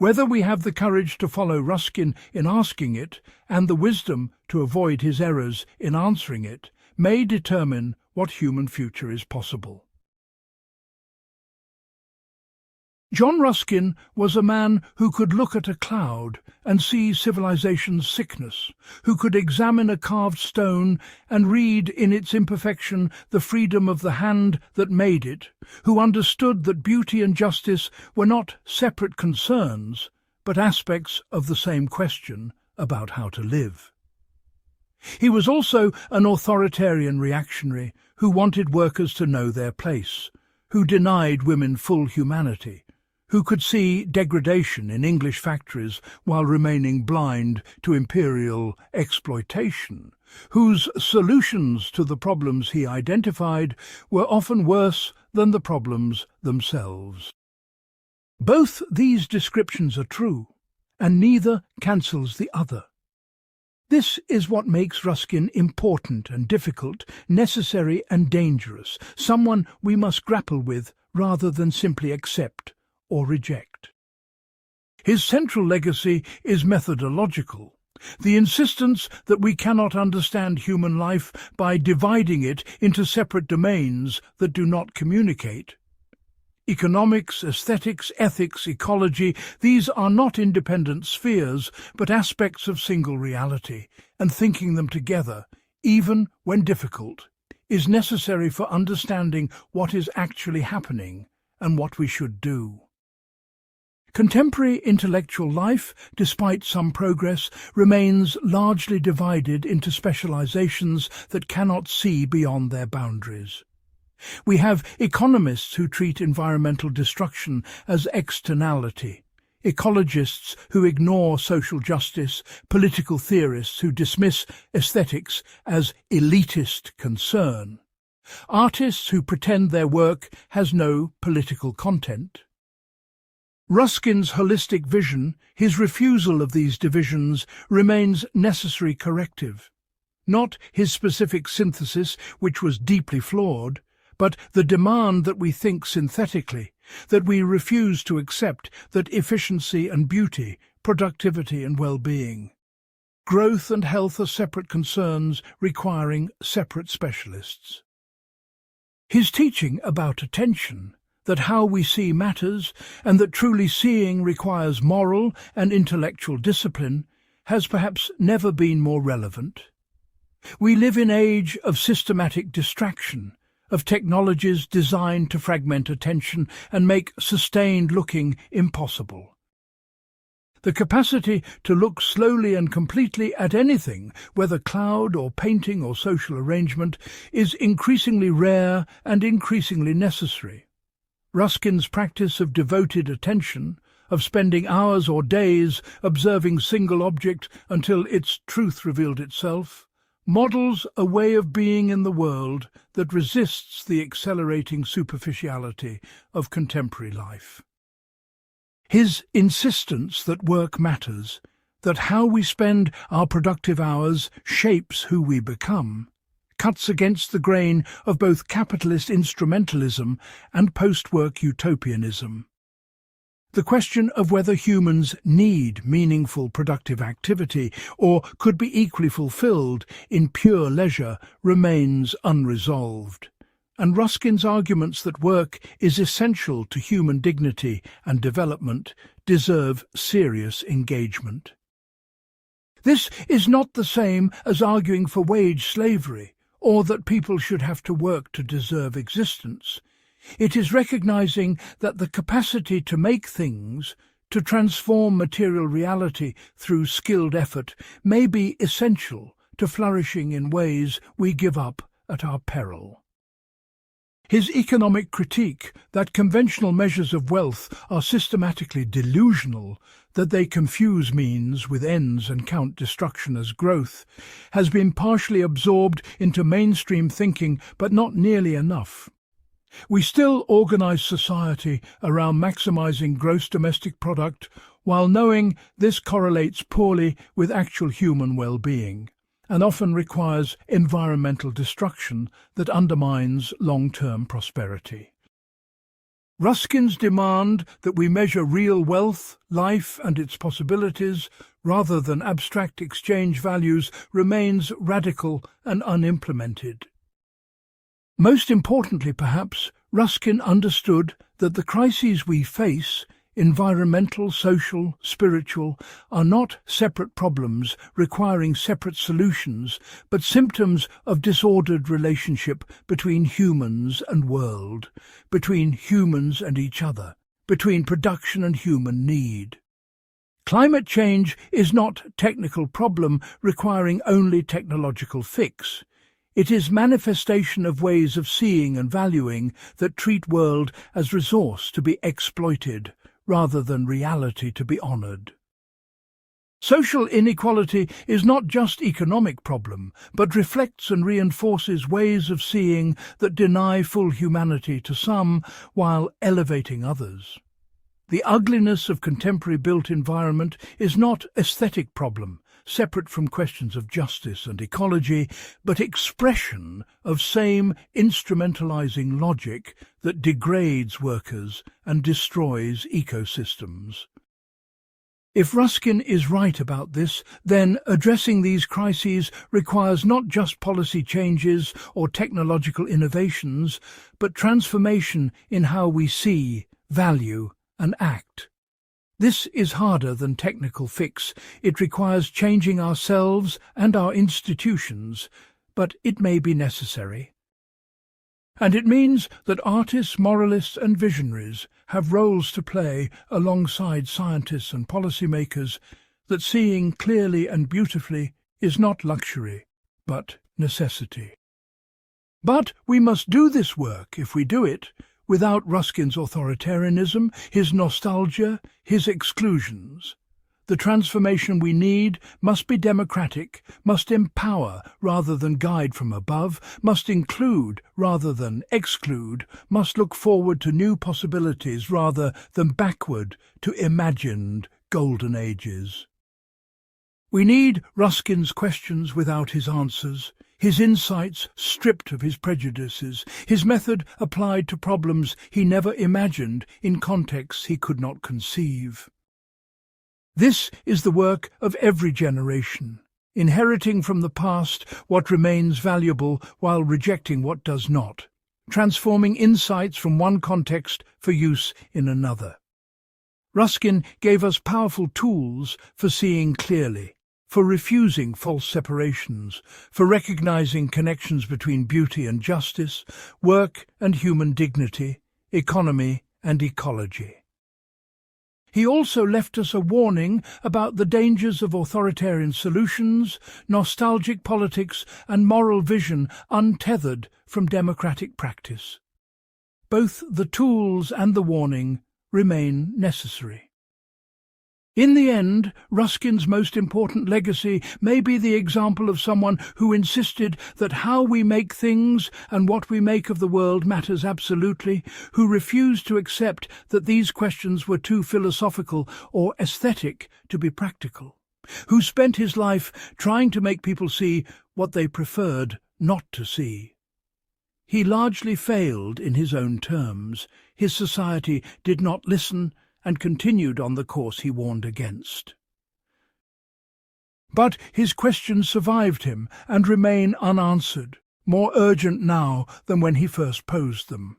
Whether we have the courage to follow Ruskin in asking it, and the wisdom to avoid his errors in answering it, may determine what human future is possible. John Ruskin was a man who could look at a cloud and see civilization's sickness, who could examine a carved stone and read in its imperfection the freedom of the hand that made it, who understood that beauty and justice were not separate concerns, but aspects of the same question about how to live. He was also an authoritarian reactionary who wanted workers to know their place, who denied women full humanity, who could see degradation in English factories while remaining blind to imperial exploitation, whose solutions to the problems he identified were often worse than the problems themselves. Both these descriptions are true, and neither cancels the other. This is what makes Ruskin important and difficult, necessary and dangerous, someone we must grapple with rather than simply accept or reject. His central legacy is methodological, the insistence that we cannot understand human life by dividing it into separate domains that do not communicate. Economics, aesthetics, ethics, ecology, these are not independent spheres, but aspects of single reality, and thinking them together, even when difficult, is necessary for understanding what is actually happening and what we should do. Contemporary intellectual life, despite some progress, remains largely divided into specializations that cannot see beyond their boundaries. We have economists who treat environmental destruction as externality, ecologists who ignore social justice, political theorists who dismiss aesthetics as elitist concern, artists who pretend their work has no political content. Ruskin's holistic vision, his refusal of these divisions, remains necessary corrective. Not his specific synthesis, which was deeply flawed, but the demand that we think synthetically, that we refuse to accept that efficiency and beauty, productivity and well-being, growth and health are separate concerns requiring separate specialists. His teaching about attention, that how we see matters, and that truly seeing requires moral and intellectual discipline, has perhaps never been more relevant. We live in an age of systematic distraction, of technologies designed to fragment attention and make sustained looking impossible. The capacity to look slowly and completely at anything, whether cloud or painting or social arrangement, is increasingly rare and increasingly necessary. Ruskin's practice of devoted attention, of spending hours or days observing single object until its truth revealed itself, models a way of being in the world that resists the accelerating superficiality of contemporary life. His insistence that work matters, that how we spend our productive hours shapes who we become, cuts against the grain of both capitalist instrumentalism and post-work utopianism. The question of whether humans need meaningful productive activity or could be equally fulfilled in pure leisure remains unresolved, and Ruskin's arguments that work is essential to human dignity and development deserve serious engagement. This is not the same as arguing for wage slavery, or that people should have to work to deserve existence. It is recognizing that the capacity to make things, to transform material reality through skilled effort, may be essential to flourishing in ways we give up at our peril. His economic critique that conventional measures of wealth are systematically delusional, that they confuse means with ends and count destruction as growth, has been partially absorbed into mainstream thinking, but not nearly enough. We still organize society around maximizing gross domestic product, while knowing this correlates poorly with actual human well-being, and often requires environmental destruction that undermines long-term prosperity. Ruskin's demand that we measure real wealth, life and its possibilities, rather than abstract exchange values, remains radical and unimplemented. Most importantly, perhaps, Ruskin understood that the crises we face, environmental, social, spiritual, are not separate problems requiring separate solutions, but symptoms of disordered relationship between humans and world, between humans and each other, between production and human need. Climate change is not a technical problem requiring only technological fix. It is manifestation of ways of seeing and valuing that treat world as resource to be exploited, rather than reality to be honoured. Social inequality is not just economic problem, but reflects and reinforces ways of seeing that deny full humanity to some while elevating others. The ugliness of contemporary built environment is not aesthetic problem, separate from questions of justice and ecology, but expression of same instrumentalizing logic that degrades workers and destroys ecosystems. If Ruskin is right about this, then addressing these crises requires not just policy changes or technological innovations, but transformation in how we see, value, and act. This is harder than technical fix. It requires changing ourselves and our institutions, but it may be necessary. And it means that artists, moralists and visionaries have roles to play alongside scientists and policymakers, that seeing clearly and beautifully is not luxury, but necessity. But we must do this work, if we do it, without Ruskin's authoritarianism, his nostalgia, his exclusions. The transformation we need must be democratic, must empower rather than guide from above, must include rather than exclude, must look forward to new possibilities rather than backward to imagined golden ages. We need Ruskin's questions without his answers, his insights stripped of his prejudices, his method applied to problems he never imagined in contexts he could not conceive. This is the work of every generation, inheriting from the past what remains valuable while rejecting what does not, transforming insights from one context for use in another. Ruskin gave us powerful tools for seeing clearly, for refusing false separations, for recognizing connections between beauty and justice, work and human dignity, economy and ecology. He also left us a warning about the dangers of authoritarian solutions, nostalgic politics and moral vision untethered from democratic practice. Both the tools and the warning remain necessary. In the end, Ruskin's most important legacy may be the example of someone who insisted that how we make things and what we make of the world matters absolutely, who refused to accept that these questions were too philosophical or aesthetic to be practical, who spent his life trying to make people see what they preferred not to see. He largely failed in his own terms. His society did not listen and continued on the course he warned against. But his questions survived him and remain unanswered, more urgent now than when he first posed them.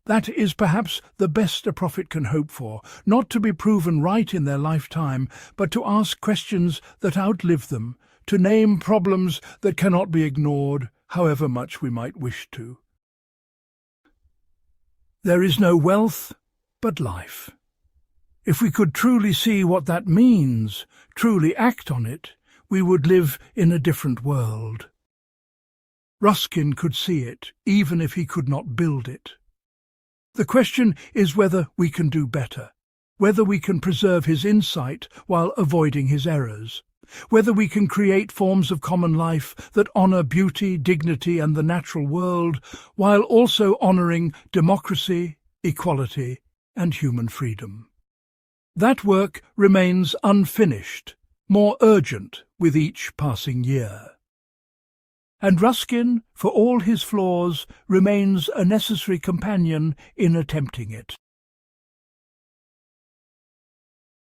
That is perhaps the best a prophet can hope for, not to be proven right in their lifetime, but to ask questions that outlive them, to name problems that cannot be ignored, however much we might wish to. There is no wealth but life. If we could truly see what that means, truly act on it, we would live in a different world. Ruskin could see it, even if he could not build it. The question is whether we can do better, whether we can preserve his insight while avoiding his errors, whether we can create forms of common life that honour beauty, dignity and the natural world, while also honouring democracy, equality and human freedom. That work remains unfinished, more urgent with each passing year. And Ruskin, for all his flaws, remains a necessary companion in attempting it.